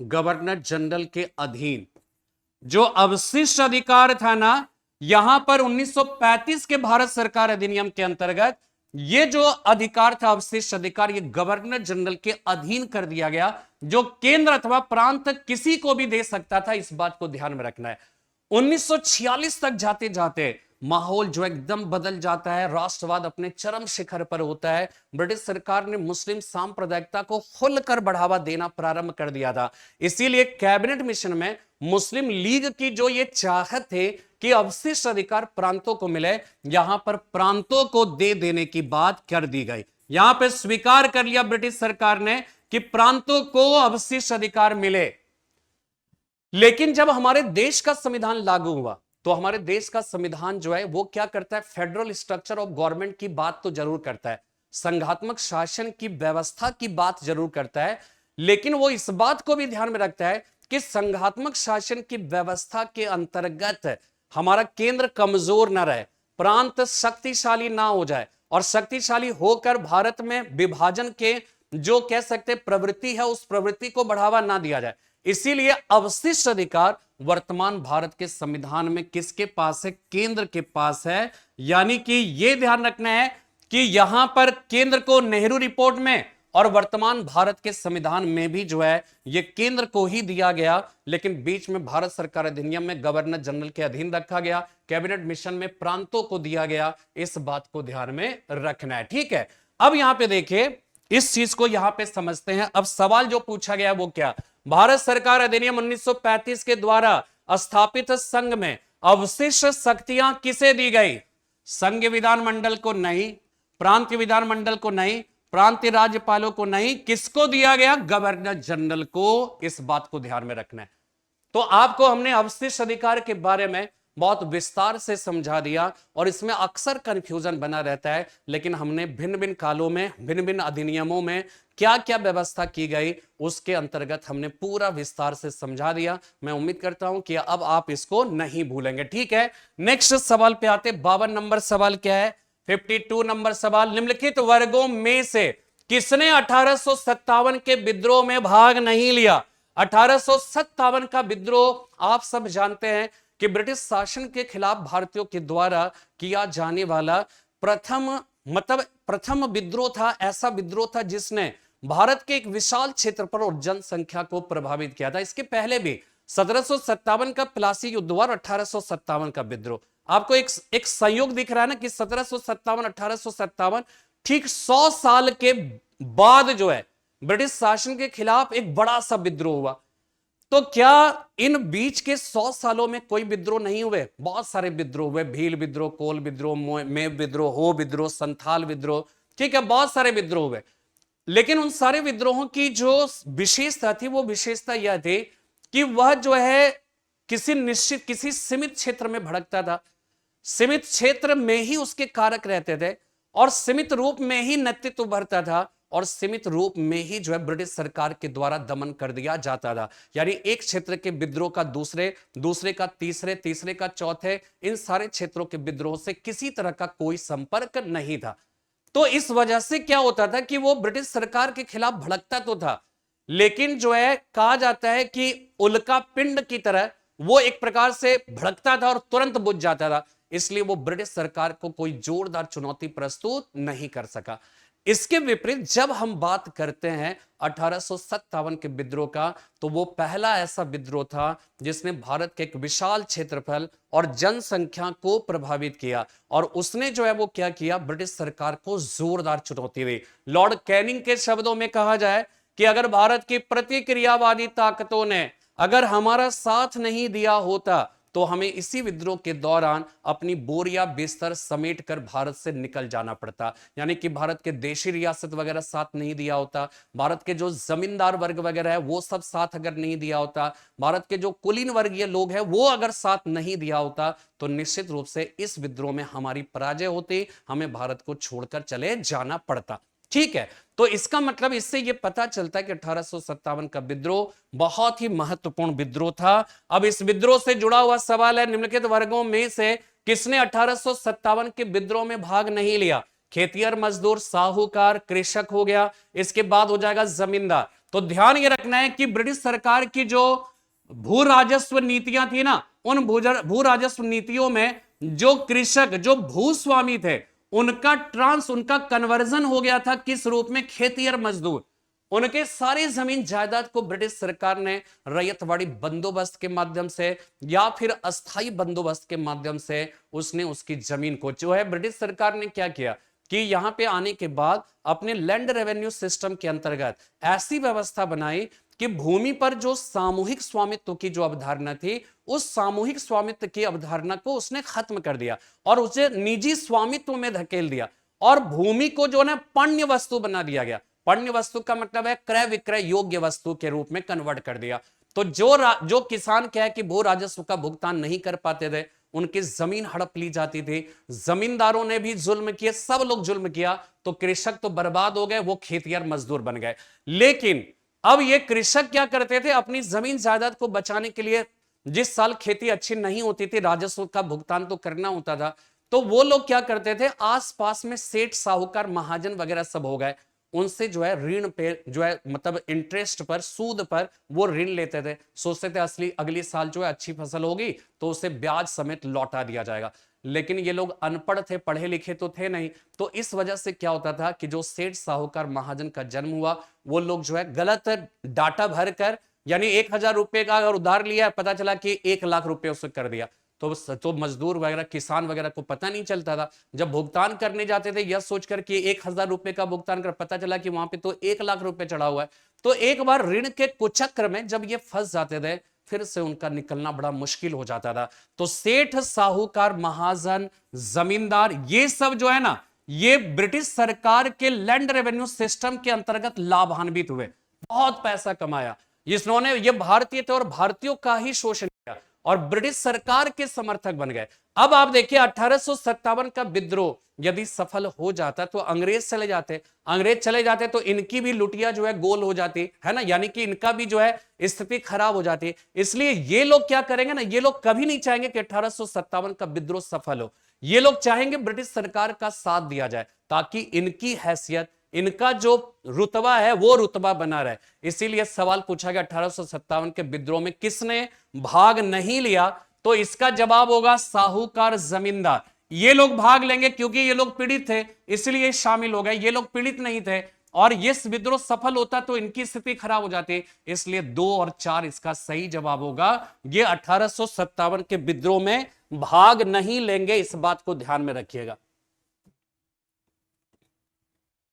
गवर्नर जनरल के अधीन जो अवशिष्ट अधिकार था ना, यहां पर 1935 के भारत सरकार अधिनियम के अंतर्गत ये जो अधिकार था अवशिष्ट अधिकार, ये गवर्नर जनरल के अधीन कर दिया गया, जो केंद्र अथवा प्रांत किसी को भी दे सकता था। इस बात को ध्यान में रखना है। 1946 तक जाते जाते माहौल जो एकदम बदल जाता है, राष्ट्रवाद अपने चरम शिखर पर होता है। ब्रिटिश सरकार ने मुस्लिम सांप्रदायिकता को खुलकर बढ़ावा देना प्रारंभ कर दिया था। इसीलिए कैबिनेट मिशन में मुस्लिम लीग की जो ये चाहत थे कि अवशिष्ट अधिकार प्रांतों को मिले, यहां पर प्रांतों को दे देने की बात कर दी गई। यहां पर स्वीकार कर लिया ब्रिटिश सरकार ने कि प्रांतों को अवशिष्ट अधिकार मिले। लेकिन जब हमारे देश का संविधान लागू हुआ तो हमारे देश का संविधान जो है वो क्या करता है? फेडरल स्ट्रक्चर ऑफ गवर्नमेंट की बात तो जरूर करता है, संघात्मक शासन की व्यवस्था की बात जरूर करता है, लेकिन वो इस बात को भी ध्यान में रखता है कि संघात्मक शासन की व्यवस्था के अंतर्गत हमारा केंद्र कमजोर ना रहे, प्रांत शक्तिशाली ना हो जाए, और शक्तिशाली होकर भारत में विभाजन के जो कह सकते प्रवृत्ति है उस प्रवृत्ति को बढ़ावा ना दिया जाए। इसीलिए अवशिष्ट अधिकार वर्तमान भारत के संविधान में किसके पास है? केंद्र के पास है। यानी कि यह ध्यान रखना है कि यहां पर केंद्र को नेहरू रिपोर्ट में और वर्तमान भारत के संविधान में भी जो है यह केंद्र को ही दिया गया, लेकिन बीच में भारत सरकार अधिनियम में गवर्नर जनरल के अधीन रखा गया, कैबिनेट मिशन में प्रांतों को दिया गया। इस बात को ध्यान में रखना है, ठीक है। अब यहां पे देखिए, इस चीज को यहां पे समझते हैं। अब सवाल जो पूछा गया वो क्या? भारत सरकार अधिनियम 1935 के द्वारा स्थापित संघ में अवशिष्ट शक्तियां किसे दी गई? संघ विधानमंडल को नहीं, प्रांत विधानमंडल को नहीं, प्रांतीय राज्यपालों को नहीं, किसको दिया गया? गवर्नर जनरल को। इस बात को ध्यान में रखना है। तो आपको हमने अवशिष्ट अधिकार के बारे में बहुत विस्तार से समझा दिया और इसमें अक्सर कंफ्यूजन बना रहता है, लेकिन हमने भिन्न भिन्न कालों में भिन्न भिन्न अधिनियमों में क्या क्या व्यवस्था की गई उसके अंतर्गत हमने पूरा विस्तार से समझा दिया। मैं उम्मीद करता हूं कि अब आप इसको नहीं भूलेंगे। ठीक है, नेक्स्ट सवाल पे आते। 52 नंबर सवाल क्या है? 52 नंबर सवाल, निम्नलिखित वर्गों में से किसने 1857 के विद्रोह में भाग नहीं लिया? 1857 का विद्रोह आप सब जानते हैं कि ब्रिटिश शासन के खिलाफ भारतीयों के द्वारा किया जाने वाला प्रथम विद्रोह था। ऐसा विद्रोह था जिसने भारत के एक विशाल क्षेत्र पर और जनसंख्या को प्रभावित किया था। इसके पहले भी 1757 का प्लासी युद्ध हुआ और 1857 का विद्रोह। आपको एक संयोग दिख रहा है ना कि 1757 1857 ठीक 100 साल के बाद जो है ब्रिटिश शासन के खिलाफ एक बड़ा सा विद्रोह हुआ। तो क्या इन बीच के 100 सालों में कोई विद्रोह नहीं हुए? बहुत सारे विद्रोह हुए। भील विद्रोह, कोल विद्रोह, मेव विद्रोह, हो विद्रोह, संथाल विद्रोह, ठीक है, बहुत सारे विद्रोह हुए। लेकिन उन सारे विद्रोहों की जो विशेषता थी वो विशेषता यह थी कि वह जो है किसी निश्चित किसी सीमित क्षेत्र में भड़कता था, सीमित क्षेत्र में ही उसके कारक रहते थे और सीमित रूप में ही नेतृत्व उभरता था और सीमित रूप में ही जो है ब्रिटिश सरकार के द्वारा दमन कर दिया जाता था। यानी एक क्षेत्र के विद्रोह का दूसरे, दूसरे का तीसरे, तीसरे का चौथे, इन सारे क्षेत्रों के विद्रोह से किसी तरह का कोई संपर्क नहीं था। तो इस वजह से क्या होता था कि वो ब्रिटिश सरकार के खिलाफ भड़कता तो था, लेकिन जो है कहा जाता है कि उल्का पिंड की तरह वो एक प्रकार से भड़कता था और तुरंत बुझ जाता था। इसलिए वो ब्रिटिश सरकार को कोई जोरदार चुनौती प्रस्तुत नहीं कर सका। इसके विपरीत जब हम बात करते हैं 1857 के विद्रोह का, तो वो पहला ऐसा विद्रोह था जिसने भारत के एक विशाल क्षेत्रफल और जनसंख्या को प्रभावित किया और उसने जो है वो क्या किया, ब्रिटिश सरकार को जोरदार चुनौती दी। लॉर्ड कैनिंग के शब्दों में कहा जाए कि अगर भारत की प्रतिक्रियावादी ताकतों ने अगर हमारा साथ नहीं दिया होता तो हमें इसी विद्रोह के दौरान अपनी बोरिया बिस्तर समेट कर भारत से निकल जाना पड़ता। यानी कि भारत के देशी रियासत वगैरह साथ नहीं दिया होता, भारत के जो जमींदार वर्ग वगैरह है वो सब साथ अगर नहीं दिया होता, भारत के जो कुलीन वर्गीय लोग हैं वो अगर साथ नहीं दिया होता, तो निश्चित रूप से इस विद्रोह में हमारी पराजय होती, हमें भारत को छोड़कर चले जाना पड़ता। ठीक है, तो इसका मतलब इससे यह पता चलता है कि 1857 का विद्रोह बहुत ही महत्वपूर्ण विद्रोह था। अब इस विद्रोह से जुड़ा हुआ सवाल है, निम्नलिखित वर्गों में से किसने 1857 के विद्रोह में भाग नहीं लिया? खेतिहर, मजदूर, साहूकार, कृषक हो गया, इसके बाद हो जाएगा जमींदार। तो ध्यान ये रखना है कि ब्रिटिश सरकार की जो भू राजस्व नीतियां थी ना, उन भू राजस्व नीतियों में जो कृषक, जो भूस्वामी थे, उनका कन्वर्जन हो गया था किस रूप में? खेतिहर मजदूर। उनके सारी जमीन जायदाद को ब्रिटिश सरकार ने रैयतवाड़ी बंदोबस्त के माध्यम से या फिर अस्थाई बंदोबस्त के माध्यम से उसने उसकी जमीन को जो है, ब्रिटिश सरकार ने क्या किया कि यहां पे आने के बाद अपने लैंड रेवेन्यू सिस्टम के अंतर्गत ऐसी व्यवस्था बनाई कि भूमि पर जो सामूहिक स्वामित्व की जो अवधारणा थी, उस सामूहिक स्वामित्व की अवधारणा को उसने खत्म कर दिया और उसे निजी स्वामित्व में धकेल दिया और भूमि को जो है पण्य वस्तु बना दिया गया। पण्य वस्तु का मतलब है क्रय विक्रय योग्य वस्तु के रूप में कन्वर्ट कर दिया। तो जो किसान क्या है कि भू राजस्व का भुगतान नहीं कर पाते थे, उनकी जमीन हड़प ली जाती थी। जमींदारों ने भी जुल्म किए, सब लोग जुल्म किया, तो कृषक तो बर्बाद हो गए, वो खेतिहर मजदूर बन गए। लेकिन अब ये कृषक क्या करते थे? अपनी जमीन जायदाद को बचाने के लिए, जिस साल खेती अच्छी नहीं होती थी, राजस्व का भुगतान तो करना होता था, तो वो लोग क्या करते थे? आसपास में सेठ, साहूकार, महाजन वगैरह सब हो गए, उनसे जो है ऋण पे जो है मतलब इंटरेस्ट पर, सूद पर वो ऋण लेते थे। सोचते थे अगली साल जो है अच्छी फसल होगी तो उसे ब्याज समेत लौटा दिया जाएगा। लेकिन ये लोग अनपढ़ थे, पढ़े लिखे तो थे नहीं, तो इस वजह से क्या होता था कि जो सेठ, साहूकार, महाजन का जन्म हुआ, वो लोग जो है गलत डाटा भरकर, यानी 1000 रुपए का अगर उधार लिया, पता चला कि 1 लाख रुपए उससे कर दिया, तो मजदूर वगैरह, किसान वगैरह को पता नहीं चलता था। जब भुगतान करने जाते थे यह सोचकर कि 1000 रुपए का भुगतान कर, पता चला कि वहां पे तो 1 लाख रुपए चढ़ा हुआ है। तो एक बार ऋण के कुचक्र में जब ये फंस जाते थे, फिर से उनका निकलना बड़ा मुश्किल हो जाता था। तो सेठ, साहूकार, महाजन, जमींदार, ये सब जो है ना, ये ब्रिटिश सरकार के लैंड रेवेन्यू सिस्टम के अंतर्गत लाभान्वित हुए, बहुत पैसा कमाया। इन्होंने, ये भारतीय थे और भारतीयों का ही शोषण किया। और ब्रिटिश सरकार के समर्थक बन गए। अब आप देखिए 1857 का विद्रोह यदि सफल हो जाता तो अंग्रेज चले जाते तो इनकी भी लुटिया जो है गोल हो जाती है ना, यानी कि इनका भी जो है स्थिति खराब हो जाती। इसलिए ये लोग क्या करेंगे ना, ये लोग कभी नहीं चाहेंगे कि 1857 का विद्रोह सफल हो। ये लोग चाहेंगे ब्रिटिश सरकार का साथ दिया जाए ताकि इनकी हैसियत, इनका जो रुतबा है वो रुतबा बना रहे। इसीलिए सवाल पूछा गया 1857 के विद्रोह में किसने भाग नहीं लिया, तो इसका जवाब होगा साहूकार जमींदार। ये लोग भाग लेंगे क्योंकि ये लोग पीड़ित थे, इसलिए शामिल हो गए। ये लोग पीड़ित नहीं थे और ये विद्रोह सफल होता तो इनकी स्थिति खराब हो जाती, इसलिए 2 और 4 इसका सही जवाब होगा। ये 1857 के विद्रोह में भाग नहीं लेंगे, इस बात को ध्यान में रखिएगा।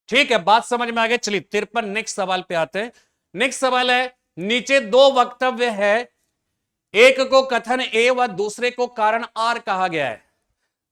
ठीक है, बात समझ में आ गई। चलिए 53 नेक्स्ट सवाल पे आते हैं। नेक्स्ट सवाल है, नीचे 2 वक्तव्य है, एक को कथन ए व दूसरे को कारण आर कहा गया है।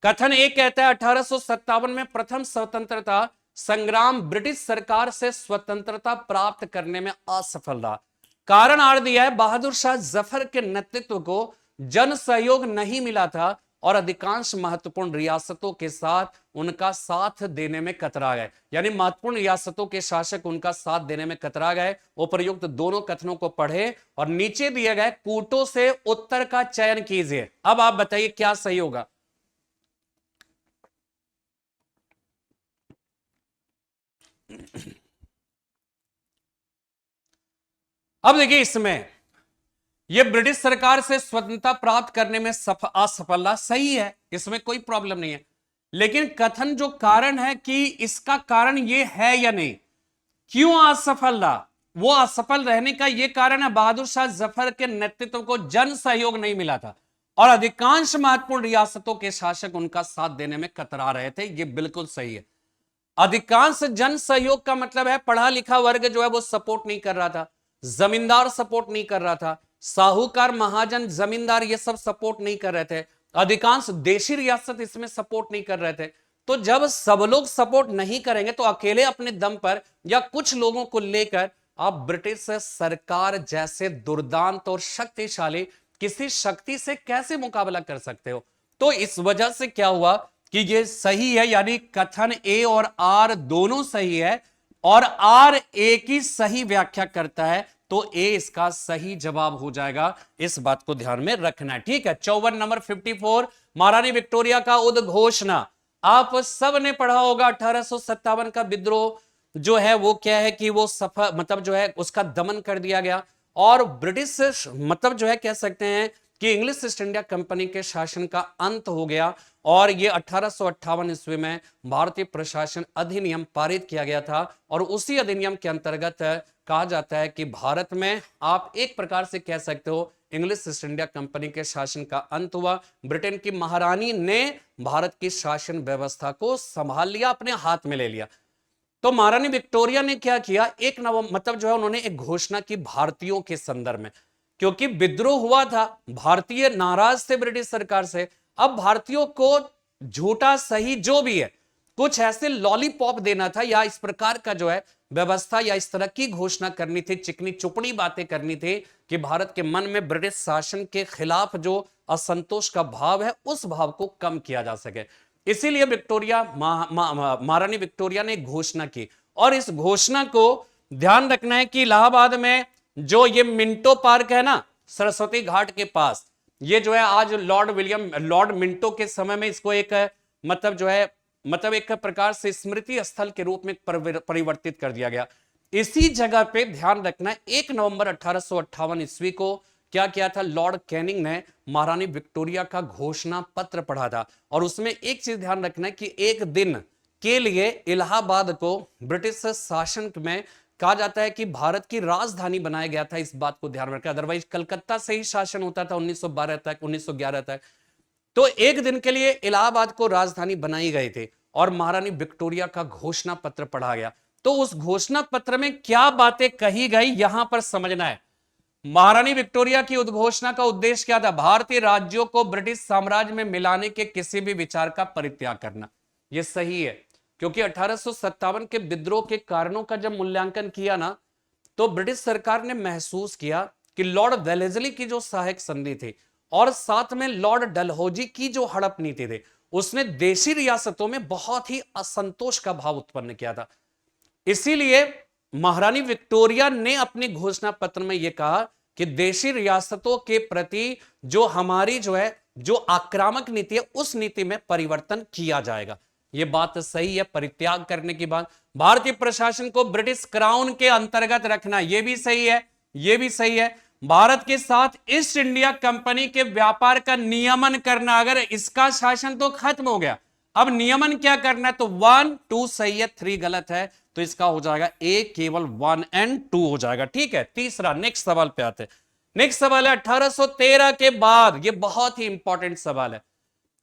कथन ए कहता है 1857 में प्रथम स्वतंत्रता संग्राम ब्रिटिश सरकार से स्वतंत्रता प्राप्त करने में असफल रहा। कारण आर दिया है, बहादुर शाह जफर के नेतृत्व को जन सहयोग नहीं मिला था और अधिकांश महत्वपूर्ण रियासतों के साथ उनका साथ देने में कतरा गए, यानी महत्वपूर्ण रियासतों के शासक उनका साथ देने में कतरा गए। उपर्युक्त दोनों कथनों को पढ़े और नीचे दिए गए कूटों से उत्तर का चयन कीजिए। अब आप बताइए क्या सही होगा। अब देखिए, इसमें यह ब्रिटिश सरकार से स्वतंत्रता प्राप्त करने में असफलता सही है, इसमें कोई प्रॉब्लम नहीं है। लेकिन कथन जो कारण है कि इसका कारण यह है या नहीं, क्यों असफल रहा, वो असफल रहने का यह कारण है बहादुर शाह जफर के नेतृत्व को जन सहयोग नहीं मिला था और अधिकांश महत्वपूर्ण रियासतों के शासक उनका साथ देने में कतरा रहे थे। यह बिल्कुल सही है। अधिकांश जन सहयोग का मतलब है पढ़ा लिखा वर्ग जो है वो सपोर्ट नहीं कर रहा था, जमींदार सपोर्ट नहीं कर रहा था, साहूकार महाजन जमींदार ये सब सपोर्ट नहीं कर रहे थे, अधिकांश देशी रियासत इसमें सपोर्ट नहीं कर रहे थे। तो जब सब लोग सपोर्ट नहीं करेंगे तो अकेले अपने दम पर या कुछ लोगों को लेकर आप ब्रिटिश सरकार जैसे दुर्दांत और शक्तिशाली किसी शक्ति से कैसे मुकाबला कर सकते हो। तो इस वजह से क्या हुआ कि ये सही है, यानी कथन ए और आर दोनों सही है और आर ए की सही व्याख्या करता है, तो ए इसका सही जवाब हो जाएगा। इस बात को ध्यान में रखना है। ठीक है, 54 नंबर 54 महारानी विक्टोरिया का उद्घोषणा। आप सब ने पढ़ा होगा 1857 का विद्रोह जो है वो क्या है कि वो सफल मतलब जो है उसका दमन कर दिया गया और ब्रिटिश मतलब जो है कह सकते हैं कि इंग्लिश ईस्ट इंडिया कंपनी के शासन का अंत हो गया और ये 1858 ईस्वी में भारतीय प्रशासन अधिनियम पारित किया गया था और उसी अधिनियम के अंतर्गत कहा जाता है कि भारत में आप एक प्रकार से कह सकते हो इंग्लिश ईस्ट इंडिया कंपनी के शासन का अंत हुआ। ब्रिटेन की महारानी ने भारत की शासन व्यवस्था को संभाल लिया, अपने हाथ में ले लिया। तो महारानी विक्टोरिया ने क्या किया, 1 नवंबर मतलब जो है उन्होंने एक घोषणा की भारतीयों के संदर्भ में, क्योंकि विद्रोह हुआ था, भारतीय नाराज थे ब्रिटिश सरकार से। अब भारतीयों को झूठा सही जो भी है कुछ ऐसे लॉलीपॉप देना था या इस प्रकार का जो है व्यवस्था या इस तरह की घोषणा करनी थी, चिकनी चुपड़ी बातें करनी थी कि भारत के मन में ब्रिटिश शासन के खिलाफ जो असंतोष का भाव है उस भाव को कम किया जा सके। इसीलिए महारानी विक्टोरिया ने घोषणा की और इस घोषणा को ध्यान रखना है कि इलाहाबाद में जो ये मिंटो पार्क है ना सरस्वती घाट के पास, ये जो है आज लॉर्ड मिंटो के समय में इसको एक मतलब जो है मतलब एक प्रकार से स्मृति स्थल के रूप में परिवर्तित कर दिया गया। इसी जगह पे ध्यान रखना 1 नवंबर 1858 ईस्वी को क्या किया था, लॉर्ड कैनिंग ने महारानी विक्टोरिया का घोषणा पत्र पढ़ा था और उसमें एक चीज ध्यान रखना है कि एक दिन के लिए इलाहाबाद को ब्रिटिश शासन में कहा जाता है कि भारत की राजधानी बनाया गया था। इस बात को ध्यान में रखें, अदरवाइज कलकत्ता से ही शासन होता था 1912 तक 1911 तक। तो एक दिन के लिए इलाहाबाद को राजधानी बनाई गई थी और महारानी विक्टोरिया का घोषणा पत्र पढ़ा गया। तो उस घोषणा पत्र में क्या बातें कही गई यहां पर समझना है। महारानी विक्टोरिया की उद्घोषणा का उद्देश्य क्या था, भारतीय राज्यों को ब्रिटिश साम्राज्य में मिलाने के किसी भी विचार का परित्याग करना। यह सही है क्योंकि 1857 के विद्रोह के कारणों का जब मूल्यांकन किया ना तो ब्रिटिश सरकार ने महसूस किया कि लॉर्ड वेलेस्ली की जो सहायक संधि थी और साथ में लॉर्ड डलहौजी की जो हड़प नीति थी, उसने देशी रियासतों में बहुत ही असंतोष का भाव उत्पन्न किया था। इसीलिए महारानी विक्टोरिया ने अपने घोषणा पत्र में यह कहा कि देशी रियासतों के प्रति जो हमारी जो है जो आक्रामक नीति है, उस नीति में परिवर्तन किया जाएगा। यह बात सही है। परित्याग करने की बात, भारतीय प्रशासन को ब्रिटिश क्राउन के अंतर्गत रखना, यह भी सही है, यह भी सही है। भारत के साथ ईस्ट इंडिया कंपनी के व्यापार का नियमन करना, अगर इसका शासन तो खत्म हो गया, अब नियमन क्या करना है, तो 1 2 सही है, 3 गलत है, तो इसका हो जाएगा ए, केवल 1 और 2 हो जाएगा। ठीक है, तीसरा नेक्स्ट सवाल पे आते हैं। नेक्स्ट सवाल है 1813 के बाद, ये बहुत ही इंपॉर्टेंट सवाल है।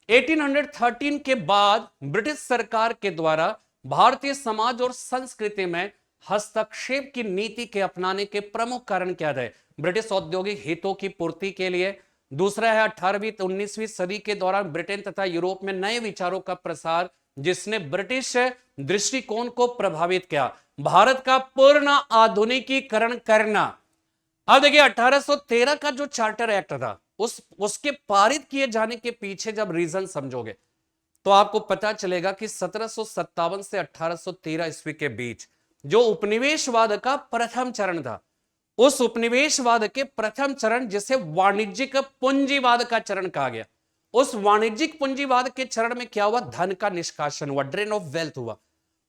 1813 के बाद ब्रिटिश सरकार के द्वारा भारतीय समाज और संस्कृति में हस्तक्षेप की नीति के अपनाने के प्रमुख कारण क्या थे? ब्रिटिश औद्योगिक हितों की पूर्ति के लिए। दूसरा है 18वीं 19वीं सदी के दौरान ब्रिटेन तथा यूरोप में नए विचारों का प्रसार, जिसने ब्रिटिश दृष्टिकोण को प्रभावित किया। भारत का पूर्ण आधुनिकीकरण करना। अब देखिए 1813 का जो चार्टर एक्ट था, उसके पारित किए जाने के पीछे जब रीजन समझोगे तो आपको पता चलेगा कि 1757 से 1813 ईस्वी के बीच जो उपनिवेशवाद का प्रथम चरण था, उस उपनिवेशवाद के प्रथम चरण जिसे वाणिज्यिक पूंजीवाद का चरण कहा गया, उस वाणिज्यिक पूंजीवाद के चरण में क्या हुआ? धन का निष्कासन हुआ, ड्रेन ऑफ वेल्थ हुआ।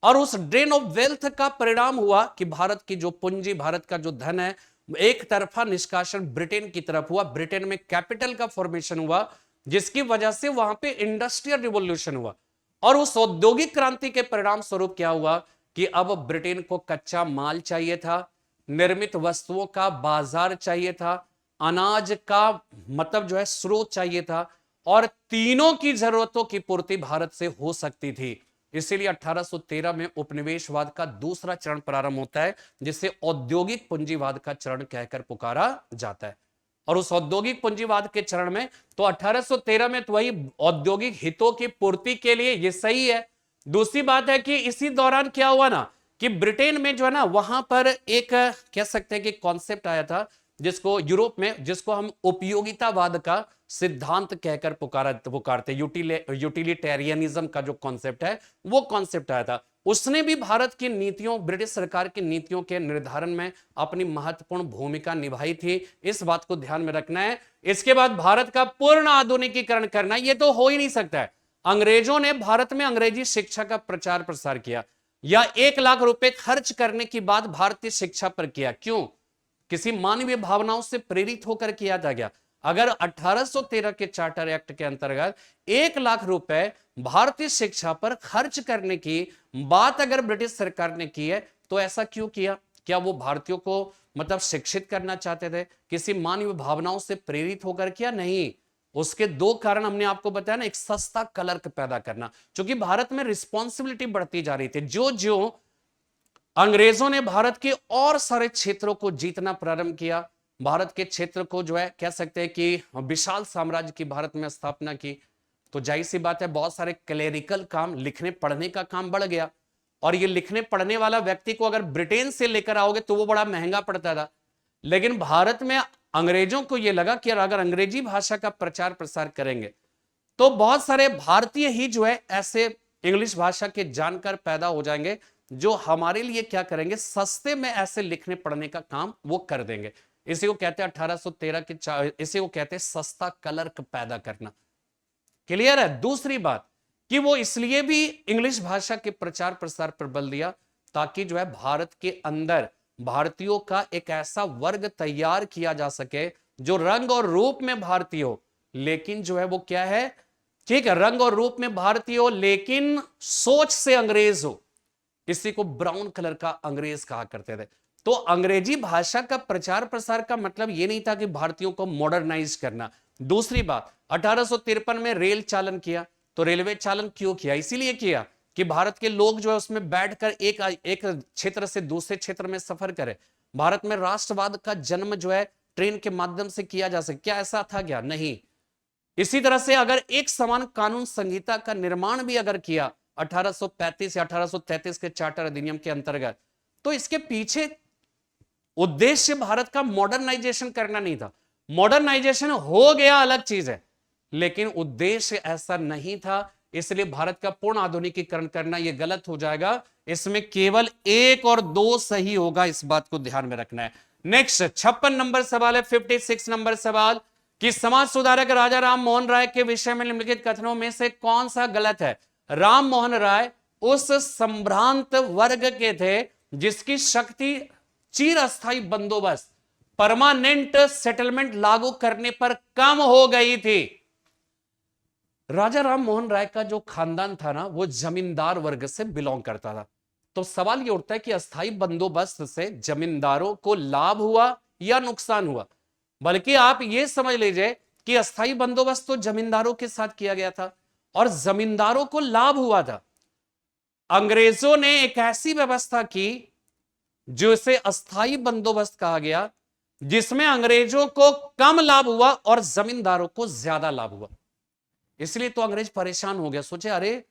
और उस ड्रेन ऑफ वेल्थ का परिणाम हुआ कि भारत की जो पूंजी, भारत का जो धन है, एक तरफा निष्कासन ब्रिटेन की तरफ हुआ। ब्रिटेन में कैपिटल का फॉर्मेशन हुआ, जिसकी वजह से वहां पे इंडस्ट्रियल रिवॉल्यूशन हुआ। और उस औद्योगिक क्रांति के परिणाम स्वरूप क्या हुआ कि अब ब्रिटेन को कच्चा माल चाहिए था, निर्मित वस्तुओं का बाजार चाहिए था, अनाज का मतलब जो है स्रोत चाहिए था, और तीनों की जरूरतों की पूर्ति भारत से हो सकती थी। इसीलिए 1813 में उपनिवेशवाद का दूसरा चरण प्रारंभ होता है, जिसे औद्योगिक पूंजीवाद का चरण कहकर पुकारा जाता है। और उस औद्योगिक पूंजीवाद के चरण में तो 1813 में तो वही औद्योगिक हितों की पूर्ति के लिए, ये सही है। दूसरी बात है कि इसी दौरान क्या हुआ ना कि ब्रिटेन में जो है ना, वहां पर एक कह सकते हैं कि कॉन्सेप्ट आया था, जिसको यूरोप में, जिसको हम उपयोगितावाद का सिद्धांत कहकर पुकारते, यूटिलिटेरियनिज्म का जो कॉन्सेप्ट है, वो कॉन्सेप्ट आया था। उसने भी भारत की नीतियों, ब्रिटिश सरकार की नीतियों के निर्धारण में अपनी महत्वपूर्ण भूमिका निभाई थी। इस बात को ध्यान में रखना है। इसके बाद भारत का पूर्ण आधुनिकीकरण करना, यह तो हो ही नहीं सकता है। अंग्रेजों ने भारत में अंग्रेजी शिक्षा का प्रचार प्रसार किया, या 1 लाख रुपए खर्च करने की बात भारतीय शिक्षा पर किया। क्यों? किसी मानवीय भावनाओं से प्रेरित होकर किया था क्या? अगर 1813 के चार्टर एक्ट के अंतर्गत 1 लाख रुपए भारतीय शिक्षा पर खर्च करने की बात अगर ब्रिटिश सरकार ने की है, तो ऐसा क्यों किया? क्या वो भारतीयों को मतलब शिक्षित करना चाहते थे? किसी मानवीय भावनाओं से प्रेरित होकर किया? नहीं। उसके 2 कारण हमने आपको बताया ना। एक, सस्ता क्लर्क पैदा करना, क्योंकि भारत में रिस्पॉन्सिबिलिटी बढ़ती जा रही थी। जो जो अंग्रेजों ने भारत के और सारे क्षेत्रों को जीतना प्रारंभ किया, भारत के क्षेत्र को जो है कह सकते हैं कि विशाल साम्राज्य की भारत में स्थापना की, तो जाहिर सी बात है बहुत सारे क्लेरिकल काम, लिखने पढ़ने का काम बढ़ गया। और ये लिखने पढ़ने वाला व्यक्ति को अगर ब्रिटेन से लेकर आओगे तो वो बड़ा महंगा पड़ता था। लेकिन भारत में अंग्रेजों को यह लगा कि अगर अंग्रेजी भाषा का प्रचार प्रसार करेंगे तो बहुत सारे भारतीय ही जो है ऐसे इंग्लिश भाषा के जानकार पैदा हो जाएंगे, जो हमारे लिए क्या करेंगे, सस्ते में ऐसे लिखने पढ़ने का काम वो कर देंगे। इसी को कहते हैं 1813 के, इसी को कहते हैं सस्ता क्लर्क पैदा करना। क्लियर है? दूसरी बात कि वो इसलिए भी इंग्लिश भाषा के प्रचार प्रसार पर बल दिया ताकि जो है भारत के अंदर भारतीयों का एक ऐसा वर्ग तैयार किया जा सके जो रंग और रूप में भारतीय हो, लेकिन जो है वो क्या है, ठीक है, रंग और रूप में भारतीय हो लेकिन सोच से अंग्रेज हो। इसी को ब्राउन कलर का अंग्रेज कहा करते थे। तो अंग्रेजी भाषा का प्रचार प्रसार का मतलब यह नहीं था कि भारतीयों को मॉडर्नाइज करना। दूसरी बात, 1853 में रेल चालन किया। तो रेलवे चालन क्यों किया? इसीलिए किया कि भारत के लोग जो है उसमें बैठकर एक क्षेत्र से दूसरे क्षेत्र में सफर करें। भारत में राष्ट्रवाद का जन्म जो है ट्रेन के माध्यम से किया जा सके। क्या ऐसा था क्या? नहीं। इसी तरह से अगर एक समान कानून संहिता का निर्माण भी अगर किया 1835 या 1833 के चार्टर अधिनियम के अंतर्गत, तो इसके पीछे उद्देश्य भारत का मॉडर्नाइजेशन करना नहीं था, मॉडर्नाइजेशन हो गया अलग चीज है, लेकिन उद्देश्य ऐसा नहीं था। इसलिए भारत का पूर्ण आधुनिकीकरण करना यह गलत हो जाएगा। इसमें केवल 1 और 2 सही होगा, इस बात को ध्यान में रखना है। नेक्स्ट 56 नंबर सवाल है, 56 नंबर सवाल कि समाज सुधारक राजा राम मोहन राय के विषय में निम्नलिखित कथनों में से कौन सा गलत है। राम मोहन राय उस संभ्रांत वर्ग के थे जिसकी शक्ति चिरस्थायी बंदोबस्त, परमानेंट सेटलमेंट लागू करने पर कम हो गई थी। राजा राम मोहन राय का जो खानदान था ना, वो जमींदार वर्ग से बिलोंग करता था। तो सवाल ये उठता है कि अस्थायी बंदोबस्त से जमींदारों को लाभ हुआ या नुकसान हुआ। बल्कि आप ये समझ लीजिए कि अस्थायी बंदोबस्त तो जमींदारों के साथ किया गया था और जमींदारों को लाभ हुआ था। अंग्रेजों ने एक ऐसी व्यवस्था की जिसे अस्थायी बंदोबस्त कहा गया, जिसमें अंग्रेजों को कम लाभ हुआ और जमींदारों को ज्यादा लाभ हुआ। इसलिए तो अंग्रेज परेशान हो गया, सोचे अरे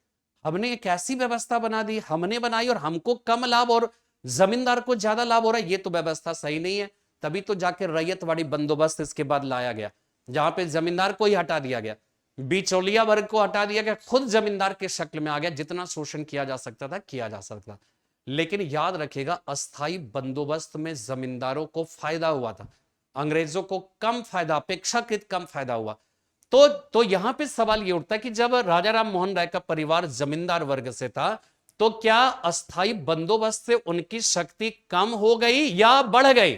हमने एक ऐसी व्यवस्था बना दी, हमने बनाई और हमको कम लाभ और जमींदार को ज्यादा लाभ हो रहा है, ये तो व्यवस्था सही नहीं है। तभी तो जाकर रैयतवाड़ी बंदोबस्त इसके बाद लाया गया, जहां पे जमींदार को ही हटा दिया गया, बिचौलिया वर्ग को हटा दिया गया, खुद जमींदार के शक्ल में आ गया। जितना शोषण किया जा सकता था किया जा सकता। लेकिन याद रखिएगा, अस्थायी बंदोबस्त में जमींदारों को फायदा हुआ था, अंग्रेजों को कम फायदा, अपेक्षाकृत कम फायदा हुआ। तो यहां पे सवाल ये उठता है कि जब राजा राम मोहन राय का परिवार जमींदार वर्ग से था, तो क्या अस्थायी बंदोबस्त से उनकी शक्ति कम हो गई या बढ़ गई?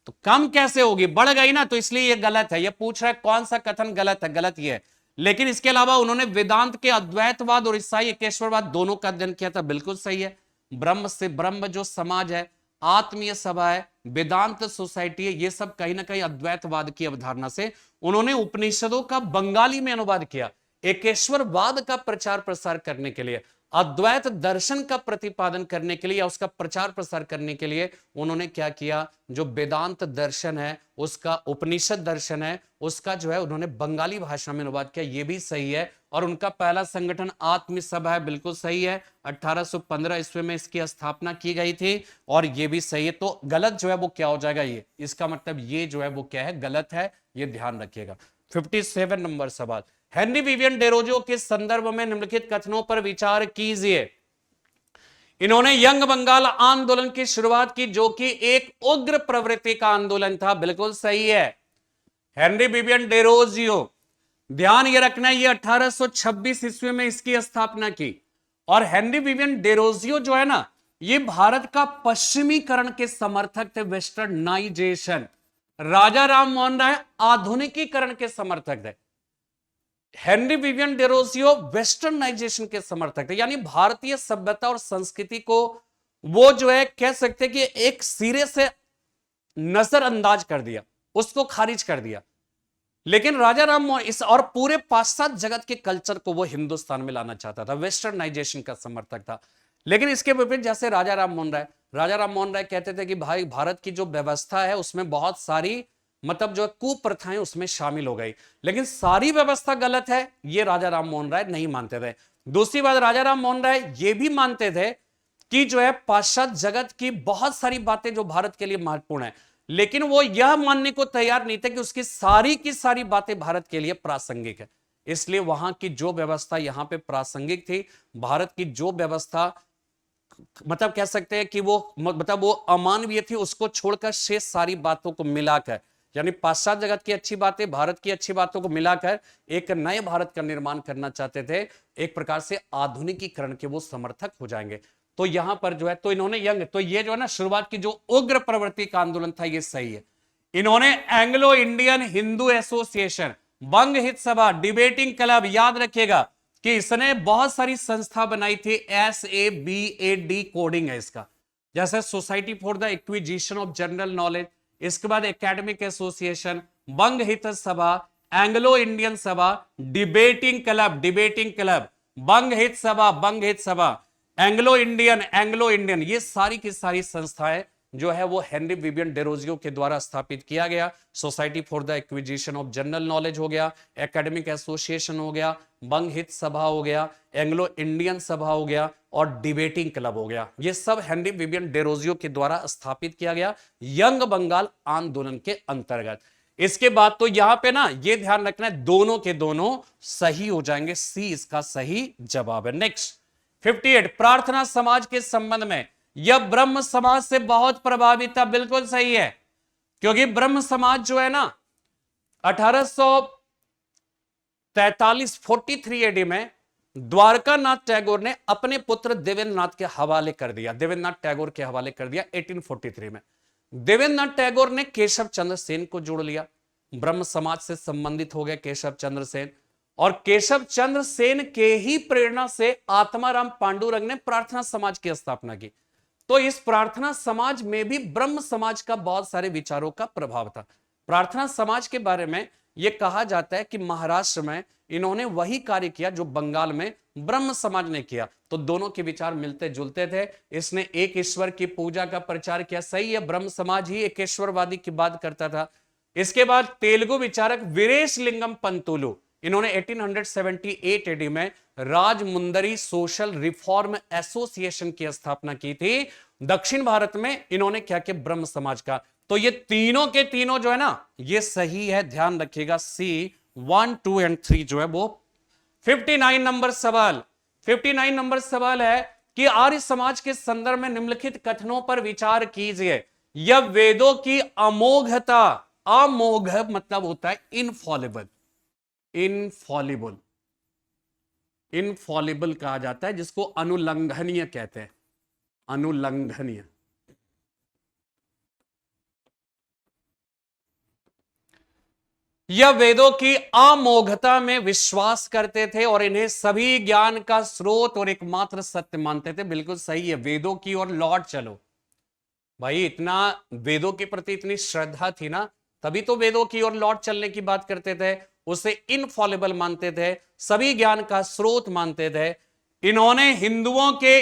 तो कम कैसे होगी, बढ़ गई ना। तो इसलिए ये गलत है। ये पूछ रहा है कौन सा कथन गलत है, गलत ये है। लेकिन इसके अलावा उन्होंने वेदांत के अद्वैतवाद और ईसाई एकेश्वरवाद दोनों का अध्ययन किया था, बिल्कुल सही है। ब्रह्म से ब्रह्म जो समाज है, आत्मीय सभा है, वेदांत सोसाइटी है, ये सब कहीं ना कहीं अद्वैतवाद की अवधारणा से उन्होंने उपनिषदों का बंगाली में अनुवाद किया। एकेश्वरवाद का प्रचार प्रसार करने के लिए, अद्वैत दर्शन का प्रतिपादन करने के लिए या उसका प्रचार प्रसार करने के लिए उन्होंने क्या किया, जो वेदांत दर्शन है, उसका उपनिषद दर्शन है, उसका जो है उन्होंने बंगाली भाषा में अनुवाद किया। ये भी सही है। और उनका पहला संगठन आत्म सभा है, बिल्कुल सही है। 1815 ईस्वी में इसकी स्थापना की गई थी और ये भी सही है। तो गलत जो है वो क्या हो जाएगा, ये इसका मतलब ये जो है वो क्या है, गलत है। ये ध्यान रखिएगा। 57 नंबर सवाल, हेनरी विवियन डेरोजियो के संदर्भ में निम्नलिखित कथनों पर विचार कीजिए। इन्होंने यंग बंगाल आंदोलन की शुरुआत की, जो कि एक उग्र प्रवृत्ति का आंदोलन था, बिल्कुल सही है। हेनरी विवियन डेरोजियो, ध्यान ये रखना है, ये 1826 ईस्वी में इसकी स्थापना की। और हेनरी विवियन डेरोजियो जो है ना, ये भारत का पश्चिमीकरण के समर्थक थे, वेस्टर्नाइजेशन। राजा राम मोहन राय आधुनिकीकरण के समर्थक थे। हेनरी विवियन डेरोजियो वेस्टर्नाइजेशन के समर्थक थे, यानी भारतीय सभ्यता और संस्कृति को वो जो है कह सकते हैं कि एक सिरे से नजरअंदाज कर दिया, उसको खारिज कर दिया। लेकिन राजा राम मोहन इस और पूरे पाश्चात्य जगत के कल्चर को वो हिंदुस्तान में लाना चाहता था, वेस्टर्नाइजेशन का समर्थक था। लेकिन इसके विपरीत जैसे राजा राम मोहन राय कहते थे कि भाई भारत की जो व्यवस्था है उसमें बहुत सारी मतलब जो कुप्रथाएं उसमें शामिल हो गई, लेकिन सारी व्यवस्था गलत है, ये राजा राम मोहन राय नहीं मानते थे। दूसरी बात, राजा राम मोहन राय ये भी मानते थे कि जो है पाश्चात्य जगत की बहुत सारी बातें जो भारत के लिए महत्वपूर्ण है, लेकिन वो यह मानने को तैयार नहीं थे कि उसकी सारी की सारी बातें भारत के लिए प्रासंगिक है। इसलिए वहां की जो व्यवस्था यहां पे प्रासंगिक थी, भारत की जो व्यवस्था मतलब कह सकते हैं कि वो अमानवीय थी, उसको छोड़कर शेष सारी बातों को मिलाकर, यानी पाश्चात्य जगत की अच्छी बातें, भारत की अच्छी बातों को मिलाकर एक नए भारत का निर्माण करना चाहते थे। एक प्रकार से आधुनिकीकरण के वो समर्थक हो जाएंगे। तो यहां पर जो है, तो इन्होंने तो ये जो है ना शुरुआत की जो उग्र प्रवृत्ति का आंदोलन था, ये सही है। इन्होंने एंग्लो इंडियन हिंदू एसोसिएशन, बंग हित सभा, डिबेटिंग क्लब, याद रखिएगा कि इसने बहुत सारी संस्था बनाई थी। SABAD कोडिंग है इसका, जैसे society for the acquisition of general knowledge, इसके बाद एकेडमिक एसोसिएशन, बंग हित सभा, एंग्लो इंडियन सभा, डिबेटिंग क्लब, बंग हित सभा, एंग्लो इंडियन, ये सारी की सारी संस्थाएं जो है वो हेनरी विवियन डेरोजियो के द्वारा स्थापित किया गया। Society for the acquisition of general knowledge हो गया, एकेडमिक एसोसिएशन हो गया, बंग हित सभा हो गया, एंग्लो इंडियन सभा हो गया और डिबेटिंग क्लब हो गया। ये सब हेनरी विवियन डेरोजियो के द्वारा स्थापित किया गया यंग बंगाल आंदोलन के अंतर्गत। इसके बाद तो यहां पे ना ये ध्यान रखना है, दोनों के दोनों सही हो जाएंगे, सी इसका सही जवाब है। नेक्स्ट 58, प्रार्थना समाज के संबंध में यह ब्रह्म समाज से बहुत प्रभावित था। बिल्कुल सही है, क्योंकि ब्रह्म समाज जो है ना 1843 एडी में द्वारका नाथ टैगोर ने अपने पुत्र देवेंद्र नाथ के हवाले कर दिया, देवेंद्र नाथ टैगोर के हवाले कर दिया 1843 में। देवेंद्र नाथ टैगोर ने केशव चंद्र सेन को जोड़ लिया, ब्रह्म समाज से संबंधित हो गए केशव चंद्र सेन, और केशव चंद्र सेन के ही प्रेरणा से आत्माराम पांडुरंग ने प्रार्थना समाज की स्थापना की। तो इस प्रार्थना समाज में भी ब्रह्म समाज का बहुत सारे विचारों का प्रभाव था। प्रार्थना समाज के बारे में यह कहा जाता है कि महाराष्ट्र में इन्होंने वही कार्य किया जो बंगाल में ब्रह्म समाज ने किया। तो दोनों के विचार मिलते जुलते थे। इसने एक ईश्वर की पूजा का प्रचार किया, सही है, ब्रह्म समाज ही एक ईश्वरवादी की बात करता था। इसके बाद तेलुगु विचारक वीरेश लिंगम पंतुलु, इन्होंने 1878 एडी में राजमुंदरी सोशल रिफॉर्म एसोसिएशन की स्थापना की थी। दक्षिण भारत में इन्होंने क्या किया, ब्रह्म समाज का। तो ये तीनों के तीनों जो है ना ये सही है, ध्यान रखिएगा, सी 1, 2 एंड 3 जो है वो। 59 नंबर सवाल, 59 नंबर सवाल है कि आर्य समाज के संदर्भ में निम्नलिखित कथनों पर विचार कीजिए। यह वेदों की अमोघता, अमोघ मतलब होता है इनफॉलिबल, इनफॉलिबल, इनफॉलिबल कहा जाता है, जिसको अनुलंघनीय कहते हैं, अनुलंघनीय। यह वेदों की अमोघता में विश्वास करते थे और इन्हें सभी ज्ञान का स्रोत और एकमात्र सत्य मानते थे। बिल्कुल सही है, वेदों की ओर लौट चलो भाई, इतना वेदों के प्रति इतनी श्रद्धा थी ना, तभी तो वेदों की ओर लौट चलने की बात करते थे। उसे इनफॉलिबल मानते थे, सभी ज्ञान का स्रोत मानते थे। इन्होंने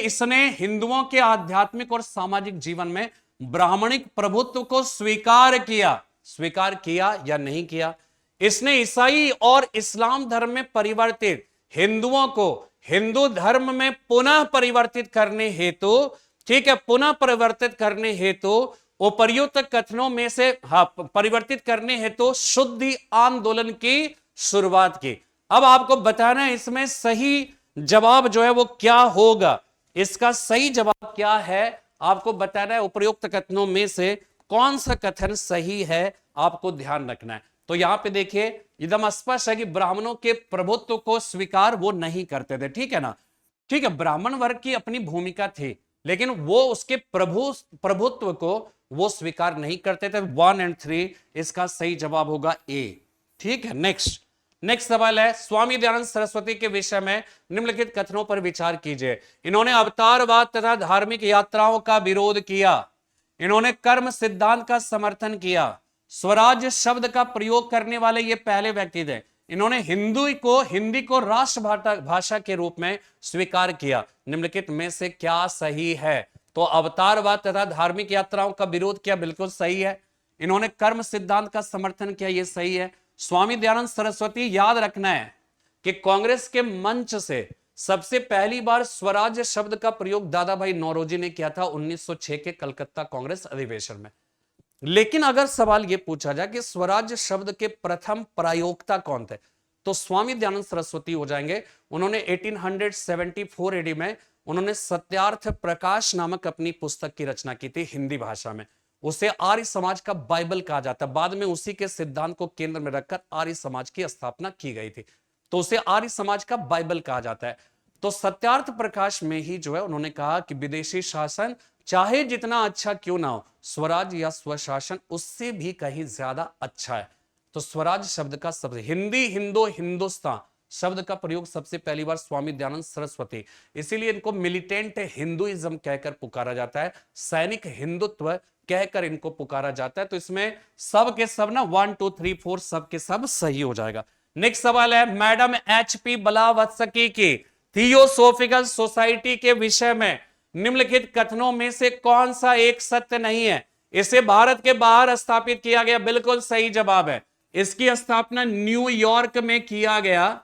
इसने हिंदुओं के आध्यात्मिक और सामाजिक जीवन में ब्राह्मणिक प्रभुत्व को स्वीकार किया या नहीं किया। इसने ईसाई और इस्लाम धर्म में परिवर्तित हिंदुओं को हिंदू धर्म में पुनः परिवर्तित करने हेतु, ठीक है, पुनः परिवर्तित करने हेतु उपर्युक्त कथनों में से परिवर्तित करने हेतु शुद्धि आंदोलन की शुरुआत की। अब आपको बताना है इसमें सही जवाब जो है वो क्या होगा। इसका सही जवाब क्या है आपको बताना है, उपर्युक्त कथनों में से कौन सा कथन सही है आपको ध्यान रखना है। तो यहां पे देखिए एकदम स्पष्ट है कि ब्राह्मणों के प्रभुत्व को स्वीकार वो नहीं करते थे, ठीक है ना, ठीक है, ब्राह्मण वर्ग की अपनी भूमिका थी, लेकिन वो उसके प्रभुत्व को वो स्वीकार नहीं करते थे। 1 और 3 इसका सही जवाब होगा ए, ठीक है। नेक्स्ट सवाल है, स्वामी दयानंद सरस्वती के विषय में निम्नलिखित कथनों पर विचार कीजिए। इन्होंने अवतारवाद तथा धार्मिक यात्राओं का विरोध किया, इन्होंने कर्म सिद्धांत का समर्थन किया, स्वराज्य शब्द का प्रयोग करने वाले ये पहले व्यक्ति थे, इन्होंने हिंदी को राष्ट्र भाषा के रूप में स्वीकार किया। निम्नलिखित में से क्या सही है? तो अवतारवाद तथा धार्मिक यात्राओं का विरोध किया, बिल्कुल सही है। इन्होंने कर्म सिद्धांत का समर्थन किया, यह सही है। स्वामी दयानंद सरस्वती, याद रखना है कि कांग्रेस के मंच से सबसे पहली बार स्वराज्य शब्द का प्रयोग दादा भाई नौरोजी ने किया था 1906 के कलकत्ता कांग्रेस अधिवेशन में। लेकिन अगर सवाल यह पूछा जाए कि स्वराज्य शब्द के प्रथम प्रयोक्ता कौन थे, तो स्वामी दयानंद सरस्वती हो जाएंगे। उन्होंने 1874 एडी में उन्होंने सत्यार्थ प्रकाश नामक अपनी पुस्तक की रचना की थी हिंदी भाषा में। उसे आर्य समाज का बाइबल कहा जाता है। बाद में उसी के सिद्धांत को केंद्र में रखकर आर्य समाज की स्थापना की गई थी, तो उसे आर्य समाज का बाइबल कहा जाता है। तो सत्यार्थ प्रकाश में ही जो है उन्होंने कहा कि विदेशी शासन चाहे जितना अच्छा क्यों ना हो, स्वराज या स्वशासन उससे भी कहीं ज्यादा अच्छा है। तो स्वराज शब्द का शब्द हिंदी, हिंदुस्तान शब्द का प्रयोग सबसे पहली बार स्वामी दयानंद सरस्वती, इसीलिए इनको मिलिटेंट हिंदुइज्म कहकर पुकारा जाता है, सैनिक हिंदुत्व कहकर इनको पुकारा जाता है। तो इसमें सब के सब ना 1, 2, 3, 4 सब के सब सही हो जाएगा। नेक्स्ट सवाल है, मैडम HP ब्लावत्स्की की थियोसोफिकल सोसाइटी के विषय में निम्नलिखित कथनों में से कौन सा एक सत्य नहीं है? इसे भारत के बाहर स्थापित किया गया, बिल्कुल सही जवाब है। इसकी स्थापना न्यूयॉर्क में किया गया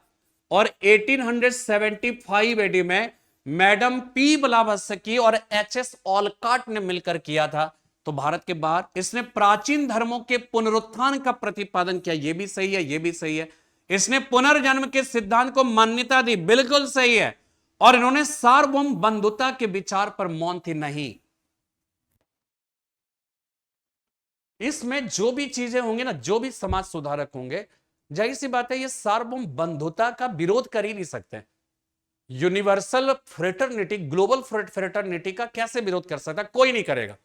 और 1875 एडी में मैडम P ब्लावत्स्की और HS ओलकॉट ने मिलकर किया था। तो तो भारत के बाहर। इसने प्राचीन धर्मों के पुनरुत्थान का प्रतिपादन किया, यह भी सही है, यह भी सही है। इसने पुनर्जन्म के सिद्धांत को मान्यता दी, बिल्कुल सही है। और इन्होंने सार्वभौम बंधुता के विचार पर मौन थी, नहीं। इसमें जो भी चीजें होंगी ना, जो भी समाज सुधारक होंगे, जाहिर सी बात है ये सार्वभौम बंधुता का विरोध कर ही नहीं सकते। यूनिवर्सल फ्रेटर्निटी, ग्लोबल फ्रेटर्निटी का कैसे विरोध कर सकता? कोई नहीं करेगा,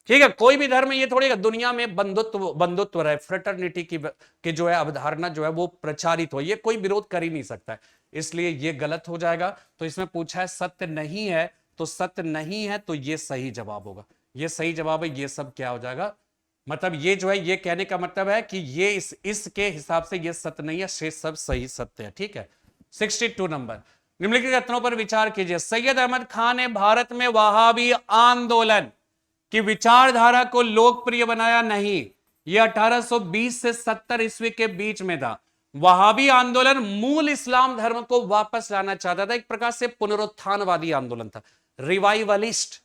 ठीक है। कोई भी धर्म ये थोड़ी दुनिया में बंधुत्व रहे, फ्रेटर्निटी की जो है अवधारणा जो है वो प्रचारित हो, ये कोई विरोध कर ही नहीं सकता है, इसलिए ये गलत हो जाएगा। तो इसमें पूछा है सत्य नहीं है, तो सत्य नहीं है तो ये सही जवाब होगा, ये सही जवाब है। ये सब क्या हो जाएगा, मतलब ये जो है, ये कहने का मतलब है कि ये इसके हिसाब से ये सत्य नहीं है, शेष सब सही सत्य है, ठीक है। 62 नंबर, निम्नलिखित कथनों पर विचार कीजिए। सैयद अहमद खान ने भारत में वहाबी आंदोलन की विचारधारा को लोकप्रिय बनाया, नहीं। यह 1820 से 70 ईस्वी के बीच में था। वहाबी आंदोलन मूल इस्लाम धर्म को वापस लाना चाहता था, एक प्रकार से पुनरुत्थानवादी आंदोलन था, रिवाइवलिस्ट।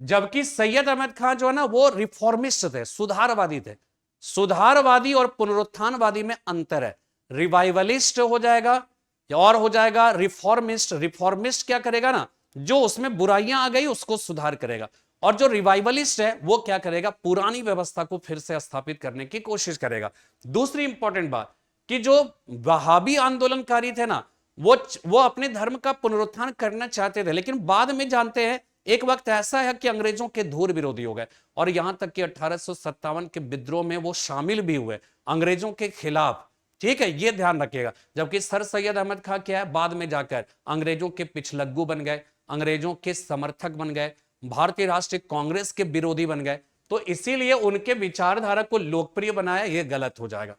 जबकि सैयद अहमद खान जो है ना वो रिफॉर्मिस्ट थे, सुधारवादी थे। सुधारवादी और पुनरुत्थानवादी में अंतर है। रिवाइवलिस्ट हो जाएगा और हो जाएगा रिफॉर्मिस्ट। रिफॉर्मिस्ट क्या करेगा ना, जो उसमें बुराइयां आ गई उसको सुधार करेगा, और जो रिवाइवलिस्ट है वो क्या करेगा, पुरानी व्यवस्था को फिर से स्थापित करने की कोशिश करेगा। दूसरी इंपॉर्टेंट बात कि जो वहाबी आंदोलनकारी थे ना, वो अपने धर्म का पुनरुत्थान करना चाहते थे, लेकिन बाद में जानते हैं एक वक्त ऐसा है कि अंग्रेजों के धूर विरोधी हो गए, और यहां तक कि 1857 के विद्रोह में वो शामिल भी हुए अंग्रेजों के खिलाफ, ठीक है, ये ध्यान रखिएगा। जबकि सर सैयद अहमद खान क्या है, बाद में जाकर अंग्रेजों के पिछलग्गू बन गए, अंग्रेजों के समर्थक बन गए, भारतीय राष्ट्रीय कांग्रेस के विरोधी बन गए, तो इसीलिए उनके विचारधारा को लोकप्रिय बनाया, यह गलत हो जाएगा।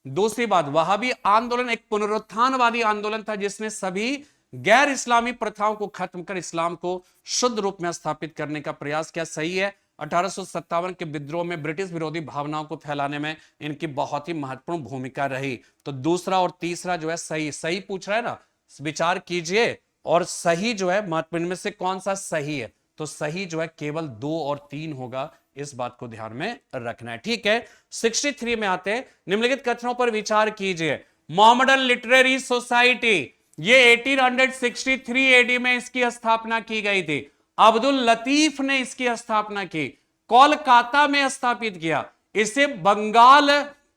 दूसरी बात, वहाबी आंदोलन एक पुनरुत्थानवादी आंदोलन था जिसने सभी गैर इस्लामी प्रथाओं को खत्म कर इस्लाम को शुद्ध रूप में स्थापित करने का प्रयास किया, सही है। 1857 के विद्रोह में ब्रिटिश विरोधी भावनाओं को फैलाने में इनकी बहुत ही महत्वपूर्ण भूमिका रही। तो दूसरा और तीसरा जो है सही सही पूछ रहा है ना, विचार कीजिए, और सही जो है महत्व, इनमें से कौन सा सही है, तो सही जो है केवल 2 और 3 होगा, इस बात को ध्यान में रखना है, ठीक है। 63 में आते हैं, निम्नलिखित कथनों पर विचार कीजिए। मोहम्मदन लिटरेरी सोसाइटी, ये 1863 एडी में इसकी स्थापना की गई थी। अब्दुल लतीफ ने इसकी स्थापना की, कोलकाता में स्थापित किया। इसे बंगाल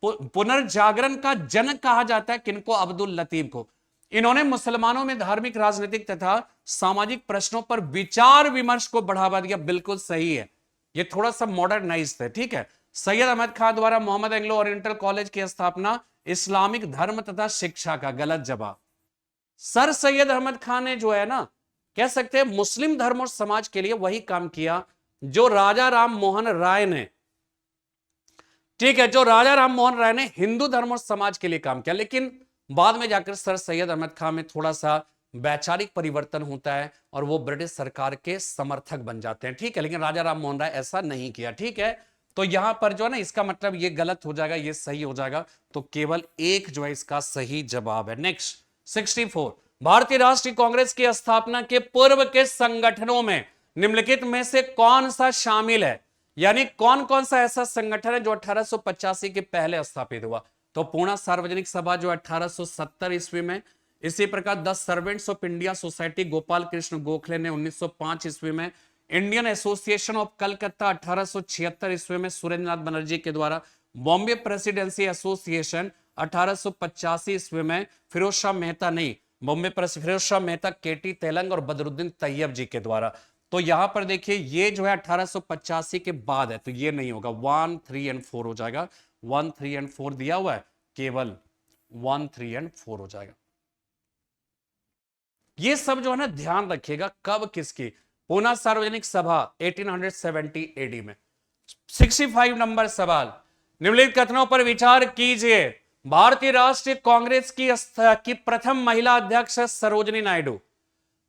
पुनर्जागरण का जनक कहा जाता है, किनको, अब्दुल लतीफ को। इन्होंने मुसलमानों में धार्मिक, राजनीतिक तथा सामाजिक प्रश्नों पर विचार विमर्श को बढ़ावा दिया, बिल्कुल सही है। ये थोड़ा सा मॉडर्नाइज्ड है, ठीक है। सैयद अहमद खान द्वारा मोहम्मद एंग्लो ओरिएंटल कॉलेज की स्थापना, इस्लामिक धर्म तथा शिक्षा का, गलत जवाब। सर सैयद अहमद खान ने जो है ना, कह सकते हैं मुस्लिम धर्म और समाज के लिए वही काम किया जो राजा राम मोहन राय ने, ठीक है, जो राजा राम मोहन राय ने हिंदू धर्म और समाज के लिए काम किया। लेकिन बाद में जाकर सर सैयद अहमद खान में थोड़ा सा वैचारिक परिवर्तन होता है और वो ब्रिटिश सरकार के समर्थक बन जाते हैं, ठीक है। लेकिन राजा राम मोहन राय ऐसा नहीं किया, ठीक है। तो यहां पर जो है ना, इसका मतलब ये गलत हो जाएगा, ये सही हो जाएगा। तो केवल एक जो है इसका सही जवाब है। नेक्स्ट 64, भारतीय राष्ट्रीय कांग्रेस की स्थापना के पूर्व के संगठनों में निम्नलिखित में से कौन सा शामिल है, यानी कौन कौन सा ऐसा संगठन है जो 1885 के पहले स्थापित हुआ। तो पूर्णा सार्वजनिक सभा जो 1870 ईस्वी में, इसी प्रकार the servants of India society Gopal Krishna Gokhale ने 1905 ईस्वी में, इंडियन एसोसिएशन ऑफ कलकत्ता 1876 ईस्वी में सुरेंद्रनाथ बनर्जी के द्वारा, बॉम्बे प्रेसिडेंसी एसोसिएशन 1885 ईस्वी में फिरोज शाह मेहता नहीं, बॉम्बे फिरोज शाह मेहता, केटी तेलंग और बदरुद्दीन तैयब जी के द्वारा। तो यहां पर देखिए ये जो है 1885 के बाद है, तो ये नहीं होगा, 1, 3 और 4 हो जाएगा। 1, 3 और 4 दिया हुआ है, केवल 1, 3 और 4 हो जाएगा। ये सब जो है ना ध्यान रखिएगा, कब किसकी, पूना सार्वजनिक सभा 1870 एडी में। 65 नंबर सवाल, निम्नलिखित कथनों पर विचार कीजिए। भारतीय राष्ट्रीय कांग्रेस की प्रथम महिला अध्यक्ष सरोजिनी नायडू,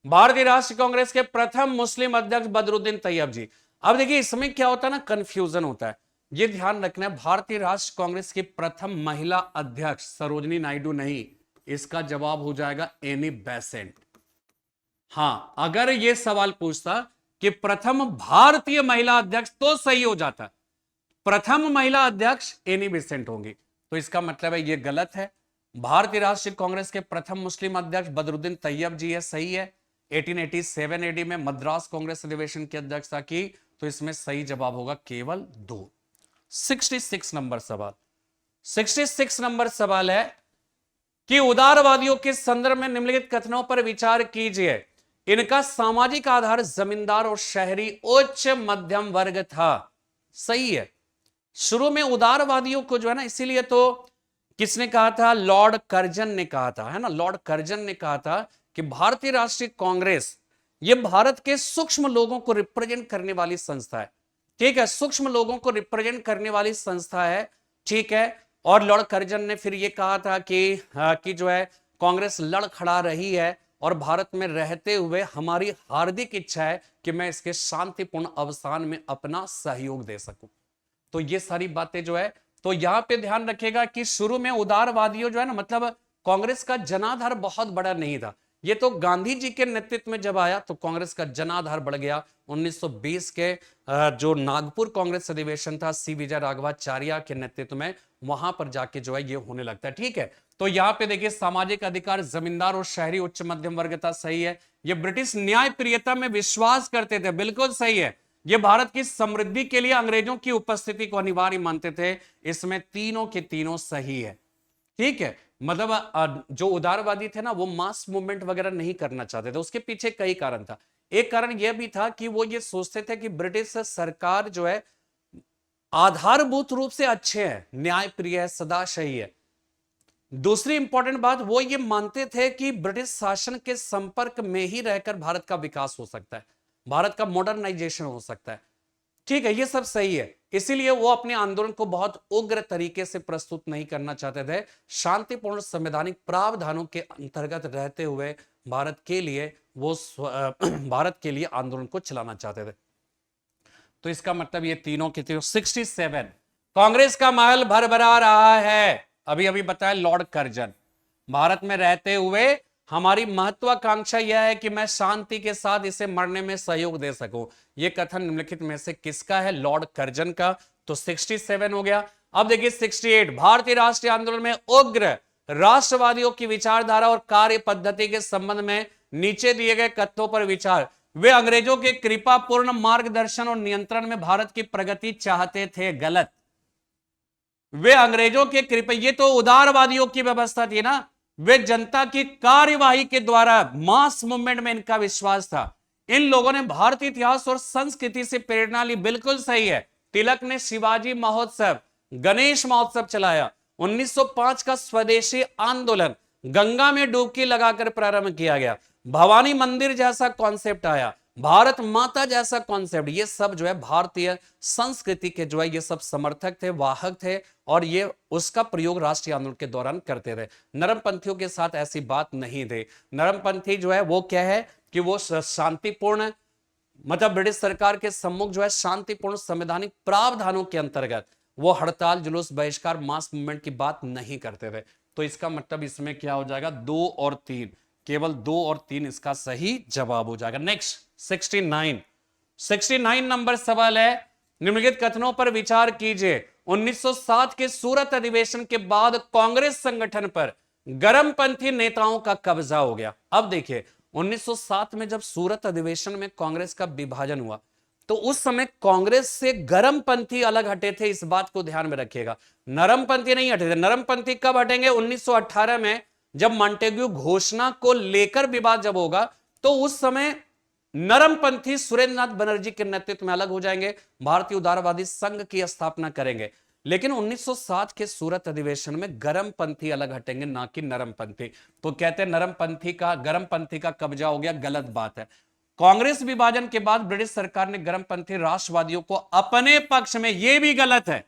भारतीय राष्ट्रीय कांग्रेस के प्रथम मुस्लिम अध्यक्ष बदरुद्दीन तैयब जी। अब देखिए इसमें क्या होता है ना, कंफ्यूजन होता है, ये ध्यान रखना है। भारतीय राष्ट्रीय कांग्रेस की प्रथम महिला अध्यक्ष सरोजिनी नायडू नहीं, इसका जवाब हो जाएगा एनी बेसेंट। हां, अगर यह सवाल पूछता कि प्रथम भारतीय महिला अध्यक्ष तो सही हो जाता, प्रथम महिला अध्यक्ष एनी बेसेंट होंगी, तो इसका मतलब है ये गलत है। भारतीय राष्ट्रीय कांग्रेस के प्रथम मुस्लिम अध्यक्ष बदरुद्दीन तैयब जी है, सही है। 1887 एडी में मद्रास कांग्रेस अधिवेशन की अध्यक्षता की, तो इसमें सही जवाब होगा केवल 2। 66 नंबर सवाल, 66 नंबर सवाल है कि उदारवादियों के संदर्भ में निम्नलिखित कथनों पर विचार कीजिए। इनका सामाजिक आधार जमींदार और शहरी उच्च मध्यम वर्ग था, सही है। शुरू में उदारवादियों को जो है ना, इसीलिए तो किसने कहा था, लॉर्ड कर्जन ने कहा था, है ना, लॉर्ड कर्जन ने कहा था कि भारतीय राष्ट्रीय कांग्रेस ये भारत के सूक्ष्म लोगों को रिप्रेजेंट करने वाली संस्था है, ठीक है, सूक्ष्म लोगों को रिप्रेजेंट करने वाली संस्था है, ठीक है। और लॉर्ड कर्जन ने फिर ये कहा था कि जो है कांग्रेस लड़ खड़ा रही है और भारत में रहते हुए हमारी हार्दिक इच्छा है कि मैं इसके शांतिपूर्ण अवसान में अपना सहयोग दे सकूं। तो ये सारी बातें जो है, तो यहां पे ध्यान रखिएगा कि शुरू में उदारवादियों जो है ना, मतलब कांग्रेस का जनाधार बहुत बड़ा नहीं था, ये तो गांधी जी के नेतृत्व में जब आया तो कांग्रेस का जनाधार बढ़ गया। 1920 के जो नागपुर कांग्रेस अधिवेशन था सी विजय राघवाचार्य के नेतृत्व में, वहां पर जाके जो है ये होने लगता है, ठीक है। तो यहां पे देखिए सामाजिक अधिकार जमींदार और शहरी उच्च मध्यम वर्ग था, सही है। ये ब्रिटिश न्याय प्रियता में विश्वास करते थे, बिल्कुल सही है। ये भारत की समृद्धि के लिए अंग्रेजों की उपस्थिति को अनिवार्य मानते थे, इसमें तीनों के तीनों सही है, ठीक है। मतलब जो उदारवादी थे ना, वो मास मूवमेंट वगैरह नहीं करना चाहते थे, उसके पीछे कई कारण था। एक कारण यह भी था कि वो ये सोचते थे कि ब्रिटिश सरकार जो है आधारभूत रूप से अच्छे है, न्यायप्रिय है, सदाशयी है। दूसरी इंपॉर्टेंट बात, वो ये मानते थे कि ब्रिटिश शासन के संपर्क में ही रहकर भारत का विकास हो सकता है, भारत का मॉडर्नाइजेशन हो सकता है, ठीक है, ये सब सही है। इसीलिए वो अपने आंदोलन को बहुत उग्र तरीके से प्रस्तुत नहीं करना चाहते थे, शांतिपूर्ण संवैधानिक प्रावधानों के अंतर्गत रहते हुए भारत के लिए वो भारत के लिए आंदोलन को चलाना चाहते थे। तो इसका मतलब ये तीनों के तीनों 67। कांग्रेस का महल भरभरा रहा है, अभी अभी बताया लॉर्ड कर्जन, भारत में रहते हुए हमारी महत्वाकांक्षा यह है कि मैं शांति के साथ इसे मरने में सहयोग दे सकूं। यह कथन निम्नलिखित में से किसका है, लॉर्ड कर्जन का। तो 67 हो गया। अब देखिए 68, भारतीय राष्ट्रीय आंदोलन में उग्र राष्ट्रवादियों की विचारधारा और कार्य पद्धति के संबंध में नीचे दिए गए कथनों पर विचार। वे अंग्रेजों के कृपापूर्ण मार्गदर्शन और नियंत्रण में भारत की प्रगति चाहते थे, गलत। वे अंग्रेजों के कृपा, ये तो उदारवादियों की व्यवस्था थी ना, वे जनता की कार्यवाही के द्वारा मास मूवमेंट में इनका विश्वास था। इन लोगों ने भारतीय इतिहास और संस्कृति से प्रेरणा ली, बिल्कुल सही है। तिलक ने शिवाजी महोत्सव, गणेश महोत्सव चलाया। 1905 का स्वदेशी आंदोलन गंगा में डुबकी लगाकर प्रारंभ किया गया। भवानी मंदिर जैसा कॉन्सेप्ट आया, भारत माता जैसा कॉन्सेप्ट, ये सब जो है भारतीय संस्कृति के जो है ये सब समर्थक थे, वाहक थे, और ये उसका प्रयोग राष्ट्रीय आंदोलन के दौरान करते थे। नरमपंथियों के साथ ऐसी बात नहीं थी। नरमपंथी जो है वो क्या है कि वो शांतिपूर्ण, मतलब ब्रिटिश सरकार के सम्मुख जो है शांतिपूर्ण संवैधानिक प्रावधानों के अंतर्गत वो हड़ताल, जुलूस, बहिष्कार, मास मूवमेंट की बात नहीं करते थे। तो इसका मतलब इसमें क्या हो जाएगा, 2 और 3, केवल 2 और 3 इसका सही जवाब हो जाएगा। नेक्स्ट 69 नंबर सवाल है, निम्नलिखित कथनों पर विचार कीजिए। 1907 के सूरत अधिवेशन के बाद कांग्रेस संगठन पर गर्मपंथी नेताओं का कब्जा हो गया। अब देखिए 1907 में जब सूरत अधिवेशन में कांग्रेस का विभाजन हुआ तो उस समय कांग्रेस से गर्मपंथी अलग हटे थे, इस बात को ध्यान में रखिएगा। नरमपंथी नहीं हटे थे। नरमपंथी कब हटेंगे, 1918 में, जब मॉन्टेग्यू घोषणा को लेकर विवाद जब होगा तो उस समय नरमपंथी सुरेंद्रनाथ बनर्जी के नेतृत्व में अलग हो जाएंगे, भारतीय उदारवादी संघ की स्थापना करेंगे। लेकिन 1907 के सूरत अधिवेशन में गर्मपंथी अलग हटेंगे, ना कि नरमपंथी। तो कहते हैं गर्मपंथी का कब्जा हो गया, गलत बात है। कांग्रेस विभाजन के बाद ब्रिटिश सरकार ने गर्मपंथी राष्ट्रवादियों को अपने पक्ष में, यह भी गलत है,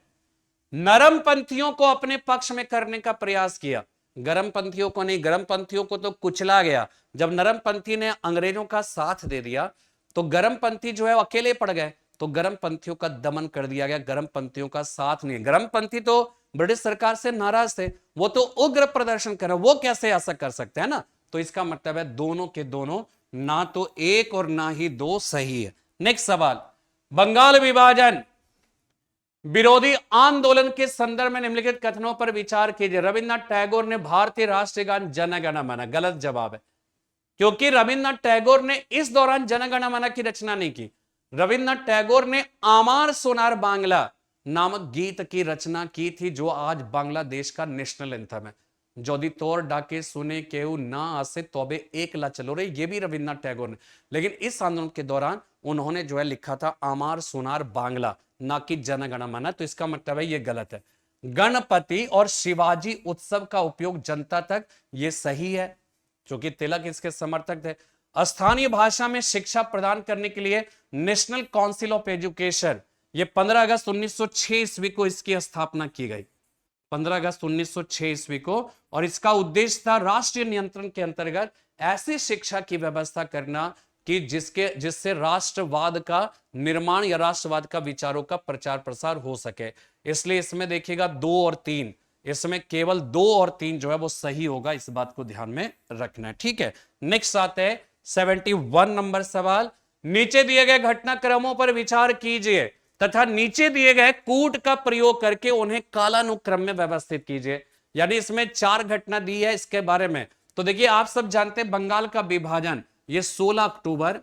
नरमपंथियों को अपने पक्ष में करने का प्रयास किया। गर्मपंथियों को नहीं, गर्मपंथियों को तो कुचला गया। जब नरमपंथी ने अंग्रेजों का साथ दे दिया तो गर्मपंथी जो है अकेले पड़ गए, तो गर्मपंथियों का दमन कर दिया गया, गर्मपंथियों का साथ नहीं। गर्मपंथी तो ब्रिटिश सरकार से नाराज थे, वो तो उग्र प्रदर्शन कर रहे, वो कैसे ऐसा कर सकते हैं ना। तो इसका मतलब है दोनों के दोनों, ना तो 1 और ना ही 2 सही है। नेक्स्ट सवाल, बंगाल विभाजन विरोधी आंदोलन के संदर्भ में निम्नलिखित कथनों पर विचार कीजिए। रविन्द्रनाथ टैगोर ने भारतीय राष्ट्रीय गान जन गण मन, गलत जवाब है, क्योंकि रविन्द्रनाथ टैगोर ने इस दौरान जन गण मन की रचना नहीं की। रविन्द्रनाथ टैगोर ने आमार सोनार बांग्ला नामक गीत की रचना की थी, जो आज बांग्लादेश का नेशनल एंथम है। जोदी तोर डाके सुने केहू ना आसे तोबे एकला चलो रे, ये भी रविन्द्रनाथ टैगोर ने। लेकिन इस आंदोलन के दौरान उन्होंने जो है लिखा था आमार सोनार बांग्ला, ना कि जन गण मन। तो इसका मतलब है ये गलत है। गणपति और शिवाजी उत्सव का उपयोग जनता तक, ये सही है, क्योंकि तिलक इसके समर्थक थे। स्थानीय भाषा में शिक्षा प्रदान करने के लिए नेशनल काउंसिल ऑफ एजुकेशन, ये 15 अगस्त 1906 ईस्वी को इसकी स्थापना की गई, 15 अगस्त 1906 ईस्वी को। और इसका उद्देश्य था राष्ट्रीय नियंत्रण के अंतर्गत ऐसी शिक्षा की व्यवस्था करना कि जिससे राष्ट्रवाद का निर्माण या राष्ट्रवाद का विचारों का प्रचार प्रसार हो सके। इसलिए इसमें देखिएगा 2 और 3, इसमें केवल 2 और 3 जो है वो सही होगा, इस बात को ध्यान में रखना है। ठीक है, नेक्स्ट आते हैं 71 नंबर सवाल। नीचे दिए गए घटनाक्रमों पर विचार कीजिए तथा नीचे दिए गए कूट का प्रयोग करके उन्हें कालानुक्रम में व्यवस्थित कीजिए। यानी इसमें 4 घटना दी है इसके बारे में। तो देखिए, आप सब जानते हैं बंगाल का विभाजन ये 16 अक्टूबर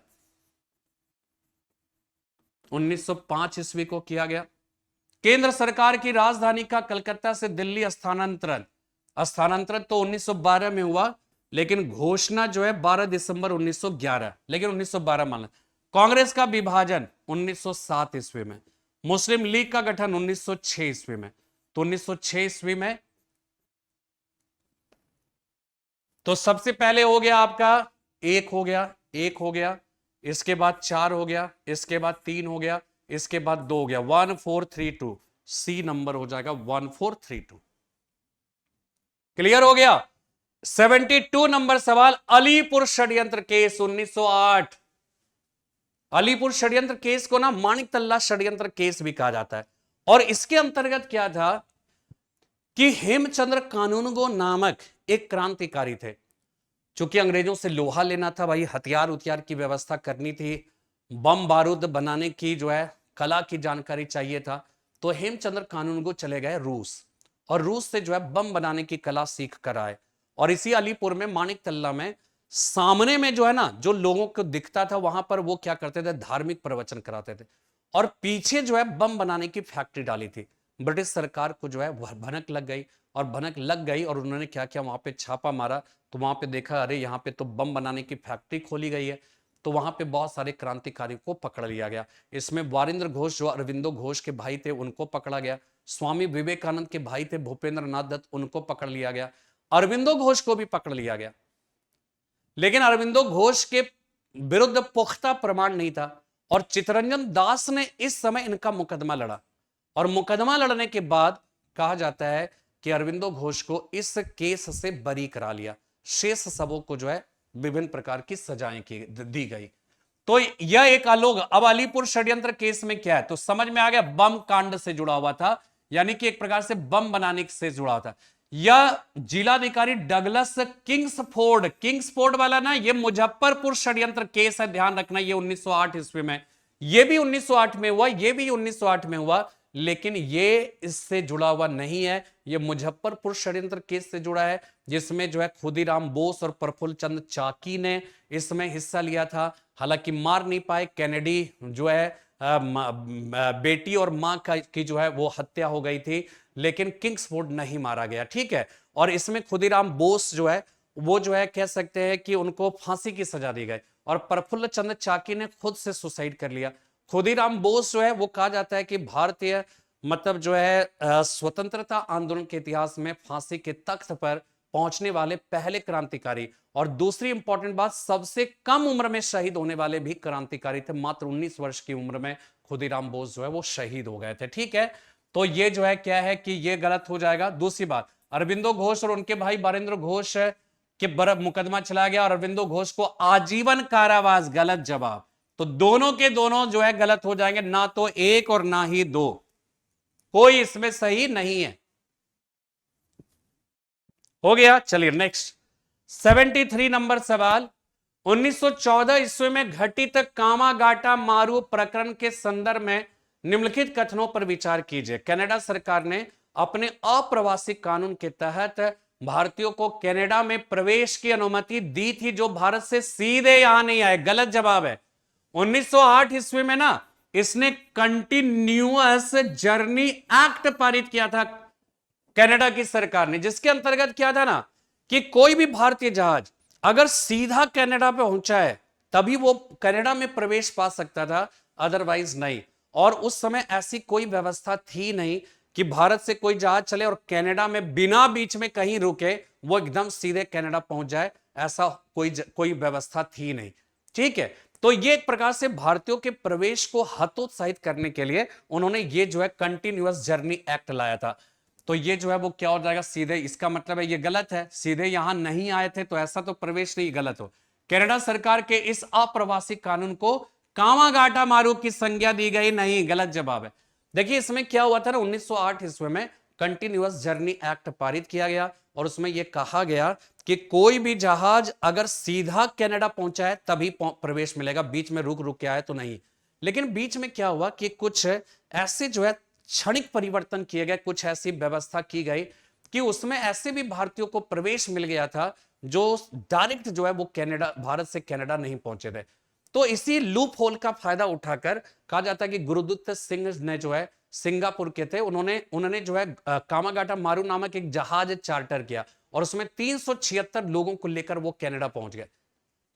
1905 ईस्वी को किया गया। केंद्र सरकार की राजधानी का कलकत्ता से दिल्ली स्थानांतरण तो 1912 में हुआ, लेकिन घोषणा जो है 12 दिसंबर 1911, लेकिन 1912 मान। कांग्रेस का विभाजन 1907 ईस्वी में। मुस्लिम लीग का गठन 1906 ईस्वी में। तो 1906 ईस्वी में तो सबसे पहले हो गया आपका 1 हो गया, इसके बाद 4 हो गया, इसके बाद 3 हो गया, इसके बाद 2 हो गया, 1432, सी नंबर हो जाएगा 1432। क्लियर हो गया। 72 नंबर सवाल, अलीपुर षड्यंत्र केस 1908। अलीपुर षड्यंत्र केस को ना माणिकतल्ला षड्यंत्र केस भी कहा जाता है। और इसके अंतर्गत क्या था कि हेमचंद्र कानूनगो नामक एक क्रांतिकारी थे। चूंकि अंग्रेजों से लोहा लेना था भाई, हथियार उथियार की व्यवस्था करनी थी, बम बारूद बनाने की जो है कला की जानकारी चाहिए था, तो हेमचंद्र कानूनगो चले गए रूस, और रूस से जो है बम बनाने की कला सीख कर आए। और इसी अलीपुर में माणिकतल्ला में सामने में जो है ना, जो लोगों को दिखता था वहां पर वो क्या करते थे, धार्मिक प्रवचन कराते थे। और पीछे जो है बम बनाने की फैक्ट्री डाली थी। ब्रिटिश सरकार को जो है भनक लग गई, और उन्होंने क्या किया, वहां पे छापा मारा, तो वहां पे देखा अरे यहाँ पे तो बम बनाने की फैक्ट्री खोली गई है। तो वहां पे बहुत सारे क्रांतिकारियों को पकड़ लिया गया। इसमें वारिंद्र घोष जो अरविंदो घोष के भाई थे उनको पकड़ा गया, स्वामी विवेकानंद के भाई थे भूपेंद्र नाथ दत्त, उनको पकड़ लिया गया, अरविंदो घोष को भी पकड़ लिया गया। लेकिन अरविंदो घोष के विरुद्ध पुख्ता प्रमाण नहीं था, और चित्तरंजन दास ने इस समय इनका मुकदमा लड़ा, और मुकदमा लड़ने के बाद कहा जाता है कि अरविंदो घोष को इस केस से बरी करा लिया। शेष सबों को जो है विभिन्न प्रकार की सजाएं दी गई। तो यह एक आलोक। अब अलीपुर षड्यंत्र केस में क्या है, तो समझ में आ गया, बम कांड से जुड़ा हुआ था, यानी कि एक प्रकार से बम बनाने से जुड़ा था। यह जिलाधिकारी डगलस किंग्सफोर्ड वाला ना, ये मुजफ्फरपुर षड्यंत्र केस है, ध्यान रखना, ये 1908 ईस्वी में, ये भी 1908 में हुआ, ये भी 1908 में हुआ, लेकिन ये इससे जुड़ा हुआ नहीं है। ये मुजफ्फरपुर षड्यंत्र केस से जुड़ा है, जिसमें जो है खुदीराम बोस और प्रफुल्ल चंद्र चाकी ने इसमें हिस्सा लिया था। हालांकि मार नहीं पाए, कैनेडी जो है बेटी और मां की जो है वो हत्या हो गई थी, लेकिन किंग्सफोर्ड नहीं मारा गया। ठीक है, और इसमें खुदीराम बोस जो है वो जो है कह सकते हैं कि उनको फांसी की सजा दी गई, और प्रफुल्ल चंद्र चाकी ने खुद से सुसाइड कर लिया। खुदीराम बोस जो है वो कहा जाता है कि भारतीय मतलब जो है स्वतंत्रता आंदोलन के इतिहास में फांसी के तख्त पर पहुंचने वाले पहले क्रांतिकारी, और दूसरी इंपॉर्टेंट बात, सबसे कम उम्र में शहीद होने वाले भी क्रांतिकारी थे। मात्र 19 वर्ष की उम्र में खुदीराम बोस जो है वो शहीद हो गए थे। ठीक है, तो ये जो है क्या है कि ये गलत हो जाएगा। दूसरी बात, अरविंदो घोष और उनके भाई बारेंद्र घोष के बरफ मुकदमा चला गया, और अरविंदो घोष को आजीवन कारावास, गलत जवाब। तो दोनों के दोनों जो है गलत हो जाएंगे, ना तो 1 और ना ही 2, कोई इसमें सही नहीं है। हो गया, चलिए नेक्स्ट 73 नंबर सवाल, 1914 ईस्वी में घटित कामागाटा मारू प्रकरण के संदर्भ में निम्नलिखित कथनों पर विचार कीजिए। कनाडा सरकार ने अपने अप्रवासी कानून के तहत भारतीयों को कनाडा में प्रवेश की अनुमति दी थी, जो भारत से सीधे यहां नहीं आए। गलत जवाब है। 1908 ईस्वी में ना इसने कंटिन्यूअस जर्नी एक्ट पारित किया था कनाडा की सरकार ने, जिसके अंतर्गत क्या था ना कि कोई भी भारतीय जहाज अगर सीधा कनाडा पे पहुंचा है तभी वो कनाडा में प्रवेश पा सकता था, अदरवाइज नहीं। और उस समय ऐसी कोई व्यवस्था थी नहीं कि भारत से कोई जहाज चले और कनाडा में बिना बीच में कहीं रुके वो एकदम सीधे कनाडा पहुंच जाए, ऐसा कोई व्यवस्था थी नहीं। ठीक है, तो ये एक प्रकार से भारतीयों के प्रवेश को हतोत्साहित करने के लिए उन्होंने ये जो है कंटिन्यूअस जर्नी एक्ट लाया था। तो ये जो है वो क्या हो जाएगा, सीधे। इसका मतलब है ये गलत है, सीधे यहां नहीं आए थे तो ऐसा तो प्रवेश नहीं, गलत हो। कनाडा सरकार के इस अप्रवासी कानून को कामागाटा मारू की संज्ञा दी गई, नहीं, गलत जवाब है। देखिए इसमें क्या हुआ था ना, 1908 ईस्वी में कंटिन्यूअस जर्नी एक्ट पारित किया गया और उसमें यह कहा गया कि कोई भी जहाज अगर सीधा कनाडा पहुंचा है तभी प्रवेश मिलेगा, बीच में रुक रुक के आए तो नहीं। लेकिन बीच में क्या हुआ कि कुछ ऐसे जो है क्षणिक परिवर्तन किए गए, कुछ ऐसी व्यवस्था की गई कि उसमें ऐसे भी भारतीयों को प्रवेश मिल गया था जो डायरेक्ट जो है वो कनाडा, भारत से कनाडा नहीं पहुंचे थे। तो इसी लूप होल का फायदा उठाकर कहा जाता है कि गुरुदत्त सिंह ने जो है सिंगापुर के थे, उन्होंने जो है कामागाटा मारू नामक एक जहाज चार्टर किया और उसमें 376 लोगों को लेकर वो कनाडा पहुंच गए।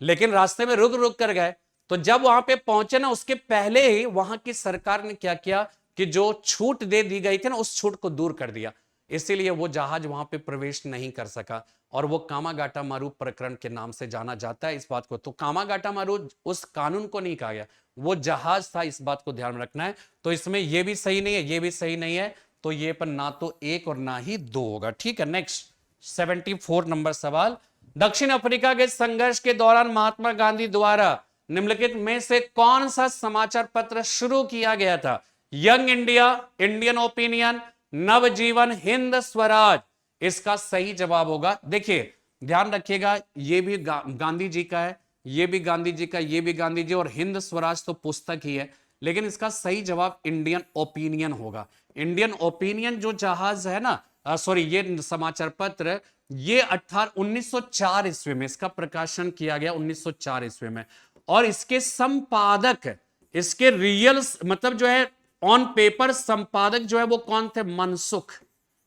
लेकिन रास्ते में रुक रुक कर गए, तो जब वहां पे पहुंचे ना उसके पहले ही वहां की सरकार ने क्या किया कि जो छूट दे दी गई थी ना उस छूट को दूर कर दिया, इसीलिए वो जहाज वहां पे प्रवेश नहीं कर सका और वो कामागाटा मारू प्रकरण के नाम से जाना जाता है इस बात को। तो कामागाटा मारू उस कानून को नहीं कहा गया, वो जहाज था, इस बात को ध्यान में रखना है। तो इसमें ये भी सही नहीं है, ये भी सही नहीं है, तो ये पर ना तो एक और ना ही दो होगा। ठीक है, नेक्स्ट 74 नंबर सवाल। दक्षिण अफ्रीका के संघर्ष के दौरान महात्मा गांधी द्वारा निम्नलिखित में से कौन सा समाचार पत्र शुरू किया गया था? यंग इंडिया, इंडियन ओपिनियन, नवजीवन, हिंद स्वराज। इसका सही जवाब होगा, देखिए ध्यान रखिएगा, ये भी गांधी जी का है, ये भी गांधी जी का, ये भी गांधी जी, और हिंद स्वराज तो पुस्तक ही है, लेकिन इसका सही जवाब इंडियन ओपिनियन होगा। इंडियन ओपिनियन जो जहाज है ना, सॉरी ये समाचार पत्र, ये 1904 ईस्वी में इसका प्रकाशन किया गया, 1904 ईस्वी में। और इसके संपादक, इसके रियल मतलब जो है ऑन पेपर संपादक जो है वो कौन थे? मनसुख,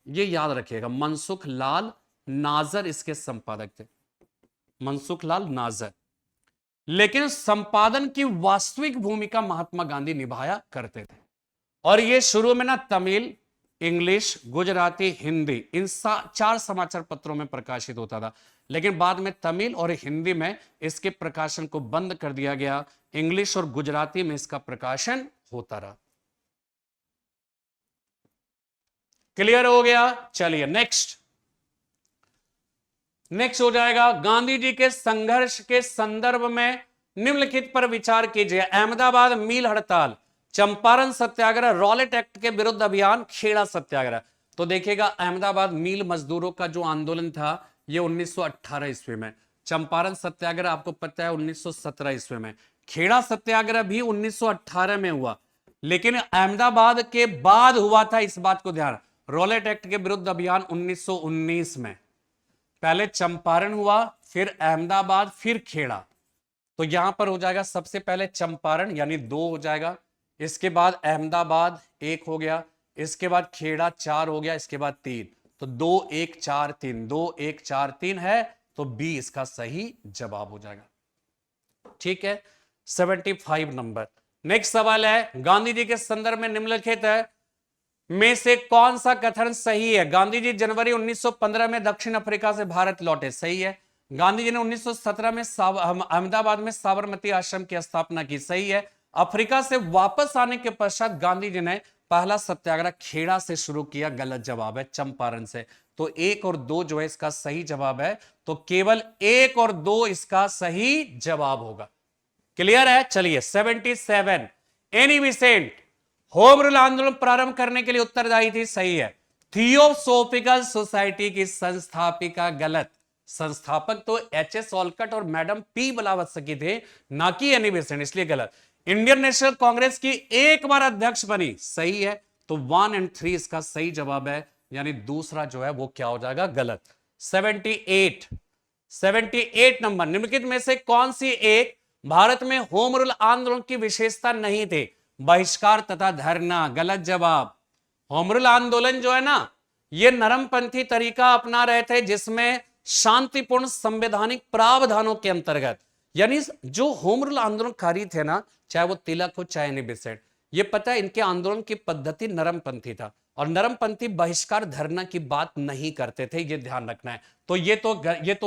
ये याद रखिएगा, मनसुख लाल नाजर इसके संपादक थे, मनसुख लाल नाजर। लेकिन संपादन की वास्तविक भूमिका महात्मा गांधी निभाया करते थे। और ये शुरू में ना तमिल, इंग्लिश, गुजराती, हिंदी, इन 4 समाचार पत्रों में प्रकाशित होता था, लेकिन बाद में तमिल और हिंदी में इसके प्रकाशन को बंद कर दिया गया, इंग्लिश और गुजराती में इसका प्रकाशन होता रहा। क्लियर हो गया? चलिए नेक्स्ट हो जाएगा, गांधी जी के संघर्ष के संदर्भ में निम्नलिखित पर विचार कीजिए। अहमदाबाद मील हड़ताल, चंपारण सत्याग्रह, रॉलेट एक्ट के विरुद्ध अभियान, खेड़ा सत्याग्रह। तो देखिएगा अहमदाबाद मील मजदूरों का जो आंदोलन था ये 1918 ईस्वी में, चंपारण सत्याग्रह आपको पता है 1917 ईस्वी में, खेड़ा सत्याग्रह भी 1918 में हुआ, लेकिन अहमदाबाद के बाद हुआ था, इस बात को ध्यान। रॉलेट एक्ट के विरुद्ध अभियान 1919 में, पहले चंपारण हुआ, फिर अहमदाबाद, फिर खेड़ा। तो यहां पर हो जाएगा सबसे पहले चंपारण यानी 2 हो जाएगा, इसके बाद अहमदाबाद 1 हो गया, इसके बाद खेड़ा 4 हो गया, इसके बाद 3, तो 2 1 4 3, 2 1 4 3 है, तो बी इसका सही जवाब हो जाएगा। ठीक है, 75 नंबर। नेक्स्ट सवाल है, गांधी जी के संदर्भ में निम्नलिखित है में से कौन सा कथन सही है? गांधी जी जनवरी 1915 में दक्षिण अफ्रीका से भारत लौटे, सही है। गांधी जी ने 1917 में अहमदाबाद में साबरमती आश्रम की स्थापना की, सही है। अफ्रीका से वापस आने के पश्चात गांधी जी ने पहला सत्याग्रह खेड़ा से शुरू किया, गलत जवाब है, चंपारण से। तो 1 और 2 जो है इसका सही जवाब है, तो केवल 1 और 2 इसका सही जवाब होगा। क्लियर है? चलिए 77, एनी विसेंट होम रूल आंदोलन प्रारंभ करने के लिए उत्तरदायी थी, सही है। थियोसोफिकल सोसाइटी की संस्थापिका, गलत, संस्थापक तो एच.एस. ओलकट और मैडम पी बलावत्सकी थे, ना कि एनी बेसेंट, इसलिए गलत। इंडियन नेशनल कांग्रेस की एक बार अध्यक्ष बनी, सही है। तो 1 और 3 इसका सही जवाब है, यानी दूसरा जो है वो क्या हो जाएगा, गलत। 78 नंबर, निम्नलिखित में से कौन सी एक भारत में होम रूल आंदोलन की विशेषता नहीं थे? बहिष्कार तथा धरना, गलत जवाब। होम रूल आंदोलन जो है ना, ये नरमपंथी तरीका अपना रहे थे, जिसमें शांतिपूर्ण संवैधानिक प्रावधानों के अंतर्गत, यानी जो होम रूल आंदोलनकारी थे ना, चाहे वो तिलक हो चाहे एनी बेसेंट, ये पता है इनके आंदोलन की पद्धति नरमपंथी था, और नरमपंथी बहिष्कार धरना की बात नहीं करते थे, ये ध्यान रखना है। तो ये तो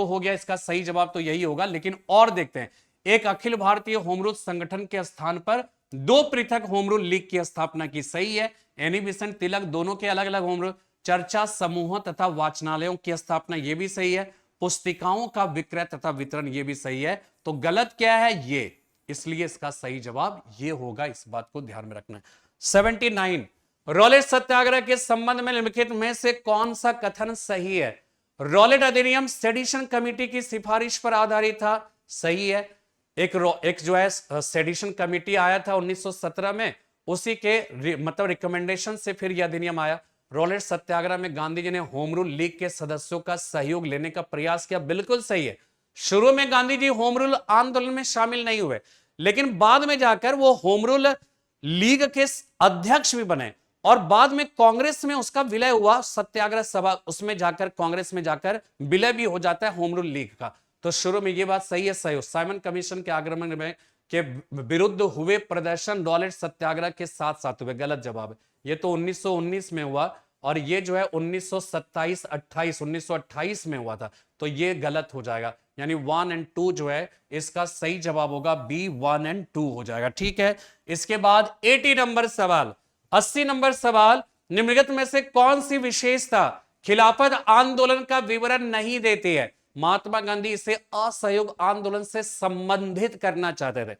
हो गया, इसका सही जवाब तो यही होगा। लेकिन और देखते हैं, एक अखिल भारतीय होम रूल संगठन के स्थान पर 2 पृथक होम रूल लीग की स्थापना की, सही है। एनी बेसेंट, तिलक दोनों के अलग अलग होम रूल। चर्चा समूहों तथा वाचनालयों की स्थापना, यह भी सही है। पुस्तिकाओं का विक्रय तथा वितरण, यह भी सही है। तो गलत क्या है, ये, इसलिए इसका सही जवाब ये होगा, इस बात को ध्यान में रखना है। 79, रॉलेट सत्याग्रह के संबंध में निम्नलिखित में से कौन सा कथन सही है? रॉलेट अधिनियम सेडिशन कमेटी की सिफारिश पर आधारित था, सही है। एक जो है सेडिशन कमेटी आया था 1917 में, उसी के मतलब रिकमेंडेशन से फिर यह अधिनियम आया। रॉलेट सत्याग्रह में गांधी जी ने होम रूल लीग के सदस्यों का सहयोग लेने का प्रयास किया, बिल्कुल सही है। शुरू में गांधी जी होम रूल आंदोलन में शामिल नहीं हुए, लेकिन बाद में जाकर वो होम रूल लीग के अध्यक्ष भी बने, और बाद में कांग्रेस में उसका विलय हुआ, सत्याग्रह सभा, उसमें जाकर कांग्रेस में जाकर विलय भी हो जाता है होम रूल लीग का। तो शुरू में ये बात सही है, सही हो। साइमन कमीशन के आक्रमण में के विरुद्ध हुए प्रदर्शन रॉलेट सत्याग्रह के साथ साथ हुए, गलत जवाब है। ये तो 1919 में हुआ, और ये जो है 1928 में हुआ था, तो ये गलत हो जाएगा। यानी 1 और 2 जो है इसका सही जवाब होगा बी, 1 और 2 हो जाएगा, ठीक है। इसके बाद 80 नंबर सवाल, 80 नंबर सवाल, निम्नलिखित में से कौन सी विशेषता खिलाफत आंदोलन का विवरण नहीं देती है? महात्मा गांधी इसे असहयोग आंदोलन से संबंधित करना चाहते थे,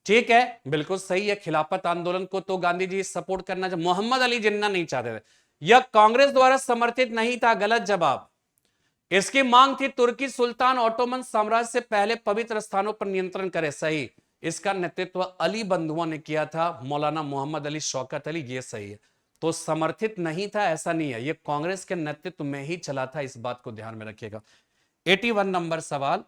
ठीक है, बिल्कुल सही है। खिलाफत आंदोलन को तो गांधी जी सपोर्ट करना चाहते, मोहम्मद अली जिन्ना नहीं चाहते थे। यह कांग्रेस द्वारा समर्थित नहीं था, गलत जवाब। इसकी मांग थी तुर्की सुल्तान ऑटोमन साम्राज्य से पहले पवित्र स्थानों पर नियंत्रण करे, सही। इसका नेतृत्व अली बंधुओं ने किया था, मौलाना मोहम्मद अली, शौकत अली, ये सही है। तो समर्थित नहीं था ऐसा नहीं है, यह कांग्रेस के नेतृत्व में ही चला था, इस बात को ध्यान में रखिएगा। 81 नंबर सवाल,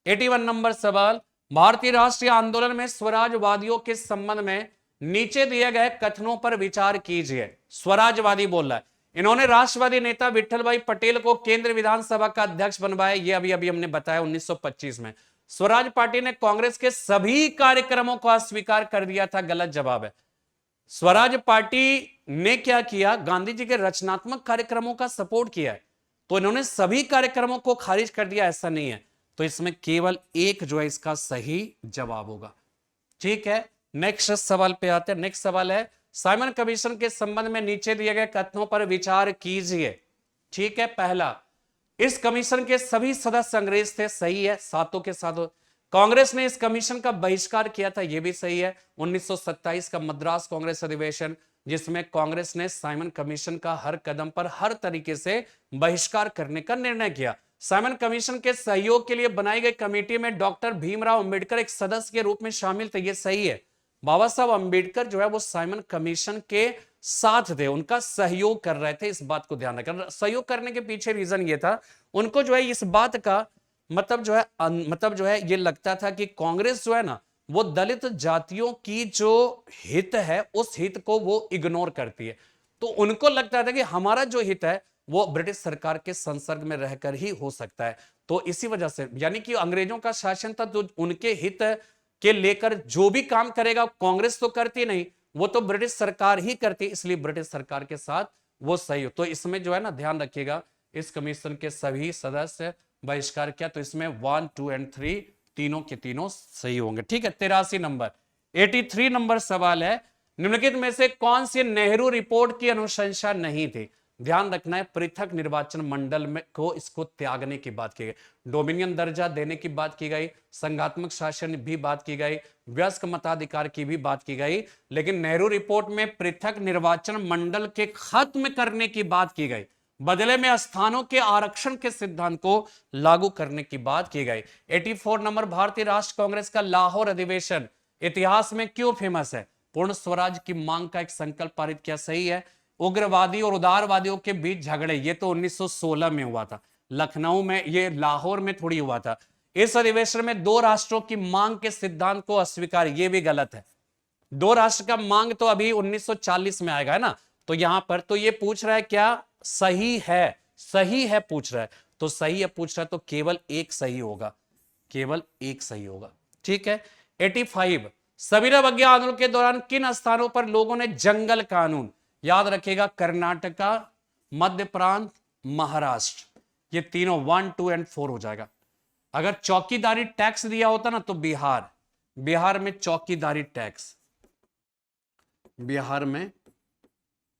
81 नंबर सवाल, भारतीय राष्ट्रीय आंदोलन में स्वराजवादियों के संबंध में नीचे दिए गए कथनों पर विचार कीजिए। स्वराजवादी बोल रहा है, इन्होंने राष्ट्रवादी नेता विठल भाई पटेल को केंद्रीय विधानसभा का अध्यक्ष बनवाया, ये अभी हमने बताया 1925 में। स्वराज पार्टी ने कांग्रेस के सभी कार्यक्रमों को अस्वीकार कर दिया था, गलत जवाब है। स्वराज पार्टी ने क्या किया, गांधी जी के रचनात्मक कार्यक्रमों का सपोर्ट किया है, तो इन्होंने सभी कार्यक्रमों को खारिज कर दिया, ऐसा नहीं है। तो इसमें केवल एक जो है इसका सही जवाब होगा, ठीक है। नेक्स्ट सवाल पे आते हैं। नेक्स्ट सवाल है, साइमन कमीशन के संबंध में नीचे दिए गए कथनों पर विचार कीजिए, ठीक है। पहला, इस कमीशन के सभी सदस्य अंग्रेज थे, सही है, सातों के सातों। कांग्रेस ने इस कमीशन का बहिष्कार किया था, यह भी सही है। 1927 का मद्रास कांग्रेस अधिवेशन, जिसमें कांग्रेस ने साइमन कमीशन का हर कदम पर हर तरीके से बहिष्कार करने का निर्णय किया। साइमन कमीशन के सहयोग के लिए बनाई गई कमेटी में डॉक्टर भीमराव अंबेडकर एक सदस्य के रूप में शामिल थे, यह सही है। बाबा साहब अंबेडकर जो है वो साइमन कमीशन के साथ थे, उनका सहयोग कर रहे थे, इस बात को ध्यान रखना। सहयोग करने के पीछे रीजन ये था, उनको जो है इस बात का मतलब जो है ये लगता था कि कांग्रेस जो है ना, वो दलित जातियों की जो हित है उस हित को वो इग्नोर करती है। तो उनको लगता था कि हमारा जो हित है वो ब्रिटिश सरकार के संसर्ग में रहकर ही हो सकता है। तो इसी वजह से, यानी कि अंग्रेजों का शासन था, तो उनके हित के लेकर जो भी काम करेगा कांग्रेस तो करती नहीं, वो तो ब्रिटिश सरकार ही करती, इसलिए ब्रिटिश सरकार के साथ वो सही हो। तो इसमें जो है ना ध्यान रखिएगा, इस कमीशन के सभी सदस्य बहिष्कार किया, तो इसमें 1, 2 और 3 तीनों के तीनों सही होंगे, ठीक है। 83 नंबर, 83 नंबर सवाल है, निम्नलिखित में से कौन सी नेहरू रिपोर्ट की अनुशंसा नहीं थी? ध्यान रखना है, पृथक निर्वाचन मंडल में को इसको त्यागने की बात की गई, डोमिनियन दर्जा देने की बात की गई, संघात्मक शासन भी बात की गई, वयस्क मताधिकार की भी बात की गई, लेकिन नेहरू रिपोर्ट में पृथक निर्वाचन मंडल के खत्म करने की बात की गई। बदले में स्थानों के आरक्षण के सिद्धांत को लागू करने की बात की गई। 84 नंबर, भारतीय राष्ट्र कांग्रेस का लाहौर अधिवेशन इतिहास में क्यों फेमस है? पूर्ण स्वराज की मांग का एक संकल्प पारित किया, सही है। उग्रवादी और उदारवादियों के बीच झगड़े, ये तो 1916 में हुआ था लखनऊ में, ये लाहौर में थोड़ी हुआ था। इस अधिवेशन में दो राष्ट्रों की मांग के सिद्धांत को अस्वीकार, ये भी गलत है। दो राष्ट्र का मांग तो अभी 1940 में आएगा, है ना। तो यहां पर तो ये पूछ रहा है क्या सही है, सही है पूछ रहा है, तो सही है पूछ रहा है, तो केवल एक सही होगा, केवल एक सही होगा, ठीक है। 85, सविनय अवज्ञा आंदोलन के दौरान किन स्थानों पर लोगों ने जंगल कानून, याद रखिएगा, कर्नाटका, मध्य प्रांत, महाराष्ट्र, ये तीनों 1, 2 एंड 4 हो जाएगा। अगर चौकीदारी टैक्स दिया होता ना तो बिहार, बिहार में चौकीदारी टैक्स, बिहार में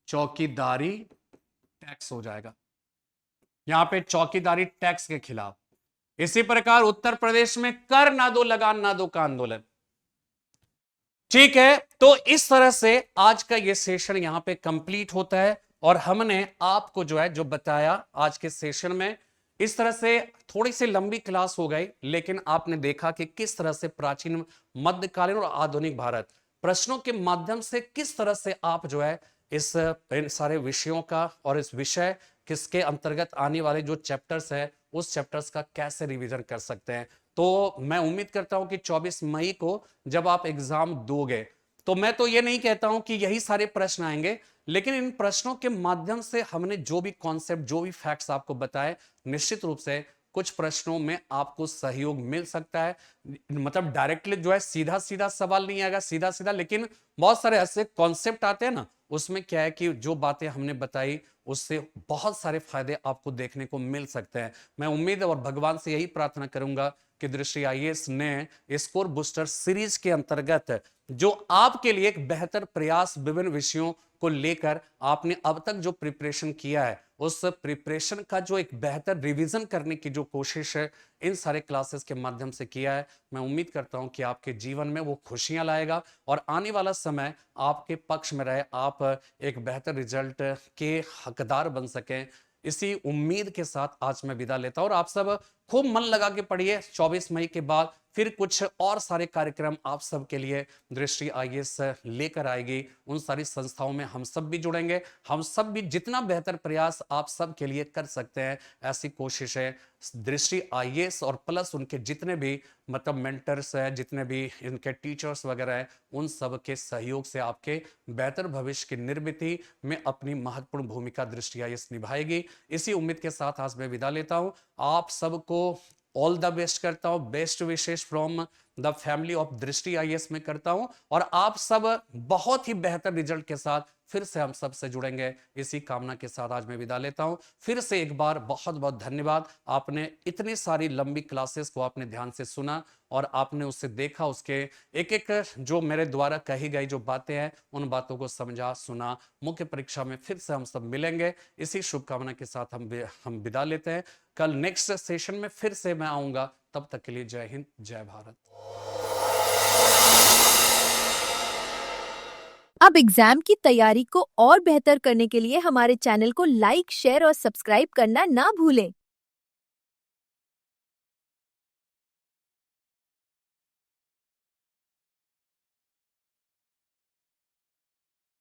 चौकीदारी टैक्स हो जाएगा, यहां पे चौकीदारी टैक्स के खिलाफ। इसी प्रकार उत्तर प्रदेश में कर ना दो लगान ना दो का आंदोलन, ठीक है। तो इस तरह से आज का ये सेशन यहां पे कंप्लीट होता है और हमने आपको जो है जो बताया आज के सेशन में, इस तरह से थोड़ी सी लंबी क्लास हो गई, लेकिन आपने देखा कि किस तरह से प्राचीन, मध्यकालीन और आधुनिक भारत प्रश्नों के माध्यम से किस तरह से आप जो है इन सारे विषयों का और इस विषय किसके अंतर्गत आने वाले जो चैप्टर्स है उस चैप्टर्स का कैसे रिवीजन कर सकते हैं। तो मैं उम्मीद करता हूं कि 24 मई को जब आप एग्जाम दोगे तो मैं तो ये नहीं कहता हूं कि यही सारे प्रश्न आएंगे, लेकिन इन प्रश्नों के माध्यम से हमने जो भी कॉन्सेप्ट, जो भी फैक्ट्स आपको बताए, निश्चित रूप से कुछ प्रश्नों में आपको सहयोग मिल सकता है। मतलब डायरेक्टली जो है सीधा सीधा सवाल नहीं आएगा, सीधा सीधा, लेकिन बहुत सारे ऐसे कॉन्सेप्ट आते हैं ना, उसमें क्या है कि जो बातें हमने बताई उससे बहुत सारे फायदे आपको देखने को मिल सकते हैं। मैं उम्मीद और भगवान से यही प्रार्थना करूंगा कि दृष्टि आईएएस ने स्कोर बूस्टर सीरीज के अंतर्गत जो आपके लिए एक बेहतर प्रयास विभिन्न विषयों को लेकर आपने अब तक जो प्रिपरेशन किया है, उस प्रिपरेशन का जो एक बेहतर रिवीजन करने की जो कोशिश है इन सारे क्लासेस के माध्यम से किया है, मैं उम्मीद करता हूं कि आपके जीवन में वो खुशियां लाएगा और आने वाला समय आपके पक्ष में रहे, आप एक बेहतर रिजल्ट के हकदार बन सकें। इसी उम्मीद के साथ आज मैं विदा लेता हूं और आप सब खूब मन लगा के पढ़िए। 24 मई के बाद फिर कुछ और सारे कार्यक्रम आप सब के लिए दृष्टि आईएएस लेकर आएगी। उन सारी संस्थाओं में हम सब भी जुड़ेंगे, हम सब भी जितना बेहतर प्रयास आप सब के लिए कर सकते हैं ऐसी कोशिश है। दृष्टि आईएएस और प्लस उनके जितने भी मतलब मेंटर्स है, जितने भी इनके टीचर्स वगैरह हैं, उन सब के सहयोग से आपके बेहतर भविष्य की निर्मिति में अपनी महत्वपूर्ण भूमिका दृष्टि आईएएस निभाएगी। इसी उम्मीद के साथ आज मैं विदा लेता हूं। आप सबको ऑल द बेस्ट करता हूं, best wishes from the family of Drishti IAS में करता हूं और आप सब बहुत ही बेहतर रिजल्ट के साथ फिर से हम सब से जुड़ेंगे। इसी कामना के साथ आज मैं विदा लेता हूं। फिर से एक बार बहुत बहुत धन्यवाद, आपने इतनी सारी लंबी क्लासेस को आपने ध्यान से सुना और आपने उससे देखा, उसके एक एक जो मेरे द्वारा कही गई जो बातें हैं उन बातों को समझा, सुना। मुख्य परीक्षा में फिर से हम सब मिलेंगे। इसी शुभकामना के साथ हम विदा लेते हैं। कल नेक्स्ट सेशन में फिर से मैं आऊंगा, तब तक के लिए जय हिंद, जय भारत। अब एग्जाम की तैयारी को और बेहतर करने के लिए हमारे चैनल को लाइक, शेयर और सब्सक्राइब करना ना भूलें।